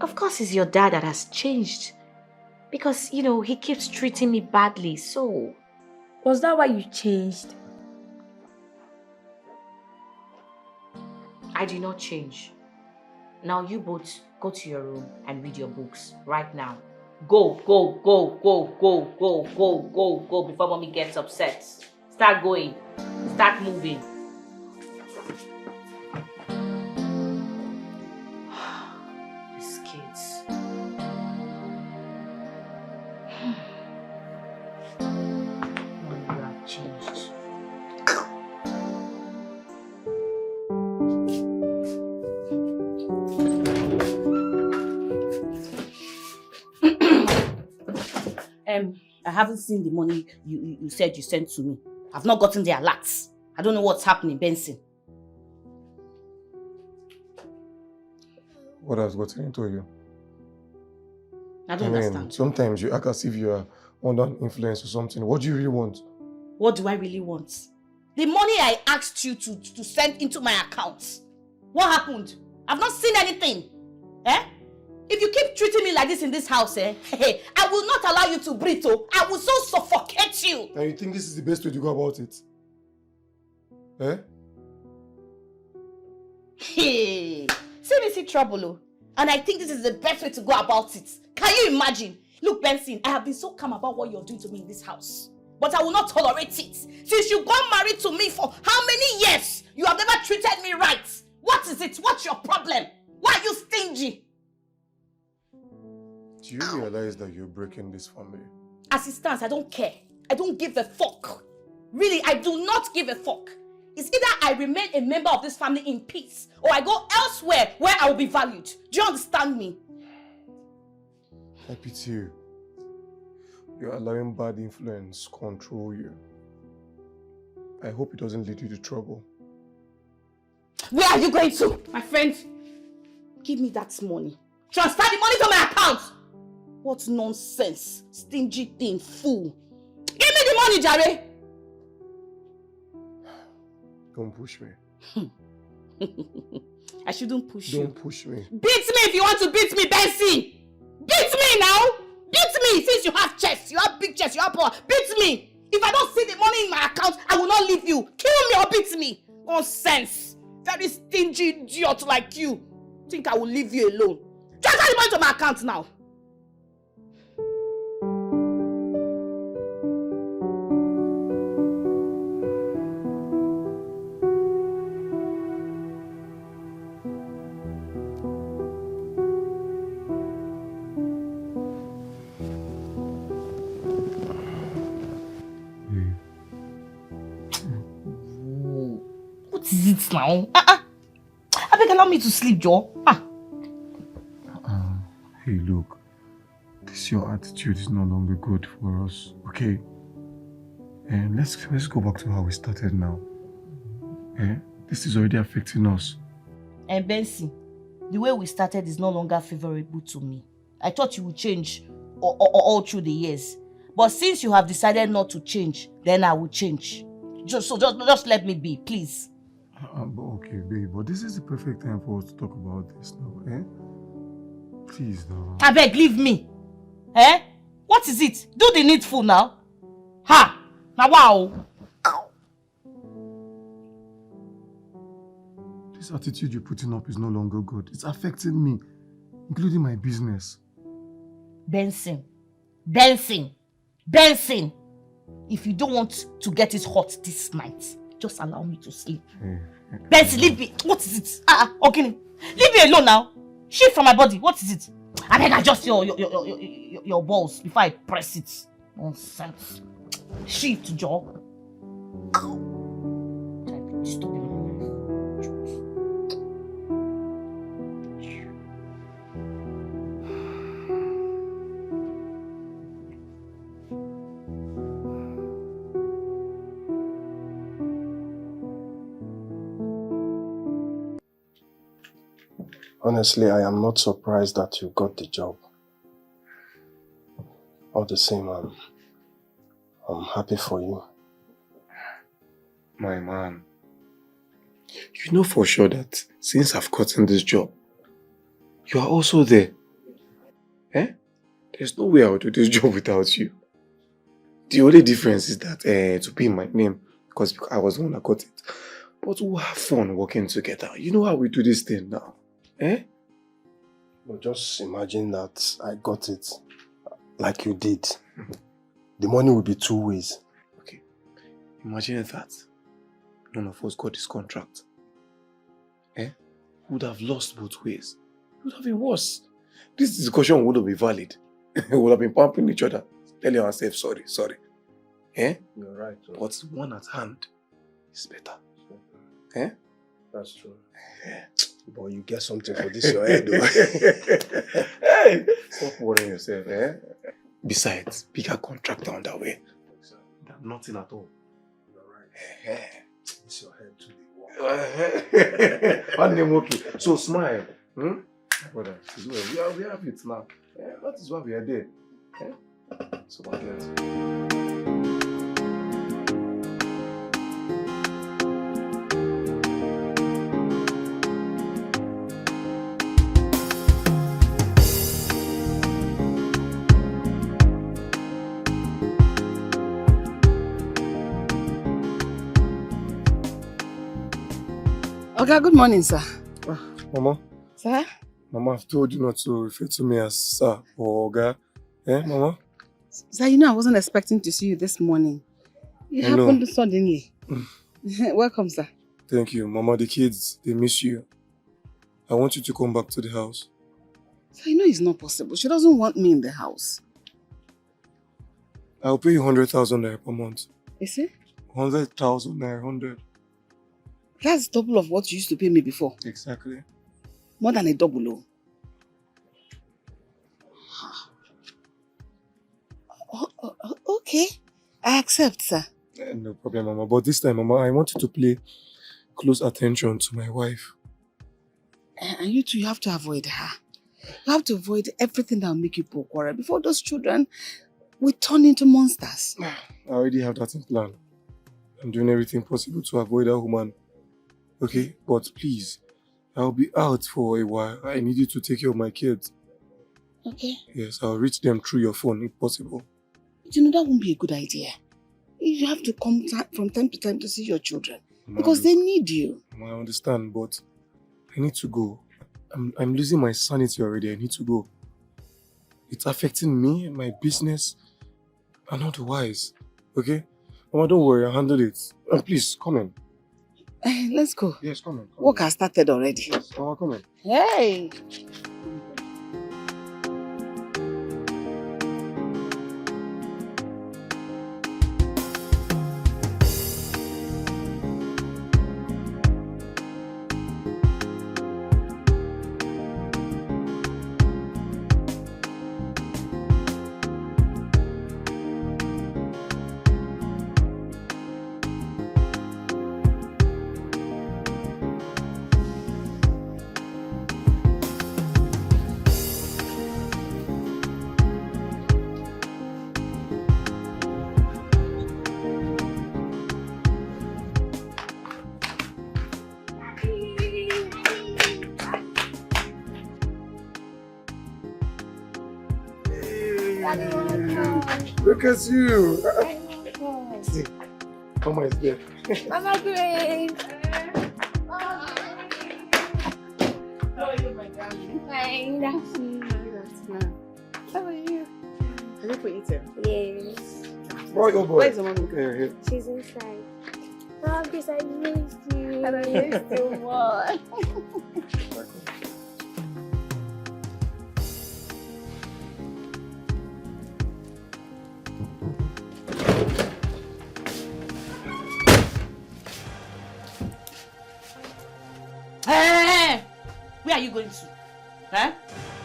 Of course, it's your dad that has changed. Because, he keeps treating me badly, so...
Was that why you changed?
I did not change. Now you both go to your room and read your books right now. Go, go, go, go, go, go, go, go, go before mommy gets upset. Start going. Start moving. These kids. Mommy, you have changed.
I haven't seen the money you said you sent to me. I've not gotten the alerts. I don't know what's happening, Benson.
What has gotten into you?
I don't understand.
Sometimes you act as if you are under influence or something. What do you really want?
What do I really want? The money I asked you to send into my account. What happened? I've not seen anything. If you keep treating me like this in this house, I will not allow you to breathe. I will so suffocate you.
And you think this is the best way to go about it?
Hey, see trouble, and I think this is the best way to go about it. Can you imagine? Look, Benson, I have been so calm about what you're doing to me in this house, but I will not tolerate it. Since you got married to me for how many years, you have never treated me right. What is it? What's your problem? Why are you stingy?
Do you realize that you're breaking this family?
As it stands, I don't care. I don't give a fuck. Really, I do not give a fuck. It's either I remain a member of this family in peace, or I go elsewhere where I will be valued. Do you understand me?
I pity you. You're allowing bad influence control you. I hope it doesn't lead you to trouble.
Where are you going to? My friend, give me that money. Transfer the money to my account. What nonsense. Stingy thing, fool. Give me the money, Jare.
Don't push me.
I shouldn't push you.
Don't push me.
Beat me if you want to beat me, Benson. Beat me now. Beat me. Since you have chest, you have big chest, you have power. Beat me. If I don't see the money in my account, I will not leave you. Kill me or beat me. Nonsense. Very stingy idiot like you. Think I will leave you alone. Transfer the money to my account now. What is it now? I beg, allow me to sleep, Joe.
Hey, look. Your attitude is no longer good for us, okay? And let's go back to how we started now. This is already affecting us.
And Benson, the way we started is no longer favorable to me. I thought you would change all through the years. But since you have decided not to change, then I will change. Just let me be, please.
Okay, babe, but this is the perfect time for us to talk about this now, Please, now.
I beg, leave me. What is it? Do the needful now. Ha! Now, wow.
This attitude you're putting up is no longer good. It's affecting me, including my business.
Benson. If you don't want to get it hot this night, just allow me to sleep. Benson, leave me. What is it? Okay. Leave me alone now. Shift from my body. What is it? I beg, adjust your balls before I press it. Nonsense. Shift, jaw.
Honestly, I am not surprised that you got the job. All the same, I'm happy for you.
My man, you know for sure that since I've gotten this job, you are also there. Eh? There's no way I would do this job without you. The only difference is that to be in my name, because I was the one that got it. But we'll have fun working together. You know how we do this thing now. Eh?
But just imagine that I got it like you did. The money will be 2 ways.
Okay. Imagine that none of us got this contract. Eh? We would have lost both ways. It would have been worse. This discussion wouldn't be valid. We would have been pumping each other, telling ourselves sorry. Eh?
You're right.
But one at hand is better. Eh?
That's true. But you get something for this your head though.
Hey! Stop worrying yourself, eh? Besides, bigger contract on the way. Nothing at all.
You're right. It's your head too.
Okay. So smile. Brother, we have it now. That is why we are there. So what else?
Okay, good morning, sir.
Mama.
Sir?
Mama, I've told you not to refer to me as sir or Oga. Eh, Mama?
Sir, you know I wasn't expecting to see you this morning. It happened suddenly. Welcome, sir.
Thank you. Mama, the kids, they miss you. I want you to come back to the house.
Sir, you know it's not possible. She doesn't want me in the house.
I'll pay you 100,000 naira per month.
Is it?
100,000 naira, 100.
That's double of what you used to pay me before.
Exactly.
More than a double. Okay. I accept, sir.
No problem, Mama. But this time, Mama, I want you to pay close attention to my wife.
And you two, you have to avoid her. You have to avoid everything that will make you poor quarrel. Before those children will turn into monsters.
I already have that in plan. I'm doing everything possible to avoid that woman. Okay? But please, I'll be out for a while. I need you to take care of my kids.
Okay.
Yes, I'll reach them through your phone if possible.
You know, that won't be a good idea. You have to come from time to time to see your children. Because they need you.
I understand, but I need to go. I'm losing my sanity already. I need to go. It's affecting me, my business, and otherwise. Okay? Mama, don't worry. I'll handle it. Please, come in.
Let's go.
Yes, come in.
Work has started already.
Yes, Mama, come in.
Hey!
Look at you. See, Mama is there.
Mama Grace.
How are you, my darling?
Fine.
How are you? Are you for eating?
Yes.
Boy, oh boy.
Where's the mom?
Okay.
She's inside. Oh, Grace, I missed you.
And I missed you more.
Hey! Where are you going to? Huh?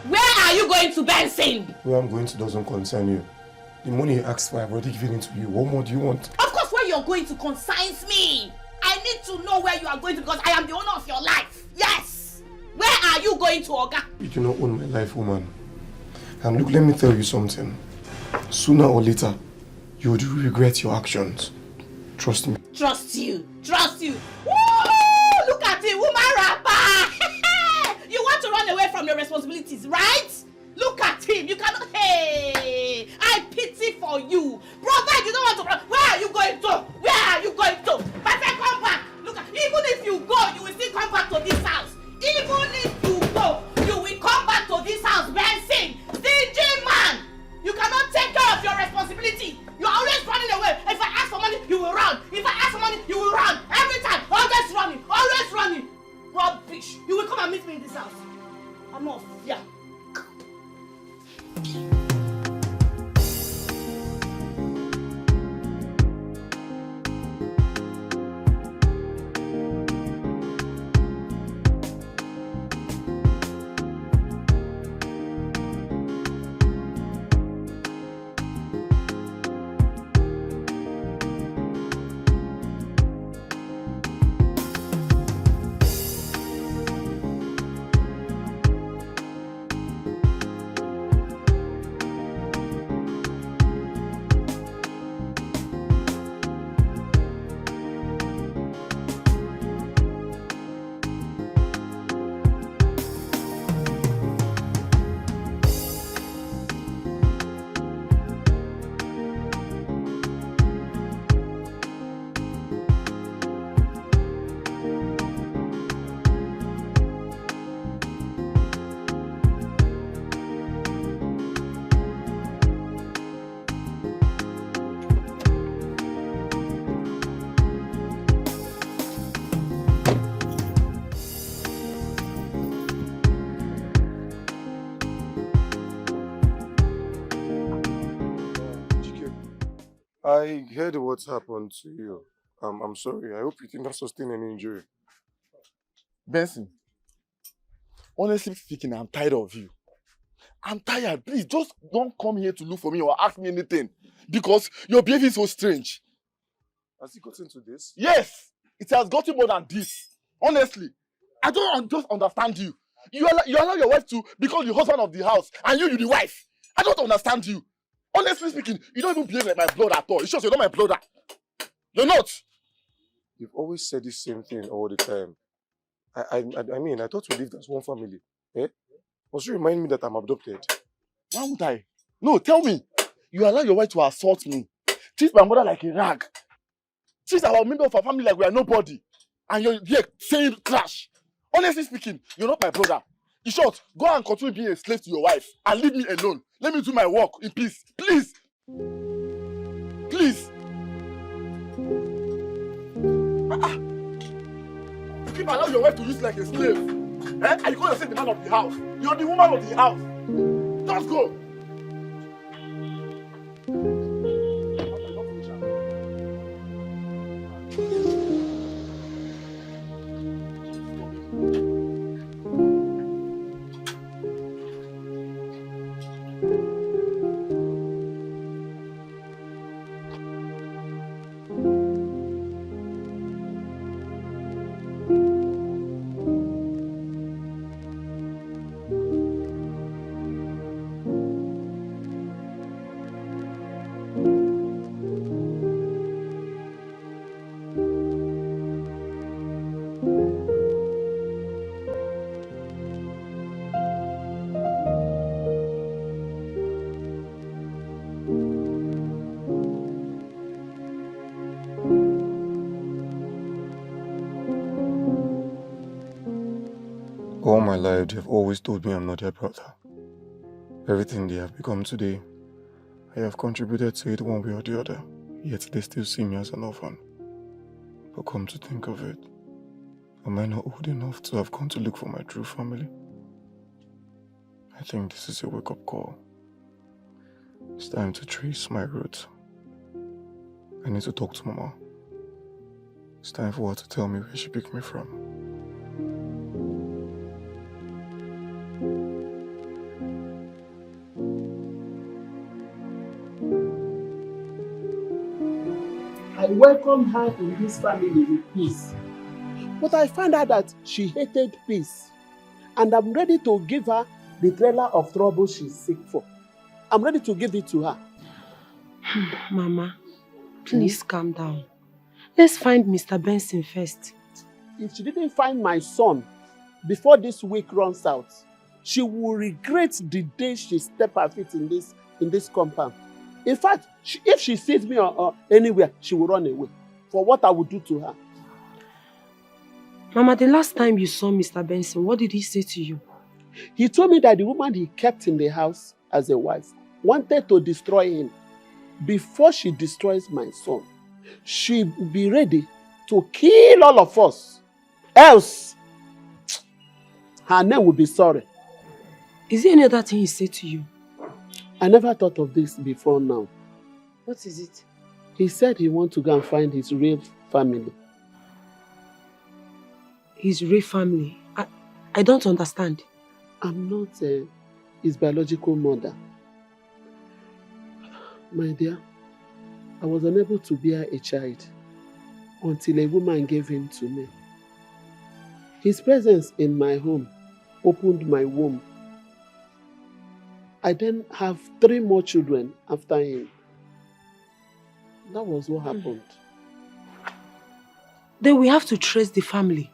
Where are you going to, Benson?
Where I'm going to doesn't concern you. The money you asked for, I've already given it to you. What more do you want?
Of course, where you're going to concerns me. I need to know where you are going to because I am the owner of your life. Yes! Where are you going to, Oga?
You do not own my life, woman. And look, let me tell you something. Sooner or later, you would regret your actions. Trust me.
Trust you. Trust you. Woo! Look at it, woman rapper. You want to run away from your responsibilities, right? Look at him. You cannot. Hey, I pity for you. Brother, if you don't want to run, where are you going to? Where are you going to? My friend, come back. Look at, even if you go, you will still come back to this house. Even if you go, you will come back to this house, Benson. Stingy man. You cannot take care of your responsibility. You're always running away. If I ask for money, you will run. If I ask for money, you will run. Every time. Always running. Always running. Rubbish. You will come and meet me in this house. I'm not fear.
I heard what's happened to you. I'm sorry. I hope you did not sustain any injury.
Benson, honestly speaking, I'm tired of you. I'm tired. Please, just don't come here to look for me or ask me anything. Because your behavior is so strange.
Has he gotten to this?
Yes! It has gotten more than this. Honestly. I don't just understand you. You allow your wife to become the husband of the house, and you're the wife. I don't understand you. Honestly speaking, you don't even behave like my blood at all. It's just you're not my brother. You're not.
You've always said the same thing all the time. I mean, I thought we lived as one family. Eh? Must you remind me that I'm adopted?
Why would I? No, tell me. You allow your wife to assault me. Treat my mother like a rag. Treat our member of our family like we are nobody. And you're here saying trash. Honestly speaking, you're not my brother. In short, go and continue being a slave to your wife and leave me alone. Let me do my work in peace. Please. Please. You keep allowing your wife to use you like a slave. Eh? And you call yourself the man of the house. You're the woman of the house. Just go.
All my life, they've always told me I'm not their brother. Everything they have become today, I have contributed to it one way or the other, yet they still see me as an orphan. But come to think of it, am I not old enough to have gone to look for my true family? I think this is a wake-up call. It's time to trace my roots. I need to talk to Mama. It's time for her to tell me where she picked me from.
I welcomed her in this family with peace. But I found out that she hated peace. And I'm ready to give her the trailer of trouble she's sick for. I'm ready to give it to her.
Mama, please calm down. Let's find Mr. Benson first.
If she didn't find my son before this week runs out, she will regret the day she stepped her feet in this compound. In fact, if she sees me anywhere, she will run away for what I will do to her.
Mama, the last time you saw Mr. Benson, what did he say to you?
He told me that the woman he kept in the house as a wife wanted to destroy him. Before she destroys my son, she will be ready to kill all of us. Else, her name will be sorry.
Is there any other thing he said to you?
I never thought of this before now.
What is it?
He said he wants to go and find his real family.
His real family? I don't understand.
I'm not his biological mother. My dear, I was unable to bear a child until a woman gave him to me. His presence in my home opened my womb. I then have 3 more children after him. That was what happened.
Then we have to trace the family.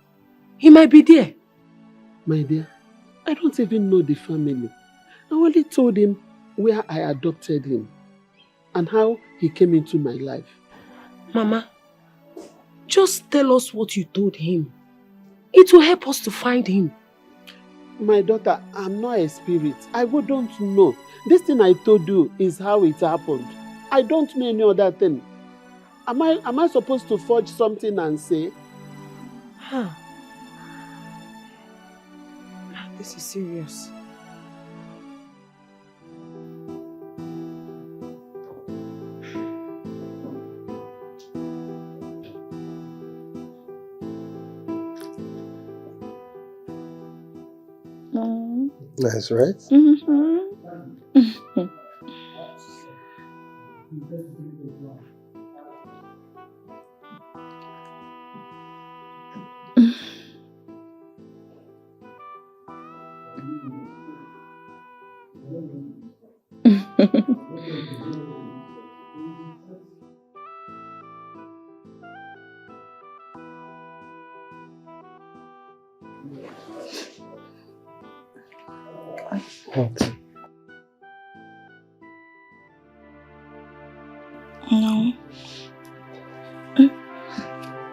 He might be there.
My dear, I don't even know the family. I only told him where I adopted him and how he came into my life.
Mama, just tell us what you told him. It will help us to find him.
My daughter, I'm not a spirit. I wouldn't know. This thing I told you is how it happened. I don't know any other thing. Am I supposed to forge something and say?
Huh. This is serious.
That's right. What?
No.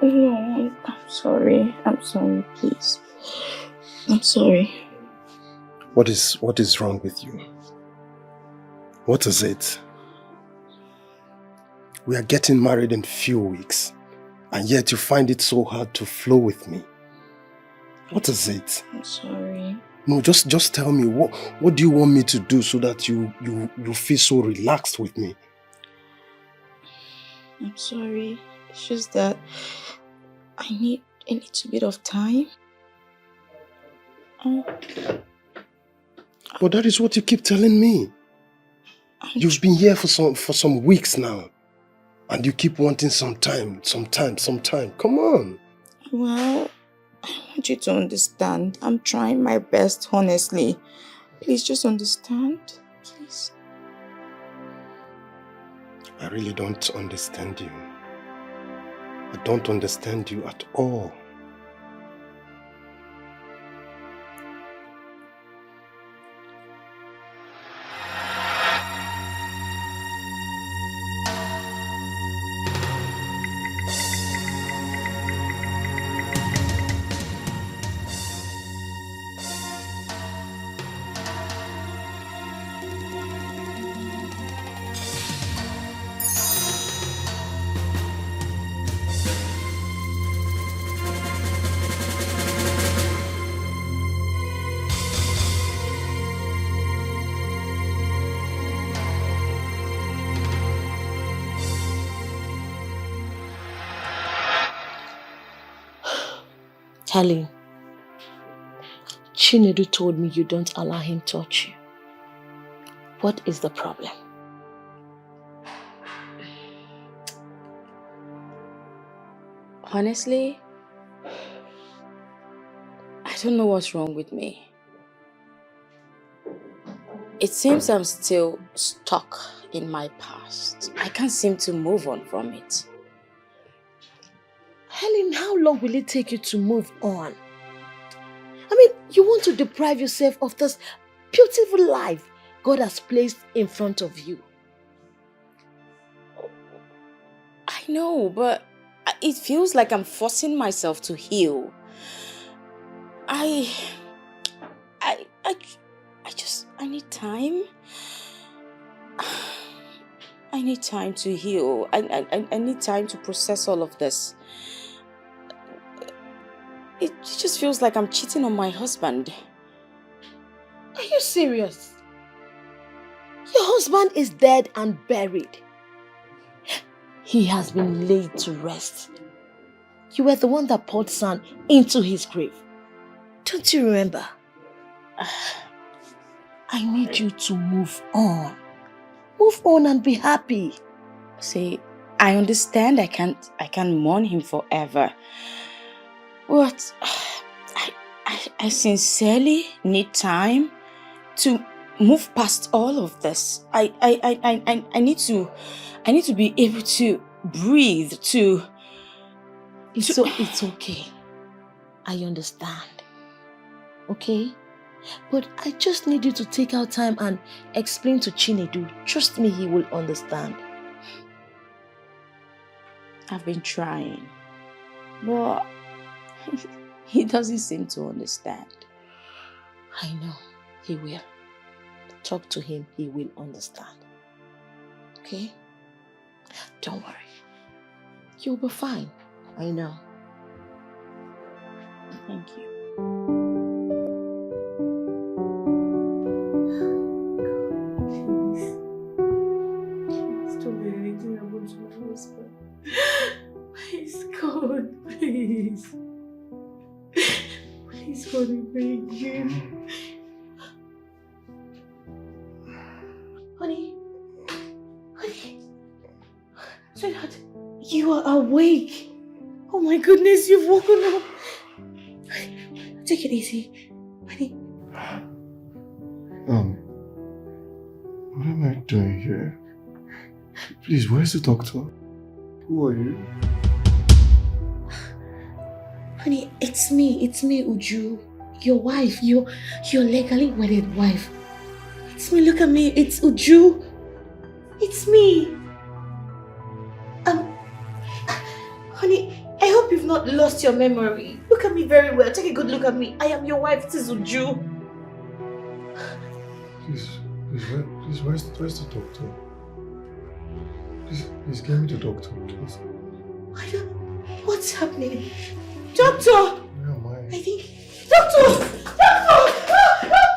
No, I'm sorry. I'm sorry, please. I'm sorry.
What is wrong with you? What is it? We are getting married in few weeks, and yet you find it so hard to flow with me. What is it?
I'm sorry.
No, just tell me, what do you want me to do so that you feel so relaxed with me?
I'm sorry. It's just that I need a little bit of time.
But that is what you keep telling me. You've been here for some weeks now, and you keep wanting some time. Come on.
Well, I want you to understand. I'm trying my best, honestly. Please just understand. Please.
I really don't understand you. I don't understand you at all.
Tali, Chinedu told me you don't allow him to touch you. What is the problem?
Honestly, I don't know what's wrong with me. It seems I'm still stuck in my past. I can't seem to move on from it.
Helen, how long will it take you to move on? I mean, you want to deprive yourself of this beautiful life God has placed in front of you.
I know, but it feels like I'm forcing myself to heal. I need time. I need time to heal. I need time to process all of this. It just feels like I'm cheating on my husband.
Are you serious? Your husband is dead and buried. He has been laid to rest. You were the one that poured sand into his grave. Don't you remember? I need you to move on. Move on and be happy.
See, I understand I can't mourn him forever. But I sincerely need time to move past all of this. I need to be able to breathe,
It's okay. I understand. Okay? But I just need you to take out time and explain to Chinedu. Trust me, he will understand.
I've been trying, but he doesn't seem to understand.
I know, he will. Talk to him, he will understand. Okay? Don't worry. You'll be fine. I know.
Thank you.
Please, God, please. Please, God, I beg you. Honey. Sweetheart, you are awake. Oh my goodness, you've woken up. Take it easy. Honey.
What am I doing here? Please, where's the doctor? Who are you?
Honey, it's me, Uju. Your wife, your legally wedded wife. It's me, look at me, it's Uju. It's me. Honey, I hope you've not lost your memory. Look at me very well. Take a good look at me. I am your wife. This is Uju.
Please, where's the doctor? Please give me the doctor, please.
What's happening? Doctor!
Where am I?
I think... Doctor! Doctor! Doctor!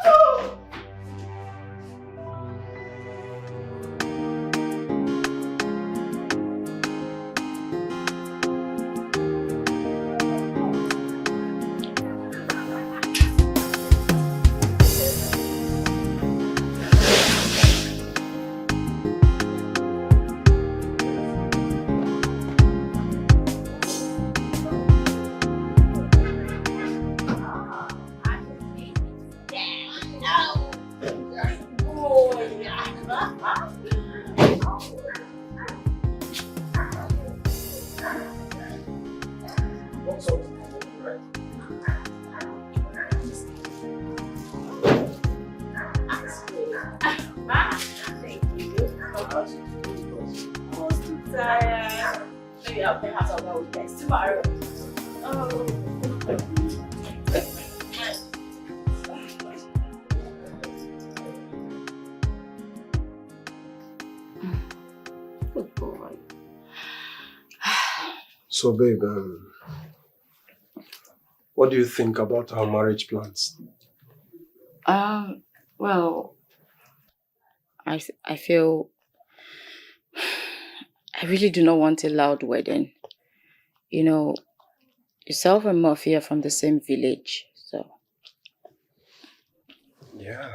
So babe, what do you think about our marriage plans?
Well, I feel I really do not want a loud wedding. You know, yourself and Murphy are from the same village, so.
Yeah.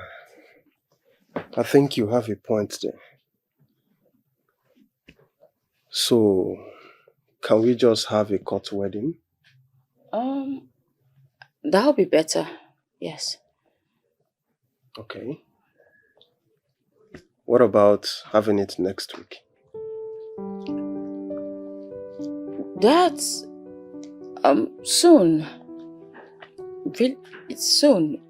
I think you have a point there. So, can we just have a court wedding?
That'll be better, yes.
Okay. What about having it next week?
That's soon. It's soon.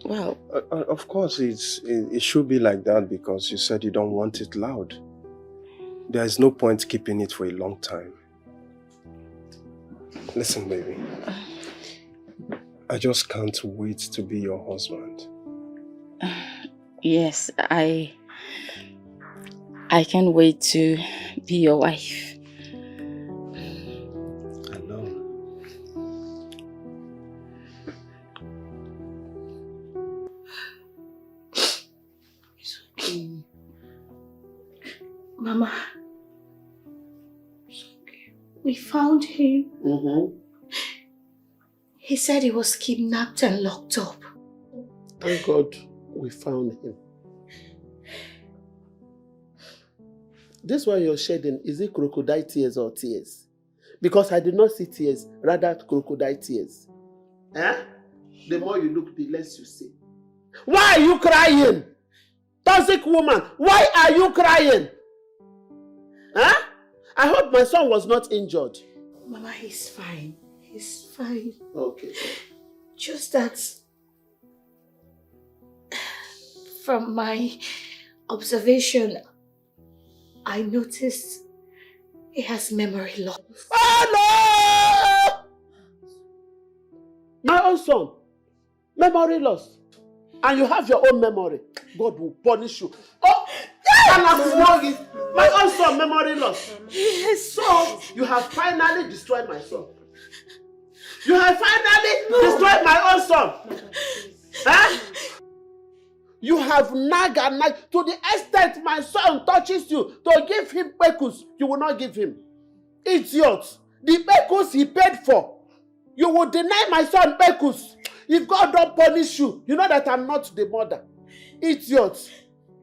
Wow.
Of course, it should be like that because you said you don't want it loud. There is no point keeping it for a long time. Listen, baby. I just can't wait to be your husband.
Yes, I can't wait to be your wife.
I know.
It's okay. Mama. It's okay. We found him. He said he was kidnapped and locked up.
Thank God we found him. This one you're shedding, is it crocodile tears or tears? Because I did not see tears, rather crocodile tears. Eh? The more you look, the less you see. Why are you crying? Toxic woman, why are you crying? Huh? I hope my son was not injured.
Mama, he's fine. He's fine.
Okay.
Just that from my observation, I noticed he has memory loss.
Oh no! My own son, memory loss. And you have your own memory. God will punish you. Oh! And my own son, memory loss.
Yes.
So, you have finally destroyed my son. You have finally destroyed my own son. Huh? You have nagged and nagged to the extent my son touches you to give him pekus. You will not give him. Idiot. The pekus he paid for. You will deny my son pekus. If God don't punish you, you know that I'm not the mother. Idiot.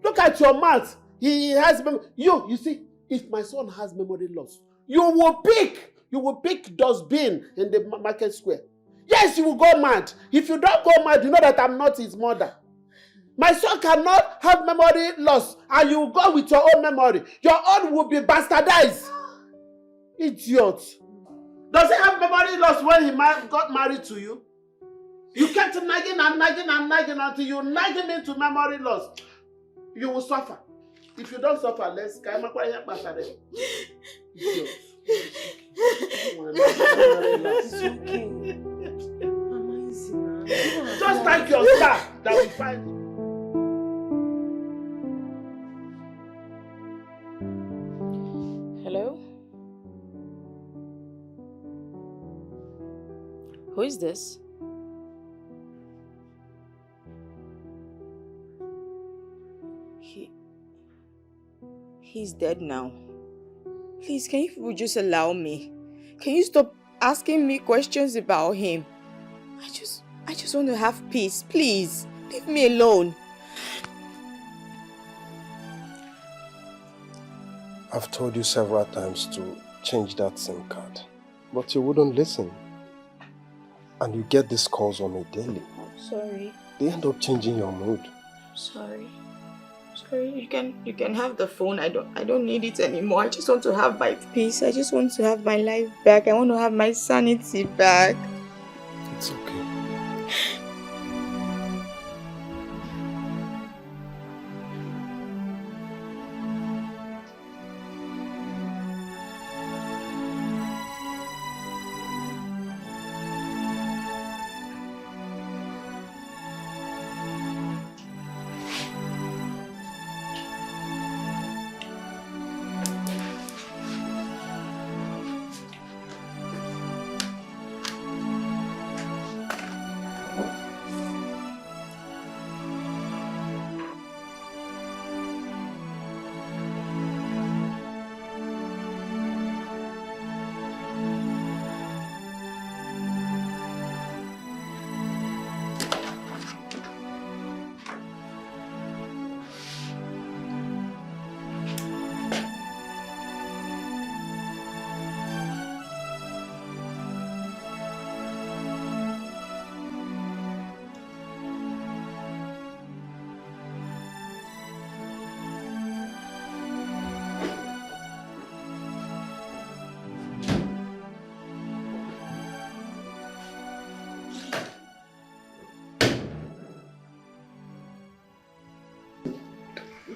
Look at your mouth. He has you see, if my son has memory loss, you will pick dustbin in the market square. Yes, you will go mad. If you don't go mad, you know that I'm not his mother. My son cannot have memory loss and you go with your own memory. Your own will be bastardized. Idiot. Does he have memory loss when he got married to you? You kept nagging and nagging and nagging until you nag him into memory loss. You will suffer. If you don't suffer, let's go. Idiot.
It's okay. Mama, easy now.
Just thank your star that we find you.
Hello? Who is this? He's dead now. Please, can you people just allow me? Can you stop asking me questions about him? I just want to have peace. Please, leave me alone.
I've told you several times to change that SIM card, but you wouldn't listen. And you get these calls on a daily.
I'm sorry.
They end up changing your mood.
Sorry. Sorry, you can have the phone. I don't need it anymore. I just want to have my peace. I just want to have my life back. I want to have my sanity back.
It's okay.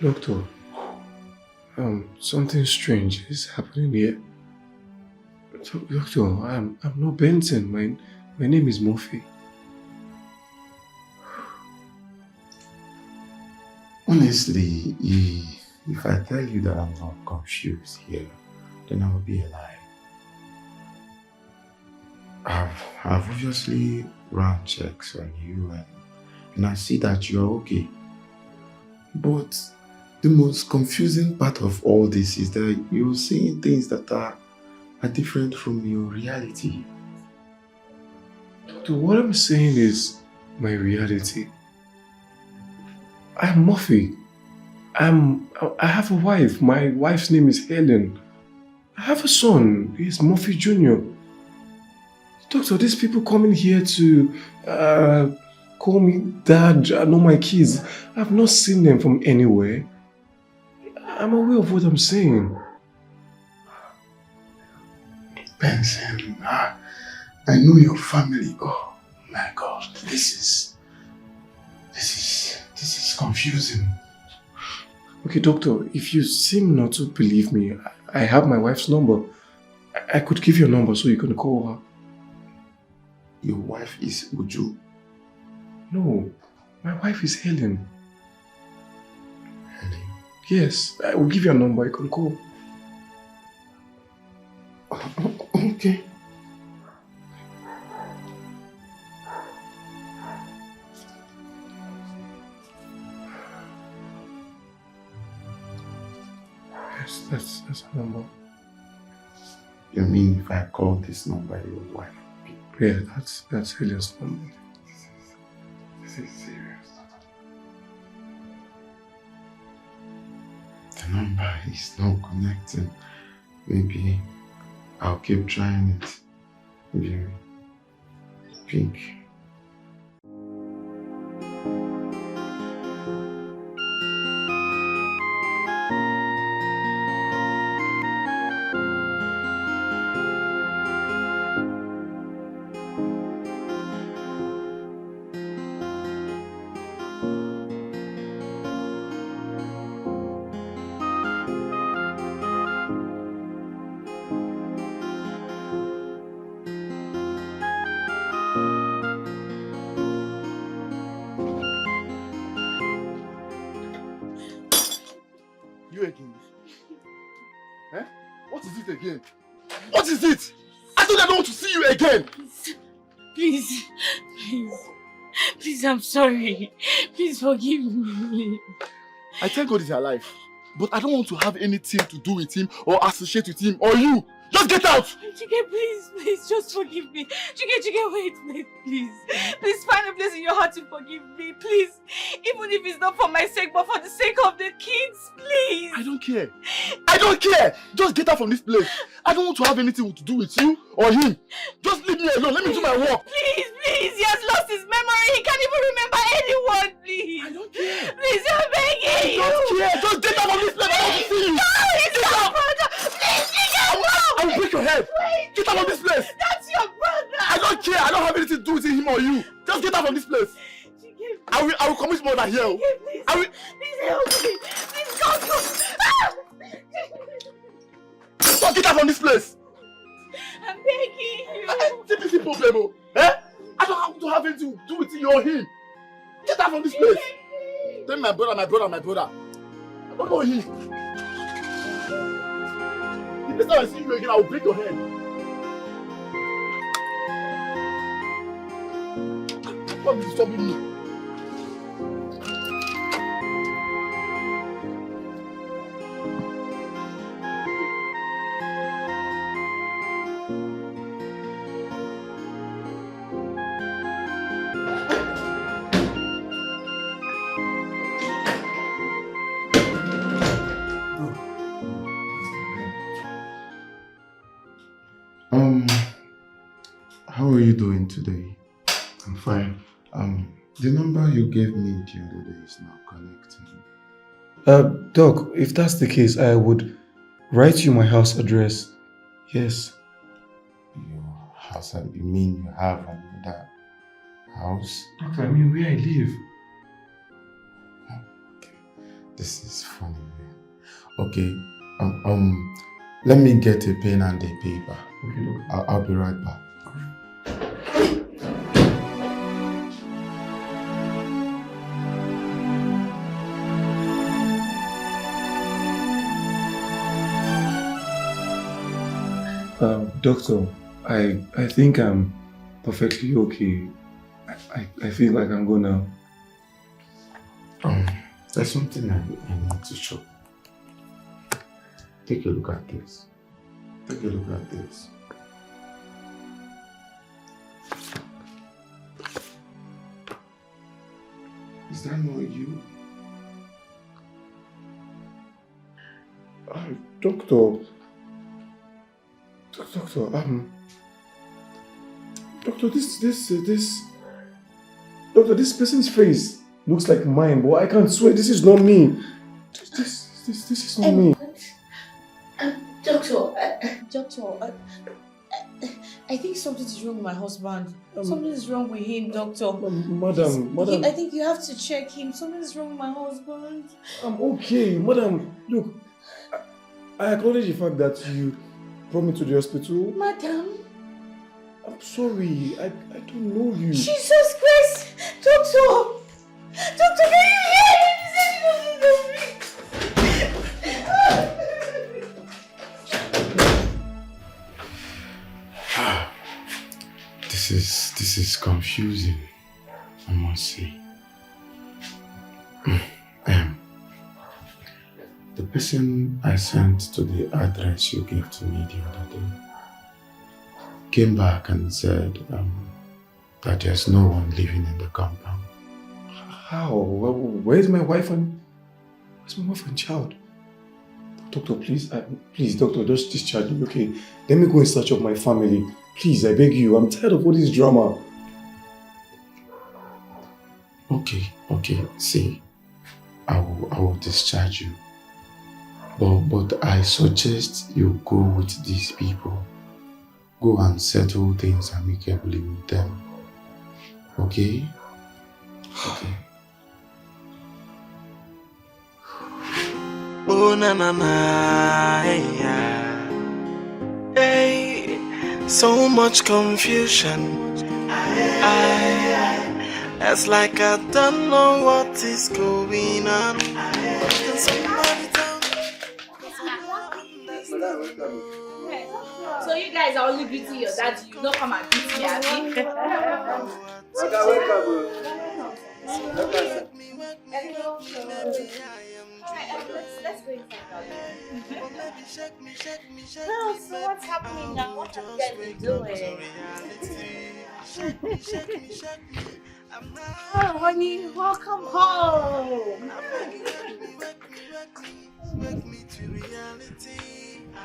Doctor, something strange is happening here. Doctor, I'm not Benson. My name is Murphy.
Honestly, if I tell you that I'm not confused here, then I will be a lie. I've obviously run checks on you and I see that you're okay. But the most confusing part of all this is that you're saying things that are different from your reality.
Doctor, what I'm saying is my reality. I'm Murphy. I have a wife. My wife's name is Helen. I have a son. He's Murphy Jr. Doctor, these people coming here to call me dad, I know my kids. I've not seen them from anywhere. I'm aware of what I'm saying.
Benson, I know your family. Oh my God, this is confusing.
Okay, doctor, if you seem not to believe me, I have my wife's number. I could give you a number so you can call her.
Your wife is Uju?
No, my wife is Helen.
Helen?
Yes, I will give you a number you can call.
Okay.
Yes, that's her number.
You mean if I call this number, your wife will pick?
Yeah, that's Helen's number.
This is serious. The number is not connecting. Maybe I'll keep trying it. Maybe pink.
You again? Eh? What is it again? What is it? I told you I don't want to see you again!
Please, I'm sorry. Please forgive me.
I thank God he's alive, but I don't want to have anything to do with him or associate with him or you. Just get out!
Dikeh, please, just forgive me. Dikeh, wait, please. Please find a place in your heart to forgive me, please. Even if it's not for my sake, but for the sake of the kids, please.
I don't care. I don't care! Just get out from this place. I don't want to have anything to do with you or him. Just leave me alone. Let me do my work.
Please, he has lost his memory. He can't even remember anyone, please. I don't care. Please, I'm begging you.
I don't care. Just get out from this place. I don't want to see you.
No, he's your brother. Please, Dikeh, no.
I will break your head.
Wait.
Get out from this place.
That's your brother.
I don't care. I don't have anything to do with him or you. Just get out from this place. I will commit murder here.
Please,
I will.
Please help me. Please go.
Just get out from this place.
I'm begging you.
This is problem. Eh? I don't have to have anything to do with you or him. Get out from this place. Tell me my brother. I don't know him. The next time I see you again, I will break your head. Stop disturbing me.
How are you doing today?
I'm fine.
The number you gave me the other day is not connecting.
Doc, if that's the case, I would write you my house address. Yes.
Your house? You mean you have another house?
Doctor, I mean where I live.
This is funny, man. Okay, let me get a pen and a paper. I'll be right back.
Doctor, I think I'm perfectly okay. I feel like I'm good now.
There's something I need to show. Take a look at this. Take a look at this. Is that not you?
Doctor, Doctor, this person's face looks like mine, but I can't swear this is not me. This is not me.
Doctor, I think something is wrong with my husband. Something is wrong with him, doctor.
Madam.
I think you have to check him. Something is wrong with my husband.
I'm okay, madam. Look, I acknowledge the fact that you brought me to the hospital.
Madam?
I'm sorry, I don't know you.
Jesus Christ! Doctor! Doctor, can you hear him? He said he doesn't know me.
This is confusing, I must say. The person I sent to the address you gave to me the other day came back and said that there's no one living in the compound.
How? Where's my wife and child? Doctor, please, doctor, just discharge me, okay? Let me go in search of my family. Please, I beg you. I'm tired of all this drama.
Okay. See, I will discharge you. But I suggest you go with these people. Go and settle things amicably with them. Okay? Okay.
Oh na na na, hey, so much confusion. It's like I don't know what is going on. Can somebody tell me?
So you guys are only greeting your dad, you don't come and greet me, Abby? Let's go inside now. Oh, so what's happening now? What have you guys been doing? Oh, honey, welcome home.
Wake me to reality. I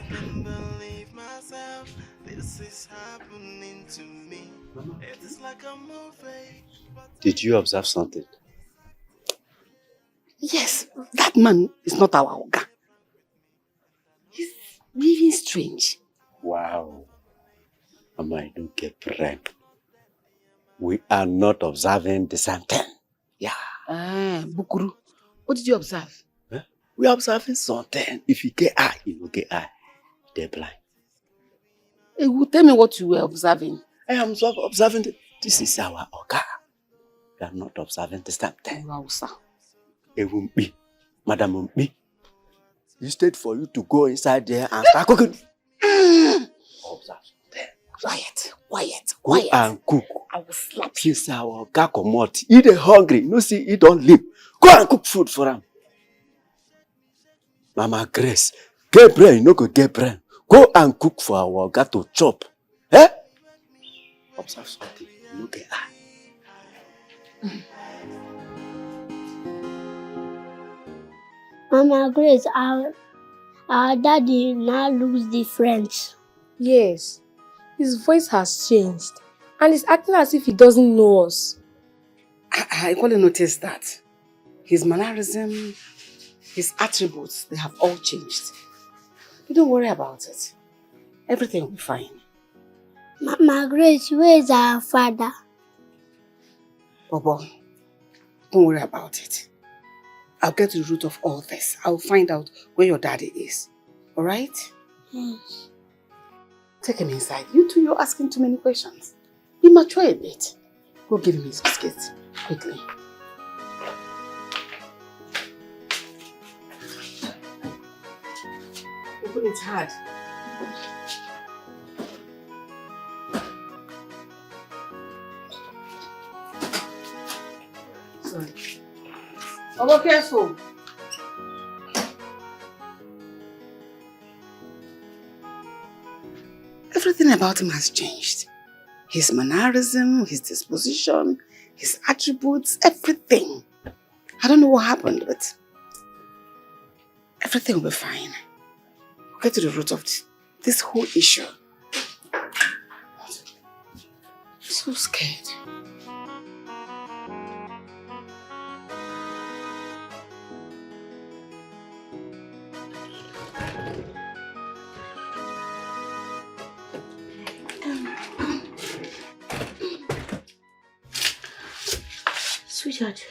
can't believe myself. This is happening to me. It is like a movie.
Did you observe something? Yes, that man is not our Oga. He's living strange.
Wow. I don't get brain. We are not observing the same thing. Yeah.
Bukuru, what did you observe?
Huh? We are observing something. If you get eye, you will get eye. They're blind.
Hey, tell me what you were observing.
I am observing this is our Oga. We are not observing the same thing.
Wow, sir.
It won't be. Madam won't be. Instead for you to go inside there and start cooking. Observe.
Quiet.
Go and cook.
I will slap
you. Since our Oga come out, he dey hungry. No see, he don't live. Go and cook food for him. Mama Grace, get brain, no go get brain. Go and cook for our Oga to chop. Eh? Observe something. No get eye.
Mama Grace, our daddy now looks different.
Yes, his voice has changed and he's acting as if he doesn't know us.
I equally noticed that. His mannerism, his attributes, they have all changed. But don't worry about it. Everything will be fine.
Mama Grace, where is our father?
Bobo, don't worry about it. I'll get to the root of all this. I'll find out where your daddy is. Alright? Take him inside. You two, you're asking too many questions. Be mature a bit. Go give him his biscuits. Quickly. Open it hard. Sorry. Oh, be careful. Everything about him has changed. His mannerism, his disposition, his attributes, everything. I don't know what happened, but everything will be fine. We'll get to the root of this whole issue. I'm so scared.
Sweetheart,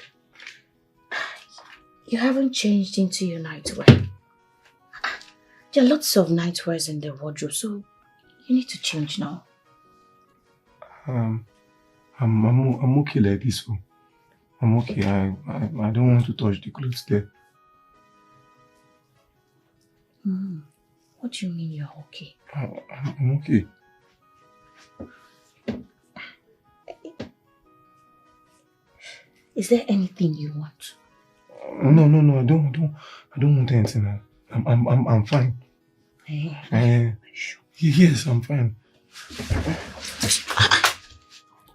you haven't changed into your nightwear. There are lots of nightwears in the wardrobe, so you need to change now.
I'm okay like this. I'm okay. I don't want to touch the clothes there.
What do you mean you're okay?
I'm okay.
Is there anything you want?
No. I don't want anything. I'm fine. Yes, I'm fine.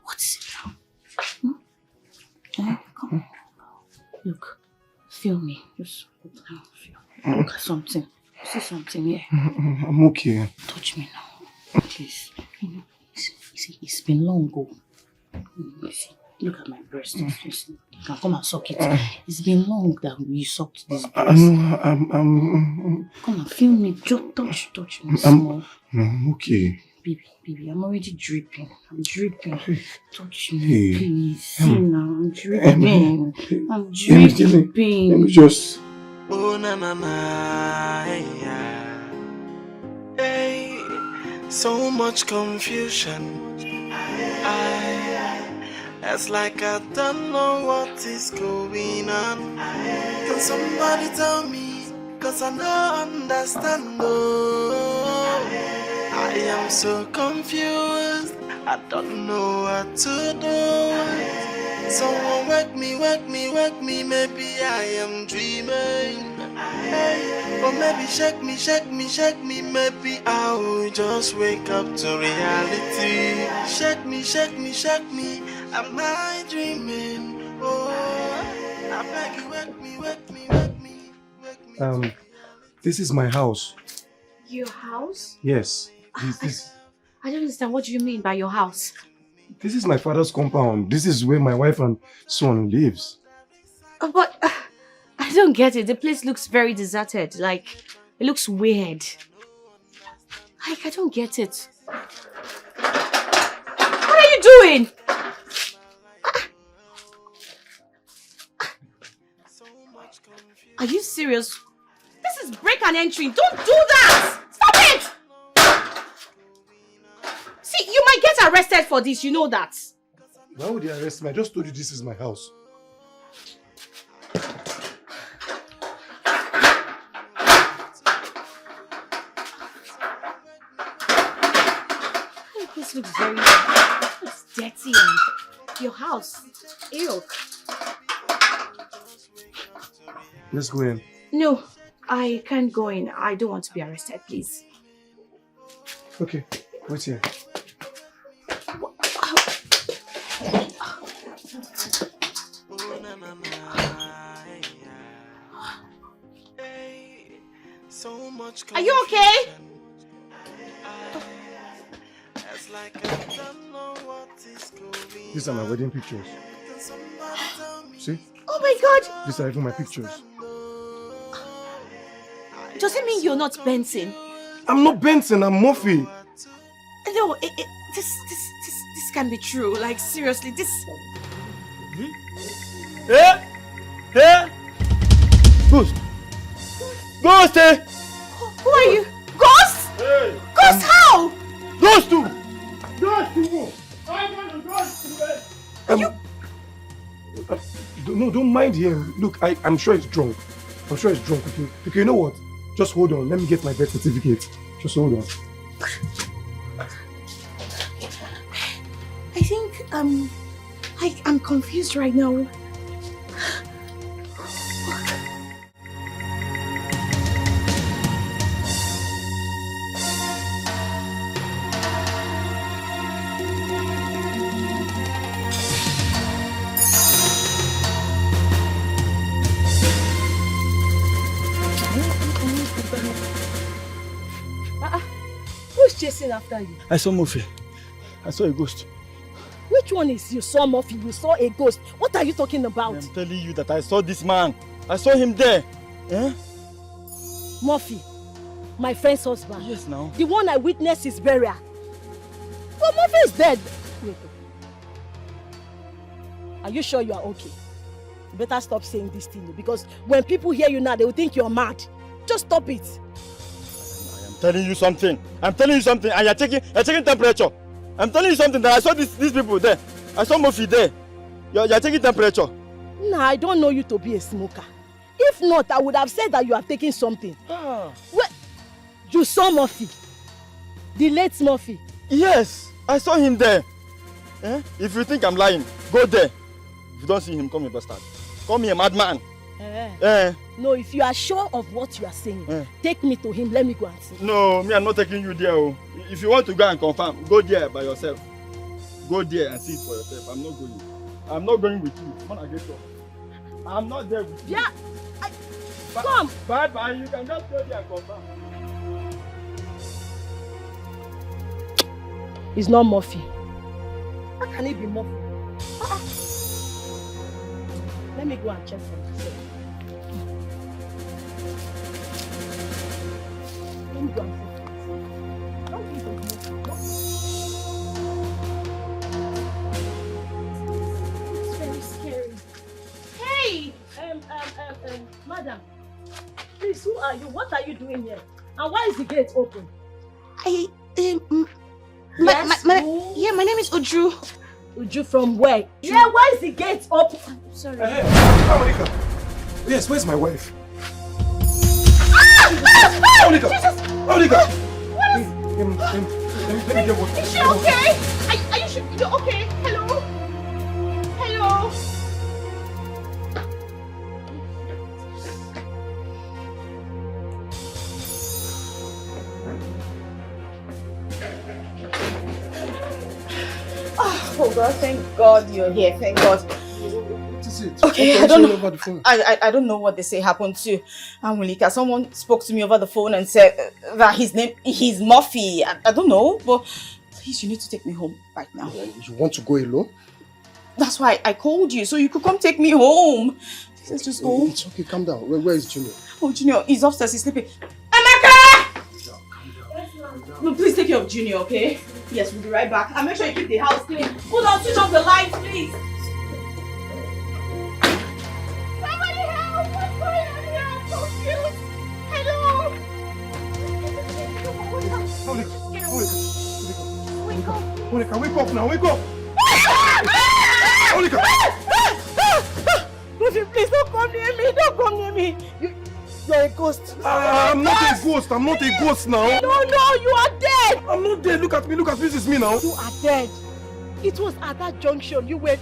What's it now? Come on. Look, feel me. Just look down, feel. Look at something. See something here.
I'm okay.
Touch me now. Please. It's been long ago. See, look at my breast. You can come and suck it. It's been long that you sucked this breast.
I'm
Come on, feel me. Just touch me small.
I'm okay.
Baby, I'm already dripping. I'm dripping. Touch me,
Hey.
please. See now, I'm dripping. I'm
Let
dripping.
me just...
Oh na na na, yeah. Hey, so much confusion. It's like I don't know what is going on. Can somebody tell me? Cause I don't understand. Oh, I am so confused. I don't know what to do. Someone wake me. Maybe I am dreaming. Hey, or maybe shake me. Maybe I will just wake up to reality. Shake me. Am I dreaming? Oh, I beg you, wake me.
This is my house.
Your house?
Yes.
I don't understand. What do you mean by your house?
This is my father's compound. This is where my wife and son lives.
But I don't get it. The place looks very deserted. Like, it looks weird. Like, I don't get it. What are you doing? Are you serious? This is break and entry. Don't do that! Stop it! See, you might get arrested for this. You know that.
Why would they arrest me? I just told you this is my house.
This looks very dirty and your house. Ew.
Let's go in.
No, I can't go in. I don't want to be arrested, please.
Okay, wait here.
Are you okay?
These are my wedding pictures. See?
Oh my God!
These are even my pictures.
Does it mean you're not Benson?
I'm not Benson, I'm Murphy.
No, this can't be true. Like, seriously, this...
Ghost! Ghost, eh?
Who are you? Ghost?
Hey!
Ghost, how?
Ghost too!
Ghost too!
No, don't mind him. Look, I'm sure he's drunk. I'm sure he's drunk. Okay, you know what? Just hold on. Let me get my birth certificate. Just hold on.
I think I'm confused right now.
Who's chasing after you?
I saw Murphy. I saw a ghost.
Which one is you saw Murphy? You saw a ghost. What are you talking about?
I'm telling you that I saw this man. I saw him there. Eh?
Murphy, my friend's husband.
Yes, now.
The one I witnessed his burial. Well, Murphy is dead. Wait. Are you sure you are okay? You better stop saying this thing because when people hear you now, they will think you're mad. Just stop it.
I'm telling you something. I'm telling you something. And you're checking temperature. I'm telling you something that I saw these people there. I saw Murphy there. You're taking temperature.
Nah, I don't know you to be a smoker. If not, I would have said that you are taking something. Well, you saw Murphy? The late Murphy?
Yes, I saw him there. Eh? If you think I'm lying, go there. If you don't see him, call me a bastard. Call me a madman.
No, if you are sure of what you are saying, take me to him. Let me go and see.
No, me, I'm not taking you there. Oh. If you want to go and confirm, go there by yourself. Go there and see it for yourself. I'm not going. I'm not going with you. When I get up, I'm not there with you.
Yeah, come.
Bye. You can just go there and confirm.
It's not Murphy. How can it be Murphy? Let me go and check for myself. Let me go and check. Don't think of Murphy.
It's very scary. Hey!
Madam, please, who are you? What are you doing here? And why is the gate open?
My name is Uju.
Uju from where? Yeah, why is the gate open? I'm sorry.
Hey, Monica. Yes, where's my wife? Monica! Monica!
What is...
Let me get what...
Is she okay? Are you sure you're okay? Hello? Hello? Oh God, thank God you're here. Thank God.
What is it?
Okay, I don't know. Over the phone? I don't know what they say happened to Angelica. Someone spoke to me over the phone and said that his name is Murphy. I don't know, but please, you need to take me home right now.
You want to go alone?
That's why I called you, so you could come take me home. Let's just go.
It's okay, calm down. Where is Junior?
Oh, Junior, he's upstairs, he's sleeping. Amaka! No, please take care of Junior, okay? Yes, we'll be right back. And make sure you keep the house clean. Hold on, switch off the lights, please. Somebody help! What's going on here? I'm confused. Hello?
Monica, wake up now, wake up! Monica!
Murphy, please don't come near me. Don't come near me. You're a ghost.
I'm not a ghost. I'm not a ghost now.
No, you are dead.
I'm not dead. Look at me. This is me now.
You are dead. It was at that junction. You were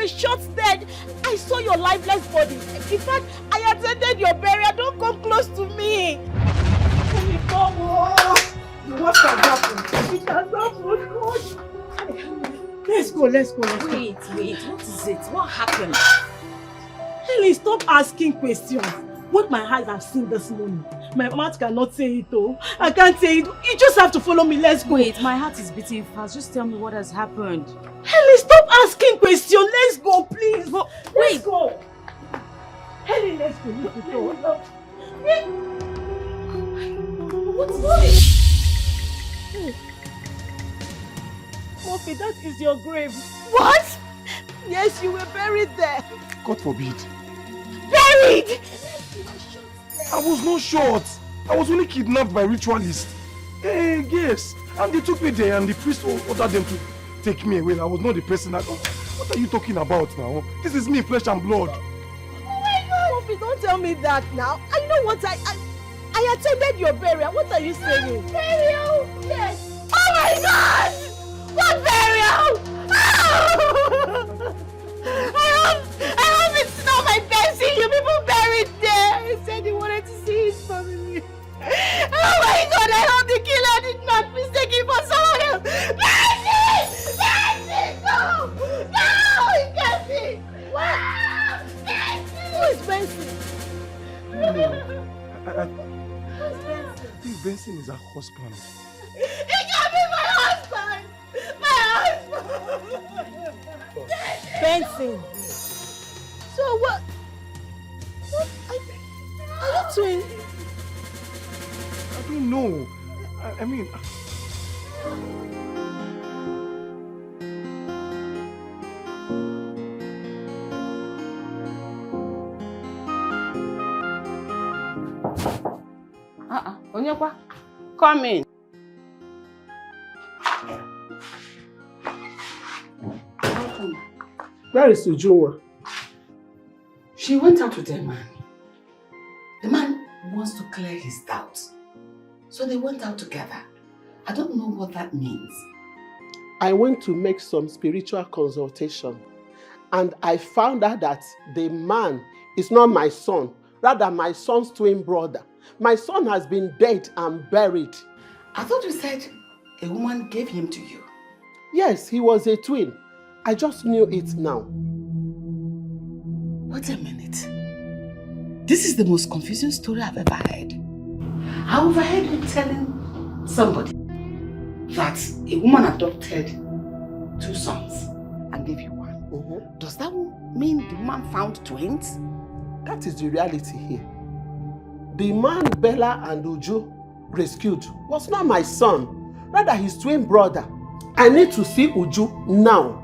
shot dead. I saw your lifeless body. In fact, I attended your burial. Don't come close to me.
What has happened? It has happened. Let's go.
Wait. What is it? What happened?
Helen, stop asking questions. What my eyes have seen this morning, my mouth cannot say it though. I can't say it. You just have to follow me. Let's go.
Wait, my heart is beating fast. Just tell me what has happened.
Helen, stop asking questions. Let's go, please. But let's go. Helen, let's go.
What is it? Murphy, that is your grave. What? Yes, you were buried there.
God forbid.
Buried!
was not shot. I was only kidnapped by ritualists. Yes. And they took me there and the priest ordered them to take me away. I was not the person that... What are you talking about now? This is me, flesh and blood.
Oh my God! Sophie, don't tell me that now. I know what I attended your burial. What are you saying? Burial? Yes. Oh my God! What burial? I hope it's not my Bessie. You people buried there. He said he wanted to see his family. Oh my God! I hope the killer did not mistake him for someone else. Bessie! Bessie! No! No! It can't be! What? Bessie! Who is Bessie?
I think Benson is her husband.
It can't be my husband! My husband! Benson! So what? Are you twins?
I don't know. I mean...
Onyekwa, come in.
Where is Ujunwa?
She went out with a man. The man wants to clear his doubts. So they went out together. I don't know what that means.
I went to make some spiritual consultation and I found out that the man is not my son, rather my son's twin brother. My son has been dead and buried.
I thought you said a woman gave him to you.
Yes, he was a twin. I just knew it now.
Wait a minute. This is the most confusing story I've ever heard. I overheard you telling somebody that a woman adopted 2 sons and gave you 1. Does that mean the woman found twins?
That is the reality here. The man Bella and Uju rescued was not my son, rather his twin brother. I need to see Uju now.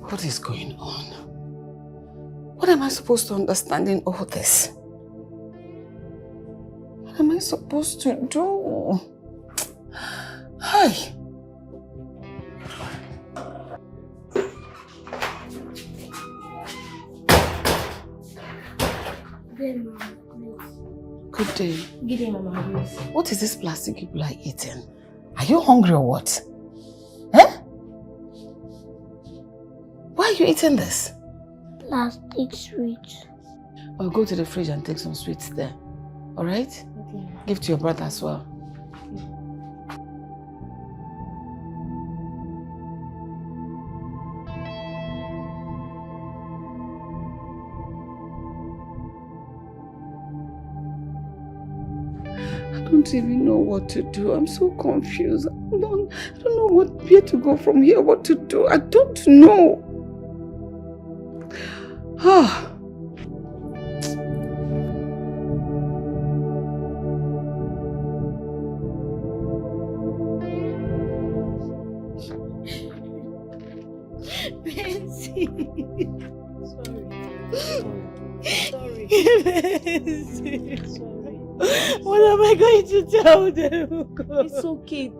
What is going on? What am I supposed to understand in all this? What am I supposed to do? Hi. Good day.
Good day, Mama.
What is this plastic people are eating? Are you hungry or what? Eh? Why are you eating this?
Plastic sweets.
I'll go to the fridge and take some sweets there. Alright? Okay. Give to your brother as well. I don't even know what to do. I'm so confused. I don't know where to go from here, what to do. I don't know. Ah.
Benzie. Sorry. Sorry. What am I going to tell them? It's okay.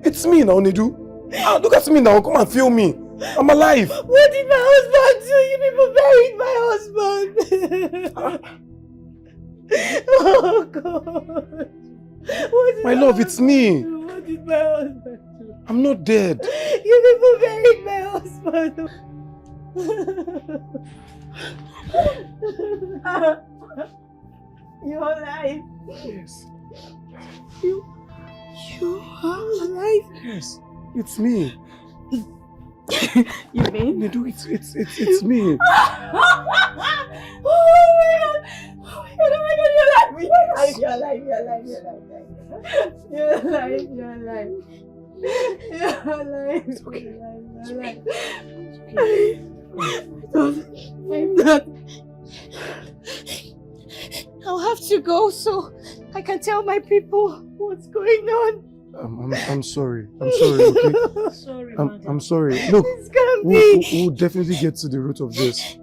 It's me now, Nedu. Look at me now. Come and feel me. I'm alive.
What did my husband do? You people buried my husband. Oh God.
My love, it's me.
What did my husband do?
I'm not dead.
You people buried my husband. You're alive.
Yes.
You are alive.
Yes. It's me.
You mean?
Nedu, it's me.
Oh my God! You're alive! You're alive! It's okay. I'm not. I'll have to go so I can tell my people what's going on.
I'm sorry. I'm sorry, okay?
Sorry,
I'm sorry. Look,
This can't be.
we'll definitely get to the root of this.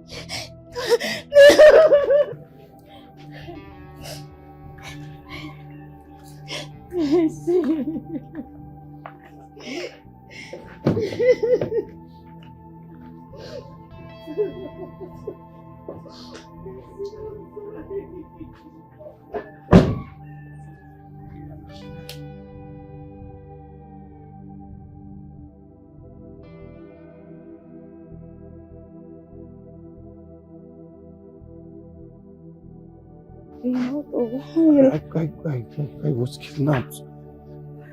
I was kidnapped.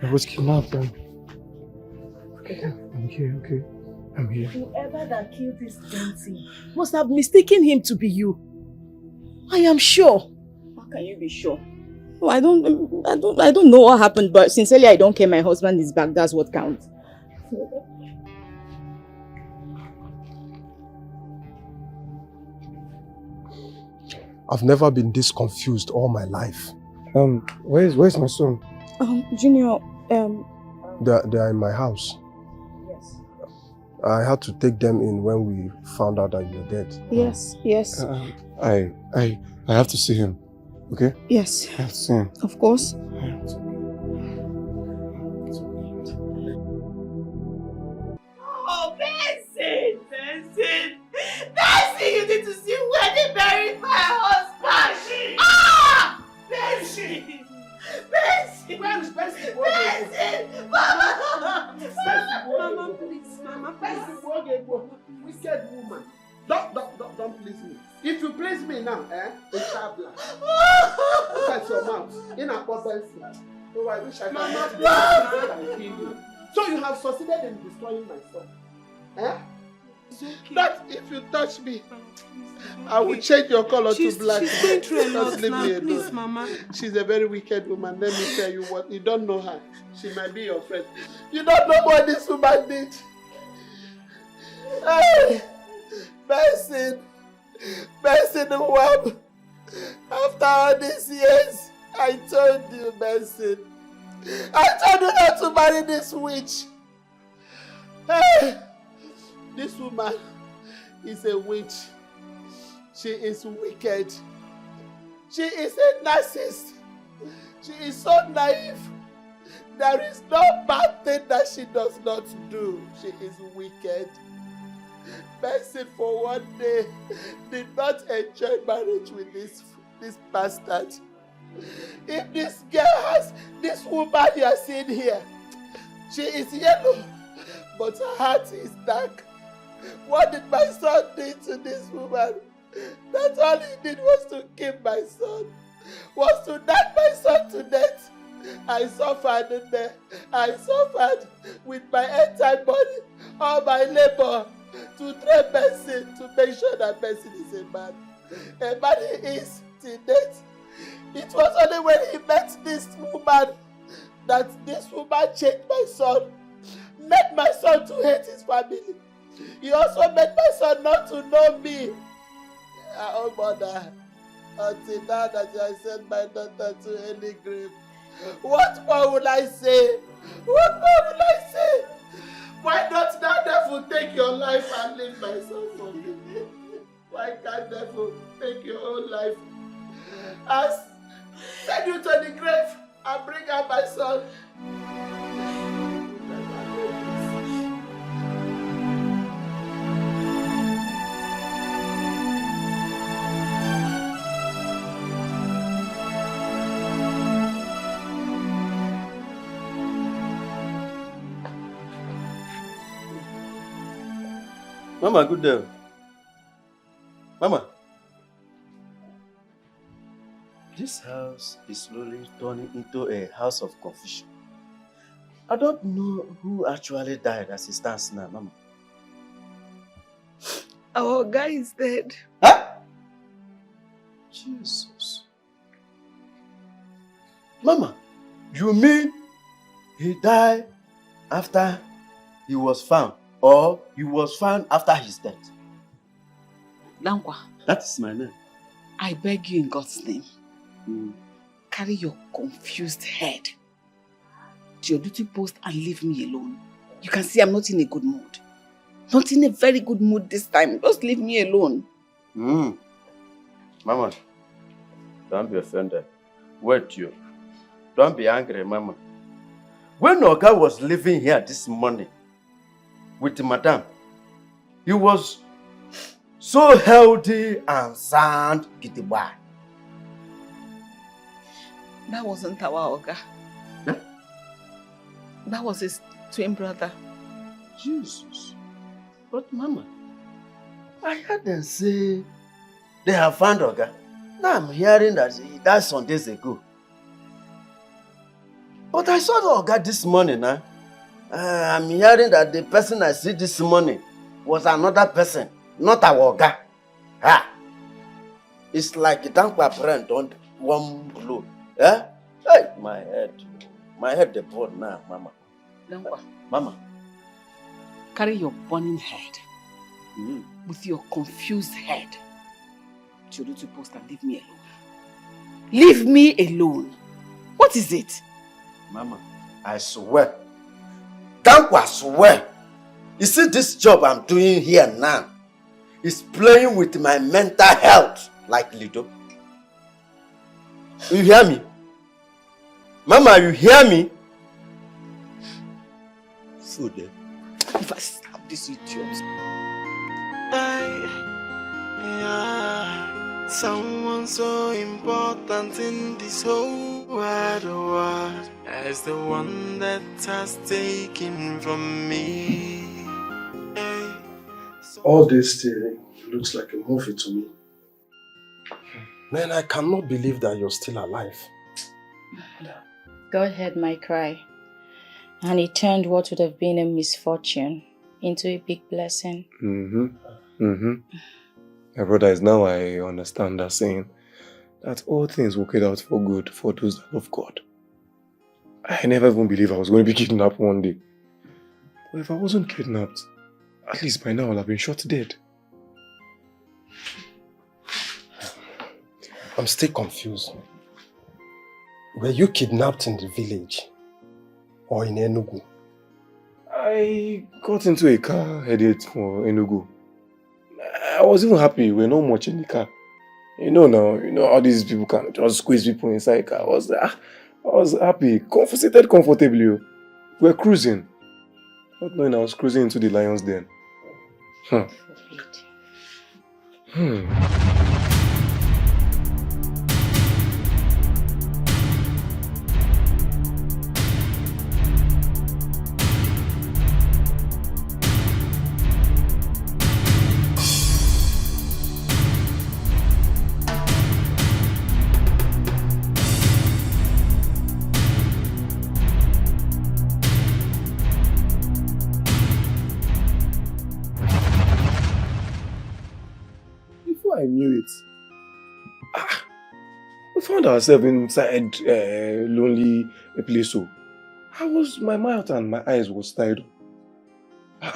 I was kidnapped. I'm here, okay? I'm here.
Whoever that killed this dancing must have mistaken him to be you. I am sure.
How can you be sure? Oh, I don't know what happened, but sincerely, I don't care. My husband is back. That's what counts.
I've never been this confused all my life.
Where's my son?
Junior,
They are in my house.
Yes.
I had to take them in when we found out that you're dead.
Yes, yes.
I have to see him, okay?
Yes.
I have to see him.
Of course.
Oh, Benson! Benson, you need to see where they buried my husband! Ah! Benson! Where is Benson? Mama!
Mama, please. Mama, please. Wicked woman. Don't please me. If you please me now, it's shabla. Look at your mouth. In a Benson. Oh, I wish I could kill you. So you have succeeded in destroying my son. Okay. That if you touch me, I will change your color to black.
She's going through a lot
Just leave
now,
me alone.
please, Mama.
She's a very wicked woman. Let me tell you what. You don't know her. She might be your friend. You don't know what this woman did. Hey, Benson, Wab. After all these years, I told you, Benson. I told you not to marry this witch. Hey, this woman is a witch. She is wicked. She is a narcissist. She is so naive. There is no bad thing that she does not do. She is wicked. Benson for one day did not enjoy marriage with this bastard. If this girl has this woman you are seeing here, she is yellow, but her heart is dark. What did my son do to this woman? That all he did was to kill my son, was to knock my son to death. I suffered in there. I suffered with my entire body, all my labor, to train Benson, to make sure that Benson is a man. A man he is till death. It was only when he met this woman that this woman changed my son, made my son to hate his family. He also made my son not to know me. Oh mother, until now that I sent my daughter to any grave. What more will I say? What more will I say? Why not that devil take your life and leave my son for me? Why can't devil take your own life? Send you to the grave and bring out my son.
Mama, good day. Mama. This house is slowly turning into a house of confusion. I don't know who actually died as it stands now, Mama.
Our guy is dead.
Huh? Jesus. Mama, you mean he died after he was found, or he was found after his death?
Dankwa,
That is my name.
I beg you in God's name, carry your confused head to your duty post and leave me alone. You can see I'm not in a good mood. Not in a very good mood this time. Just leave me alone.
Mama, don't be offended. Wait, you. Don't be angry, Mama. When Oga was living here this morning with Madame, he was so healthy and sound, Gidigba.
That wasn't our Oga.
Huh?
That was his twin brother.
Jesus. But Mama, I heard them say they have found Oga. Now I'm hearing that he died some days ago. But I saw the Oga this morning. I'm hearing that the person I see this morning was another person, not our Oga. It's like the Dankwa friend don't one blow. Hey, my head the board now, Mama.
Dankwa.
Mama.
Carry your burning head with your confused head to your duty post and leave me alone. Leave me alone. What is it?
Mama, I swear. Dankwa swear. You see this job I'm doing here now is playing with my mental health like Lido. You hear me? Mama, you hear me? Food there.
If I slap this idiot.
Someone so important in this whole wide world as the one that has taken from me.
All this thing looks like a movie to me. Man, I cannot believe that you're still alive.
God heard my cry, and He turned what would have been a misfortune into a big blessing.
My brother, is now I understand that saying that all things work out for good for those that love God. I never even believed I was going to be kidnapped one day. But if I wasn't kidnapped, at least by now I would have been shot dead.
I'm still confused. Were you kidnapped in the village or in Enugu?
I got into a car headed for Enugu. I was even happy. We're not much in the car. You know now, all these people can just squeeze people inside a car. I was happy, seated comfortably. We're cruising. Not knowing I was cruising into the lion's den. I knew it. We found ourselves inside a lonely place. So my mouth and my eyes was tied up.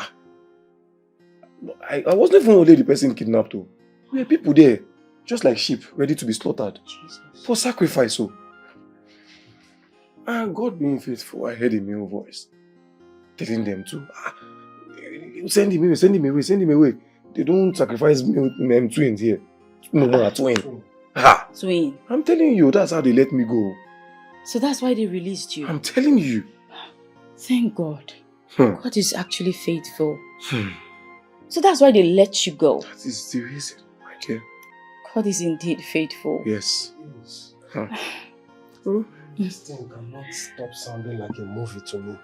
I wasn't even only the person kidnapped. There were people there, just like sheep, ready to be slaughtered. Jesus. For sacrifice. And God being faithful, I heard a male voice telling them to send him away. They don't sacrifice twins here. No more twin.
Twin.
I'm telling you, that's how they let me go.
So that's why they released you?
I'm telling you.
Thank God. God is actually faithful. So that's why they let you go.
That is the reason, my dear.
God is indeed faithful.
Yes.
This thing cannot stop sounding like a movie to me.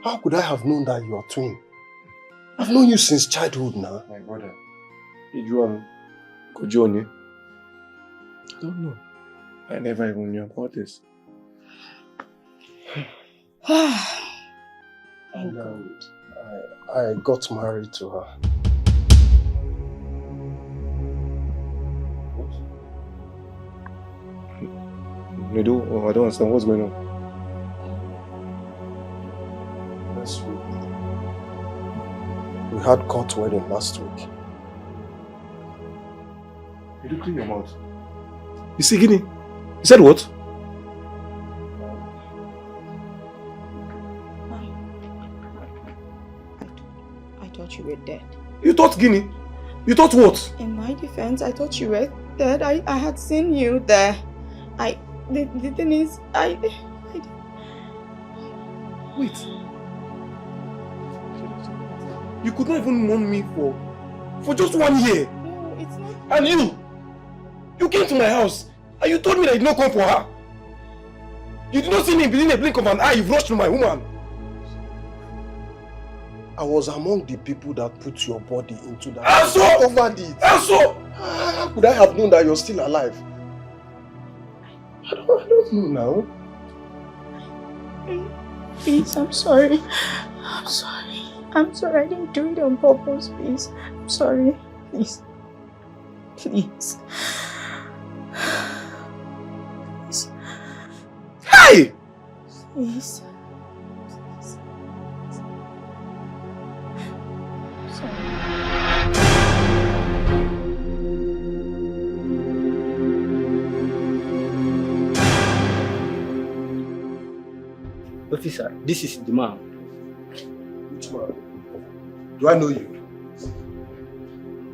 How could I have known that you are twin? I've known you since childhood now.
My brother. Ijuan Kojoni. I don't know. I never even knew about this.
And I got married to her.
I don't understand what's going on. anniversary. We had court wedding last week.
You do clean your mouth. You see, Guinea? You said what?
I thought you were dead.
You thought Guinea? You thought what?
In my defense, I thought you were dead. I had seen you there. The thing is,
Wait. You could not even mourn me for just 1 year.
No, it's not.
And you came to my house and you told me that you did not come for her. You did not see me within a blink of an eye. You've rushed to my woman.
I was among the people that put your body into that.
And so?
I covered it.
And so?
How could I have known that you're still alive? I don't know now.
Please, I'm sorry. I'm sorry. I'm sorry. I didn't do it on purpose, please. I'm sorry. Please. Please. Please.
Hey!
Please.
Officer, this is the man.
Which man? Do I know you?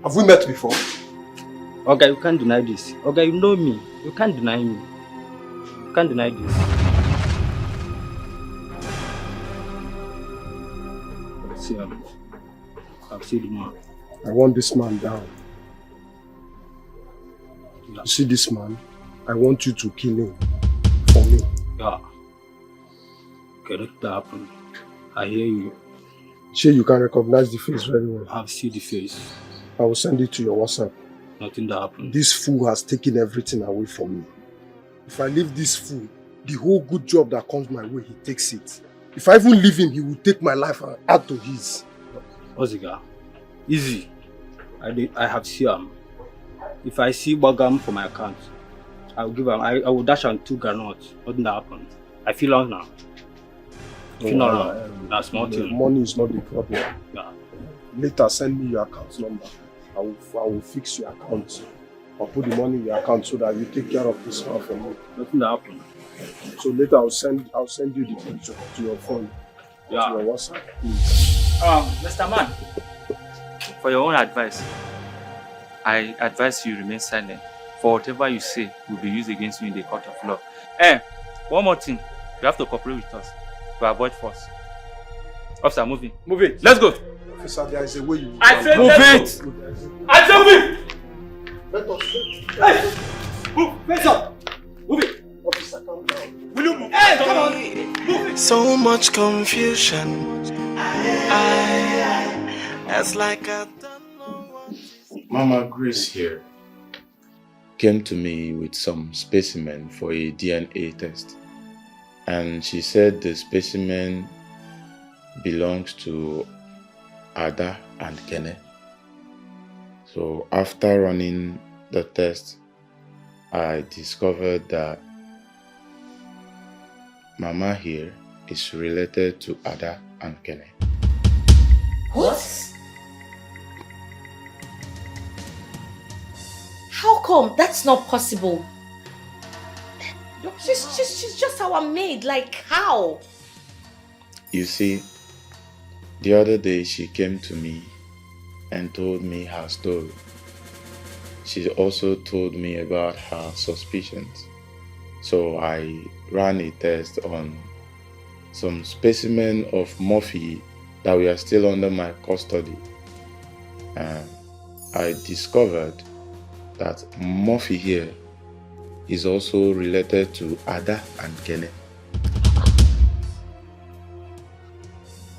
Have we met before?
Okay, you can't deny this. Okay, you know me. You can't deny me. You can't deny this. See, I've seen the man.
I want this man down. You see this man? I want you to kill him for me.
Yeah. Okay, that happened. I hear you.
Sure, you can recognize the face very well.
I've seen the face.
I will send it to your WhatsApp.
Nothing that happened.
This fool has taken everything away from me. If I leave this fool, the whole good job that comes my way, he takes it. If I even leave him, he will take my life and add to his.
Oziga, easy. I have seen him. If I see Bagam for my account, I will give him. I will dash on 2 granules. Nothing that happened. I feel long now. That's not it.
Money is not the problem.
Yeah.
Later, send me your account number. I will fix your account. I'll put the money in your account so that you take care of this one for me.
Nothing that happened.
So later I'll send you the picture to your phone.
Yeah.
To your WhatsApp. Please.
Mr. Man, for your own advice, I advise you remain silent. For whatever you say will be used against you in the court of law. One more thing. You have to cooperate with us to avoid force. Officer, move in.
Move it. Let's go.
Officer, there is a way you
I said move it. I said move it.
Let us
Hey! Move. Face up. Move it.
Officer, calm down.
Will you move? Hey, come on. Move it.
So much confusion. It's like I don't know what is.
Mama Grace here came to me with some specimen for a DNA test. And she said the specimen belongs to Ada and Kene. So after running the test, I discovered that Mama here is related to Ada and Kene.
What? How come? That's not possible. She's just our maid. Like, how?
You see, the other day she came to me and told me her story. She also told me about her suspicions. So I ran a test on some specimen of Murphy that were still under my custody. And I discovered that Murphy here is also related to Ada and Kene.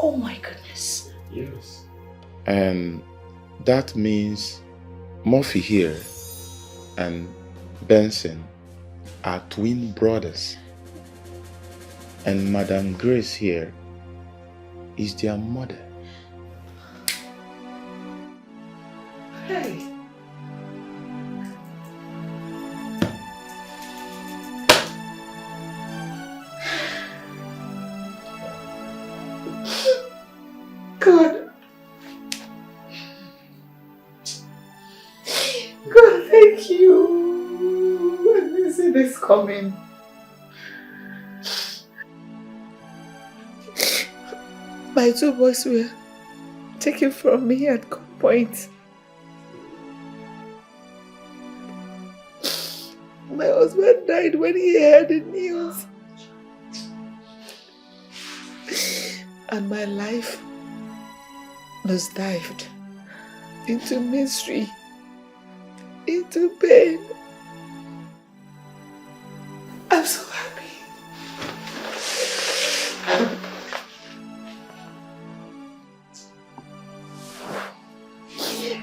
Oh my goodness.
Yes. And that means Murphy here and Benson are twin brothers. And Madam Grace here is their mother.
Hey.
coming. My 2 boys were taken from me at gunpoint. My husband died when he heard the news. And my life nosedived into misery, into pain. I'm so happy.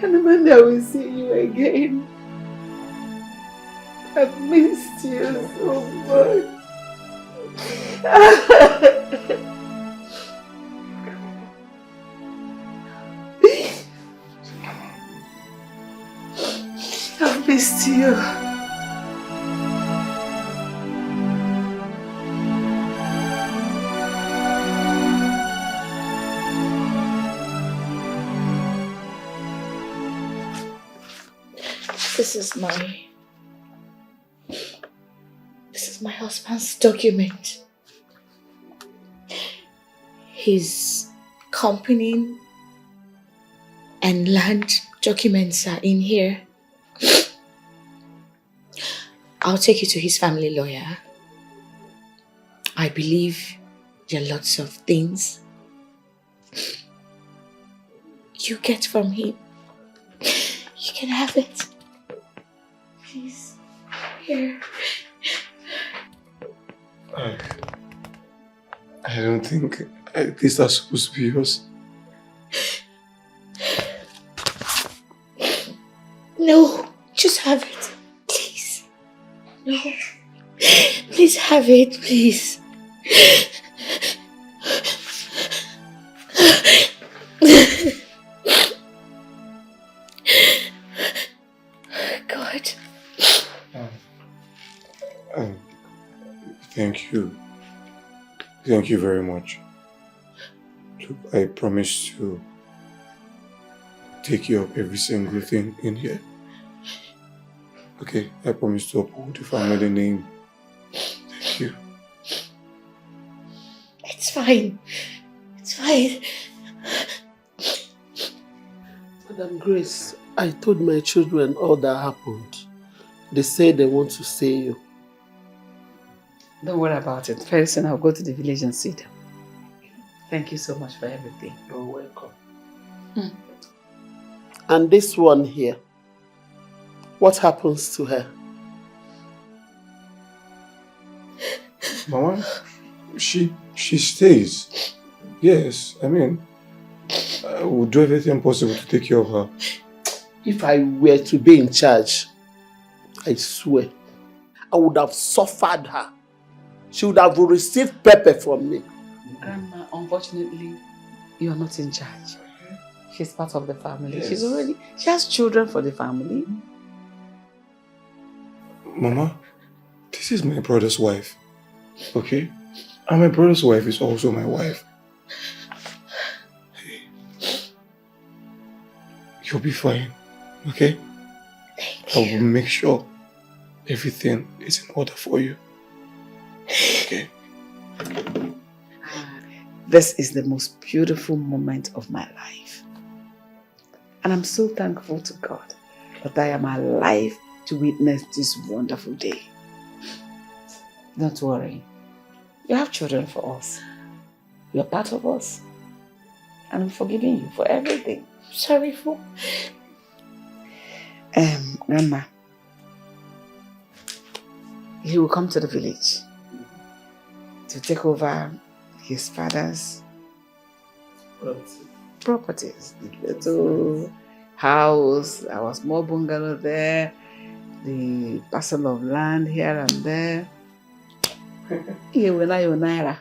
And when I will see you again, I've missed you so much. I've missed you. This is my husband's document. His company and land documents are in here. I'll take you to his family lawyer. I believe there are lots of things you get from him. You can have it. Please. Here.
I don't think these are supposed to be yours.
No, just have it. Please. No. Please have it, please. God.
Thank you. Thank you very much. Look, I promise to take care of every single thing in here. Okay, I promise to uphold the family name. Thank you.
It's fine. It's fine.
Madam Grace, I told my children all that happened. They say they want to see you.
Don't worry about it. Very soon I'll go to the village and see them. Thank you so much for everything.
You're welcome. And this one here, what happens to her?
Mama, she stays. Yes, I mean, I will do everything possible to take care of her.
If I were to be in charge, I swear, I would have suffered her. She would have received pepper from me.
Grandma, unfortunately, you are not in charge. She's part of the family.
Yes.
She has children for the family.
Mama, this is my brother's wife, okay? And my brother's wife is also my wife. Hey, you'll be fine, okay? I will make sure everything is in order for you. Okay.
This is the most beautiful moment of my life. And I'm so thankful to God that I am alive to witness this wonderful day. Don't worry. You have children for us. You're part of us. And I'm forgiving you for everything.
Sorry for...
Grandma. He will come to the village to take over his father's properties. The little house, our small bungalow there, the parcel of land here and there. Naira.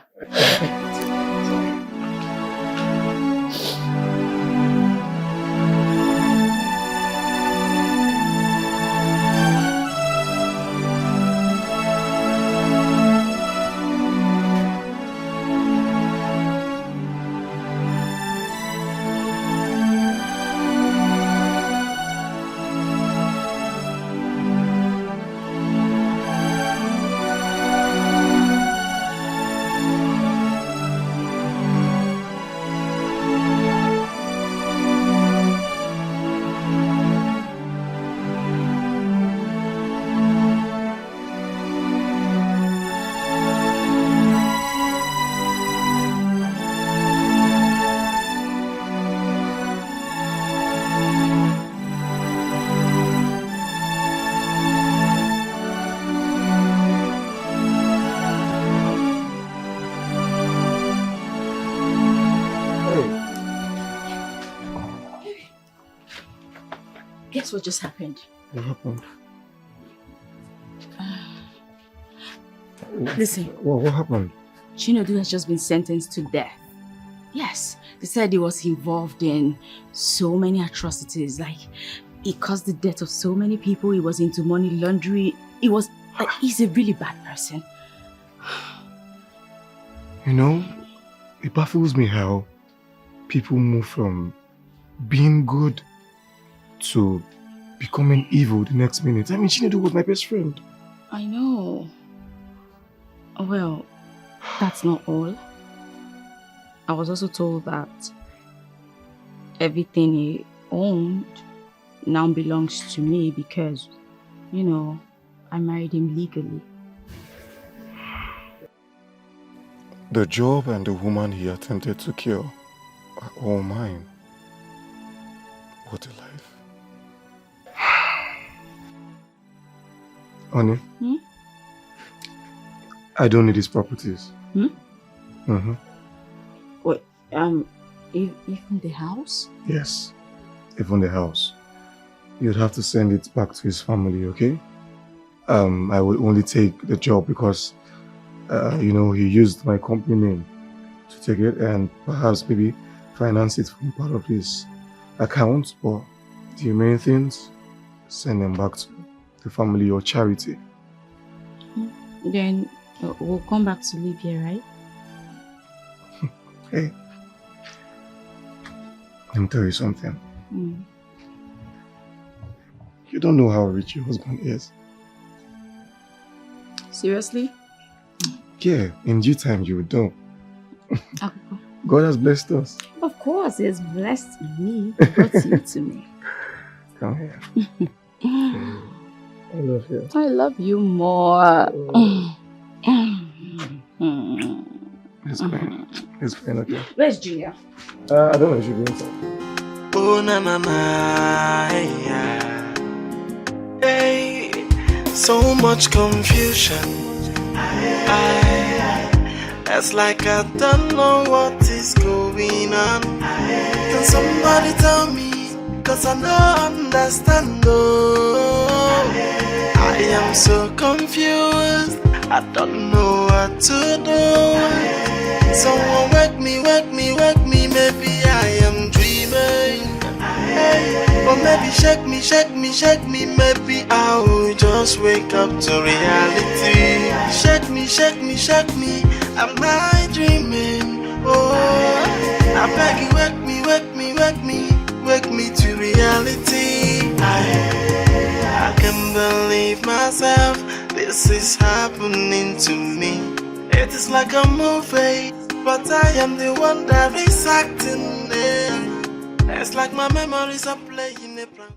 Guess what just happened?
What happened?
Listen.
What happened?
Chinedu has just been sentenced to death. Yes, they said he was involved in so many atrocities. Like, he caused the death of so many people. He was into money laundering. He's a really bad person.
You know, it baffles me how people move from being good to becoming evil the next minute. I mean, Chinedu was my best friend.
I know. Well, that's not all. I was also told that everything he owned now belongs to me because, you know, I married him legally.
The job and the woman he attempted to kill are all mine. What a life. Honey, I don't need his properties. Mm-hmm.
Wait, even the house?
Yes, even the house. You'd have to send it back to his family, okay? I will only take the job because, you know, he used my company name to take it and perhaps maybe finance it from part of his account, but the remaining things, send them back to the family or charity.
Then we'll come back to live here, right?
Hey, let me tell you something. You don't know how rich your husband is.
Seriously?
Yeah, in due time you will know. God has blessed us.
Of course, he has blessed me. What's you to me?
Come here. I love you.
I love you more.
It's fine. It's fine, okay?
Where's Junior?
I don't know if you're going to.
Oh na na na, yeah. Hey, so much confusion. It's like I don't know what is going on. Can somebody tell me? Cause I don't understand. Oh, I am so confused. I don't know what to do. Someone wake me, wake me, wake me. Maybe I am dreaming. Or maybe shake me, shake me, shake me. Maybe I will just wake up to reality. Shake me, shake me, shake me. Am I dreaming? Oh, I beg you, wake me, wake me, wake me. Wake me to reality. I can't believe myself. This is happening to me. It is like a movie, but I am the one that is acting. It's like my memories are playing a prank.